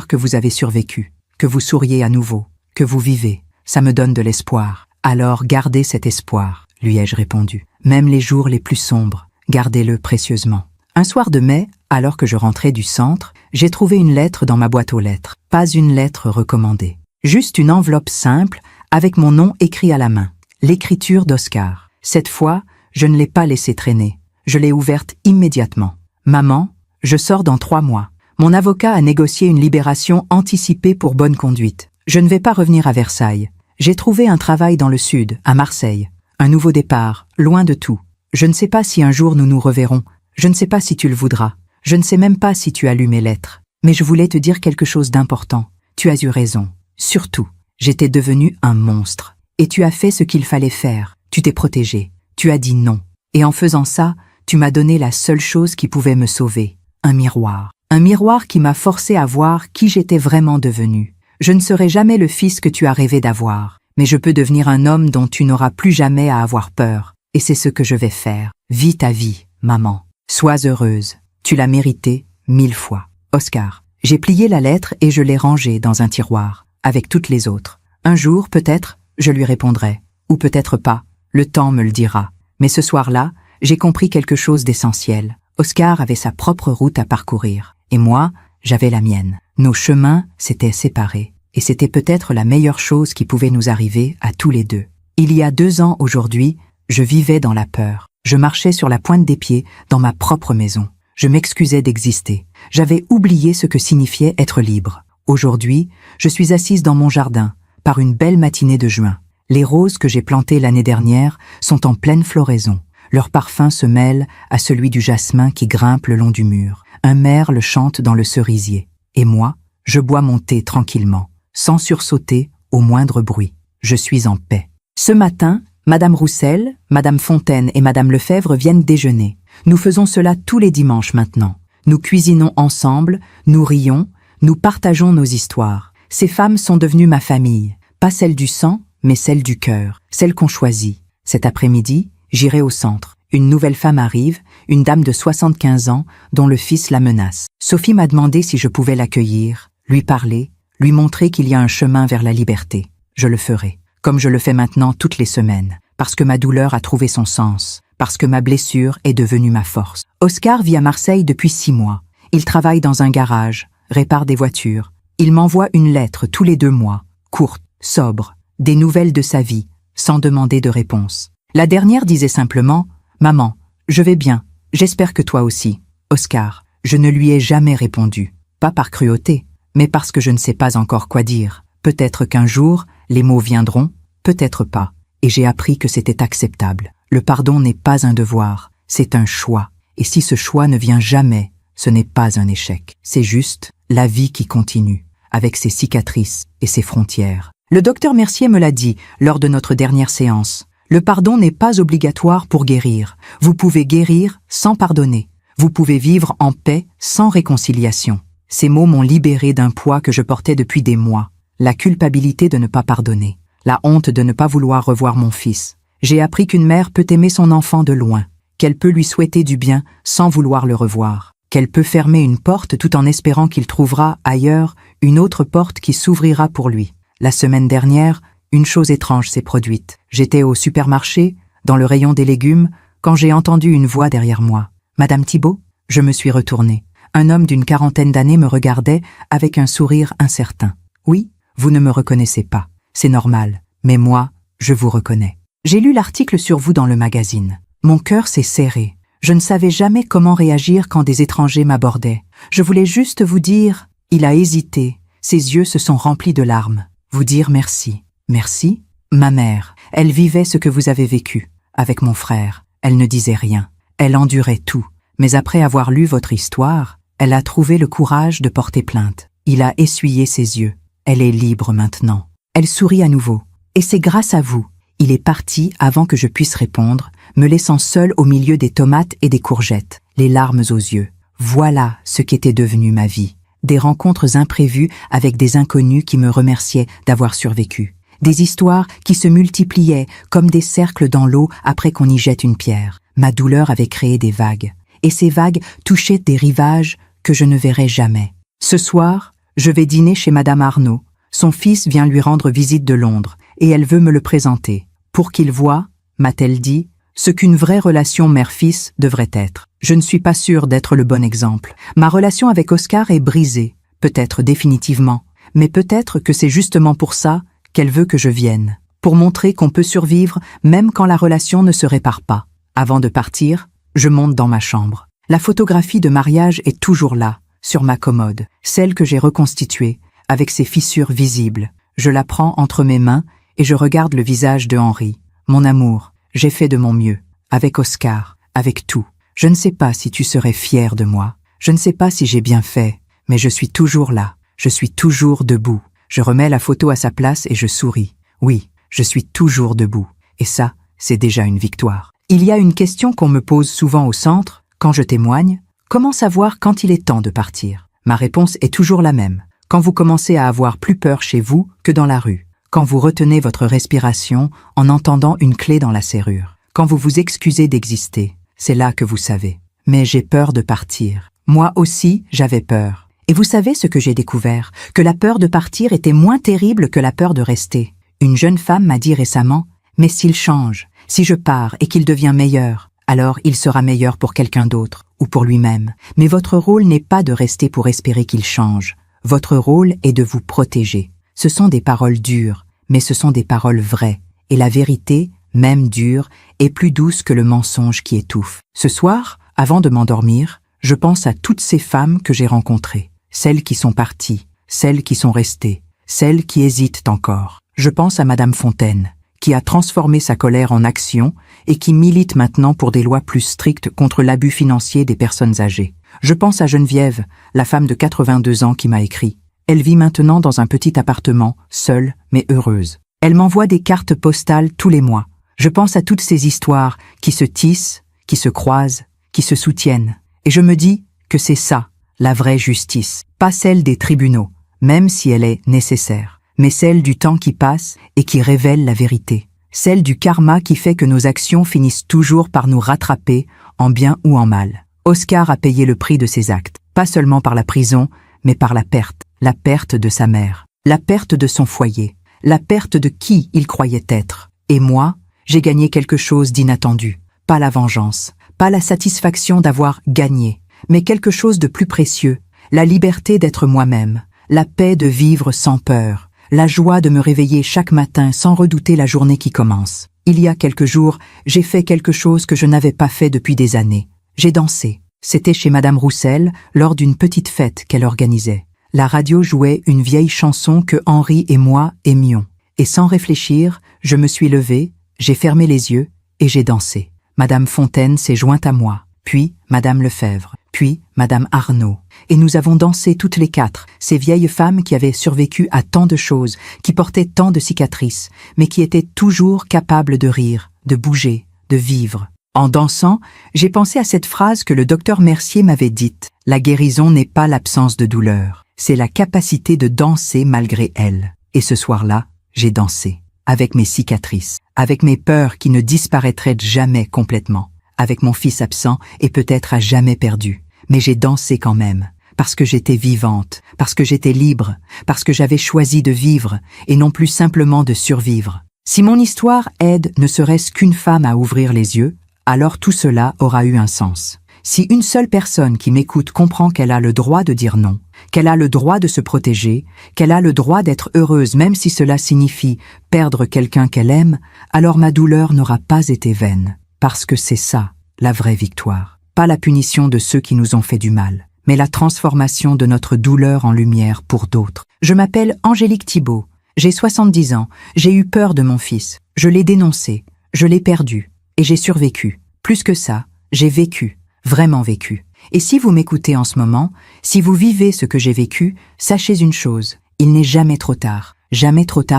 que vous avez survécu, que vous souriez à nouveau, que vous vivez. Ça me donne de l'espoir. Alors gardez cet espoir, lui ai-je répondu. Même les jours les plus sombres, gardez-le précieusement. » Un soir de mai, alors que je rentrais du centre, j'ai trouvé une lettre dans ma boîte aux lettres. Pas une lettre recommandée. Juste une enveloppe simple, avec mon nom écrit à la main. L'écriture d'Oscar. Cette fois, je ne l'ai pas laissée traîner. Je l'ai ouverte immédiatement. Maman, je sors dans 3 mois. Mon avocat a négocié une libération anticipée pour bonne conduite. Je ne vais pas revenir à Versailles. J'ai trouvé un travail dans le sud, à Marseille. Un nouveau départ, loin de tout. Je ne sais pas si un jour nous nous reverrons. Je ne sais pas si tu le voudras. Je ne sais même pas si tu as lu mes lettres. Mais je voulais te dire quelque chose d'important. Tu as eu raison. Surtout, j'étais devenu un monstre. Et tu as fait ce qu'il fallait faire. Tu t'es protégé. Tu as dit non. Et en faisant ça, tu m'as donné la seule chose qui pouvait me sauver. Un miroir. Un miroir qui m'a forcé à voir qui j'étais vraiment devenu. Je ne serai jamais le fils que tu as rêvé d'avoir. Mais je peux devenir un homme dont tu n'auras plus jamais à avoir peur. Et c'est ce que je vais faire. Vis ta vie, maman. Sois heureuse. Tu l'as mérité 1000 fois. Oscar. J'ai plié la lettre et je l'ai rangée dans un tiroir, avec toutes les autres. Un jour, peut-être, je lui répondrai. Ou peut-être pas. Le temps me le dira. Mais ce soir-là, j'ai compris quelque chose d'essentiel. Oscar avait sa propre route à parcourir. Et moi, j'avais la mienne. Nos chemins s'étaient séparés. Et c'était peut-être la meilleure chose qui pouvait nous arriver à tous les deux. Il y a 2 ans aujourd'hui, je vivais dans la peur. Je marchais sur la pointe des pieds dans ma propre maison. Je m'excusais d'exister. J'avais oublié ce que signifiait être libre. Aujourd'hui, je suis assise dans mon jardin, par une belle matinée de juin. Les roses que j'ai plantées l'année dernière sont en pleine floraison. Leur parfum se mêle à celui du jasmin qui grimpe le long du mur. Un merle chante dans le cerisier. Et moi, je bois mon thé tranquillement, sans sursauter au moindre bruit. Je suis en paix. Ce matin, Madame Roussel, Madame Fontaine et Madame Lefebvre viennent déjeuner. Nous faisons cela tous les dimanches maintenant. Nous cuisinons ensemble, nous rions, nous partageons nos histoires. Ces femmes sont devenues ma famille, pas celle du sang, mais celle du cœur, celle qu'on choisit. Cet après-midi, j'irai au centre. Une nouvelle femme arrive, une dame de 75 ans, dont le fils la menace. Sophie m'a demandé si je pouvais l'accueillir, lui parler, lui montrer qu'il y a un chemin vers la liberté. Je le ferai, comme je le fais maintenant toutes les semaines, parce que ma douleur a trouvé son sens, parce que ma blessure est devenue ma force. Oscar vit à Marseille depuis 6 mois. Il travaille dans un garage, répare des voitures. Il m'envoie une lettre tous les 2 mois, courte, sobre, des nouvelles de sa vie, sans demander de réponse. La dernière disait simplement « Maman, je vais bien, j'espère que toi aussi. » Oscar, je ne lui ai jamais répondu, pas par cruauté, mais parce que je ne sais pas encore quoi dire. Peut-être qu'un jour, les mots viendront, peut-être pas. Et j'ai appris que c'était acceptable. Le pardon n'est pas un devoir, c'est un choix. Et si ce choix ne vient jamais, ce n'est pas un échec. C'est juste la vie qui continue, avec ses cicatrices et ses frontières. Le docteur Mercier me l'a dit lors de notre dernière séance. Le pardon n'est pas obligatoire pour guérir. Vous pouvez guérir sans pardonner. Vous pouvez vivre en paix sans réconciliation. Ces mots m'ont libéré d'un poids que je portais depuis des mois. La culpabilité de ne pas pardonner. La honte de ne pas vouloir revoir mon fils. J'ai appris qu'une mère peut aimer son enfant de loin, qu'elle peut lui souhaiter du bien sans vouloir le revoir, qu'elle peut fermer une porte tout en espérant qu'il trouvera ailleurs une autre porte qui s'ouvrira pour lui. La semaine dernière, une chose étrange s'est produite. J'étais au supermarché, dans le rayon des légumes, quand j'ai entendu une voix derrière moi. « Madame Thibault ?» Je me suis retournée. Un homme d'une 40aine d'années me regardait avec un sourire incertain. « Oui, vous ne me reconnaissez pas. C'est normal. Mais moi, je vous reconnais. J'ai lu l'article sur vous dans le magazine. Mon cœur s'est serré. Je ne savais jamais comment réagir quand des étrangers m'abordaient. Je voulais juste vous dire... » Il a hésité. Ses yeux se sont remplis de larmes. « Vous dire merci. » « Merci ?» Ma mère, elle vivait ce que vous avez vécu. Avec mon frère, elle ne disait rien. Elle endurait tout. Mais après avoir lu votre histoire, elle a trouvé le courage de porter plainte. Il a essuyé ses yeux. Elle est libre maintenant. Elle sourit à nouveau. Et c'est grâce à vous. Il est parti avant que je puisse répondre, me laissant seule au milieu des tomates et des courgettes, les larmes aux yeux. Voilà ce qu'était devenu ma vie. Des rencontres imprévues avec des inconnus qui me remerciaient d'avoir survécu. Des histoires qui se multipliaient comme des cercles dans l'eau après qu'on y jette une pierre. Ma douleur avait créé des vagues. Et ces vagues touchaient des rivages que je ne verrai jamais. Ce soir, je vais dîner chez Madame Arnaud. Son fils vient lui rendre visite de Londres et elle veut me le présenter. Pour qu'il voie, m'a-t-elle dit, ce qu'une vraie relation mère-fils devrait être. Je ne suis pas sûre d'être le bon exemple. Ma relation avec Oscar est brisée, peut-être définitivement, mais peut-être que c'est justement pour ça qu'elle veut que je vienne, pour montrer qu'on peut survivre même quand la relation ne se répare pas. Avant de partir, je monte dans ma chambre. La photographie de mariage est toujours là, sur ma commode, celle que j'ai reconstituée, avec ses fissures visibles. Je la prends entre mes mains et je regarde le visage de Henri. Mon amour, j'ai fait de mon mieux, avec Oscar, avec tout. Je ne sais pas si tu serais fier de moi. Je ne sais pas si j'ai bien fait, mais je suis toujours là. Je suis toujours debout. Je remets la photo à sa place et je souris. Oui, je suis toujours debout. Et ça, c'est déjà une victoire. Il y a une question qu'on me pose souvent au centre, quand je témoigne. Comment savoir quand il est temps de partir? Ma réponse est toujours la même. Quand vous commencez à avoir plus peur chez vous que dans la rue. Quand vous retenez votre respiration en entendant une clé dans la serrure. Quand vous vous excusez d'exister. C'est là que vous savez. Mais j'ai peur de partir. Moi aussi, j'avais peur. Et vous savez ce que j'ai découvert? Que la peur de partir était moins terrible que la peur de rester. Une jeune femme m'a dit récemment, « Mais s'il change, si je pars et qu'il devient meilleur, alors il sera meilleur pour quelqu'un d'autre ou pour lui-même. Mais votre rôle n'est pas de rester pour espérer qu'il change. Votre rôle est de vous protéger. » Ce sont des paroles dures, mais ce sont des paroles vraies. Et la vérité, même dure, est plus douce que le mensonge qui étouffe. Ce soir, avant de m'endormir, je pense à toutes ces femmes que j'ai rencontrées. Celles qui sont parties, celles qui sont restées, celles qui hésitent encore. Je pense à Madame Fontaine, qui a transformé sa colère en action et qui milite maintenant pour des lois plus strictes contre l'abus financier des personnes âgées. Je pense à Geneviève, la femme de 82 ans qui m'a écrit. Elle vit maintenant dans un petit appartement, seule mais heureuse. Elle m'envoie des cartes postales tous les mois. Je pense à toutes ces histoires qui se tissent, qui se croisent, qui se soutiennent. Et je me dis que c'est ça, la vraie justice. Pas celle des tribunaux, même si elle est nécessaire, mais celle du temps qui passe et qui révèle la vérité. Celle du karma qui fait que nos actions finissent toujours par nous rattraper, en bien ou en mal. Oscar a payé le prix de ses actes, pas seulement par la prison, mais par la perte de sa mère, la perte de son foyer, la perte de qui il croyait être. Et moi, j'ai gagné quelque chose d'inattendu. Pas la vengeance, pas la satisfaction d'avoir gagné, mais quelque chose de plus précieux, la liberté d'être moi-même, la paix de vivre sans peur, la joie de me réveiller chaque matin sans redouter la journée qui commence. Il y a quelques jours, j'ai fait quelque chose que je n'avais pas fait depuis des années. J'ai dansé. C'était chez Madame Roussel, lors d'une petite fête qu'elle organisait. La radio jouait une vieille chanson que Henri et moi aimions. Et sans réfléchir, je me suis levée, j'ai fermé les yeux et j'ai dansé. Madame Fontaine s'est jointe à moi, puis Madame Lefebvre, puis Madame Arnaud. Et nous avons dansé toutes les quatre, ces vieilles femmes qui avaient survécu à tant de choses, qui portaient tant de cicatrices, mais qui étaient toujours capables de rire, de bouger, de vivre. En dansant, j'ai pensé à cette phrase que le docteur Mercier m'avait dite. La guérison n'est pas l'absence de douleur, c'est la capacité de danser malgré elle. Et ce soir-là, j'ai dansé, avec mes cicatrices, avec mes peurs qui ne disparaîtraient jamais complètement, avec mon fils absent et peut-être à jamais perdu. Mais j'ai dansé quand même, parce que j'étais vivante, parce que j'étais libre, parce que j'avais choisi de vivre et non plus simplement de survivre. Si mon histoire aide ne serait-ce qu'une femme à ouvrir les yeux, alors tout cela aura eu un sens. Si une seule personne qui m'écoute comprend qu'elle a le droit de dire non, qu'elle a le droit de se protéger, qu'elle a le droit d'être heureuse même si cela signifie perdre quelqu'un qu'elle aime, alors ma douleur n'aura pas été vaine. Parce que c'est ça, la vraie victoire. Pas la punition de ceux qui nous ont fait du mal, mais la transformation de notre douleur en lumière pour d'autres. Je m'appelle Angélique Thibault, j'ai 70 ans, j'ai eu peur de mon fils, je l'ai dénoncé, je l'ai perdu. Et j'ai survécu. Plus que ça, j'ai vécu, vraiment vécu. Et si vous m'écoutez en ce moment, si vous vivez ce que j'ai vécu, sachez une chose, il n'est jamais trop tard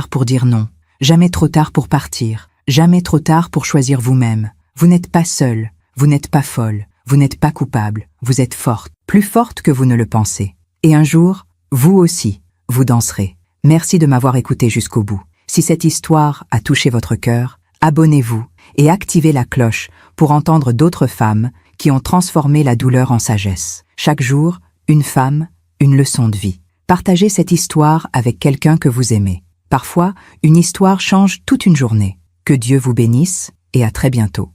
pour dire non, jamais trop tard pour partir, Jamais trop tard pour choisir vous-même. Vous n'êtes pas seule, vous n'êtes pas folle, vous n'êtes pas coupable, vous êtes forte, plus forte que vous ne le pensez. Et un jour, vous aussi, vous danserez. Merci de m'avoir écouté jusqu'au bout. Si cette histoire a touché votre cœur, abonnez-vous et activez la cloche pour entendre d'autres femmes qui ont transformé la douleur en sagesse. Chaque jour, une femme, une leçon de vie. Partagez cette histoire avec quelqu'un que vous aimez. Parfois, une histoire change toute une journée. Que Dieu vous bénisse et à très bientôt.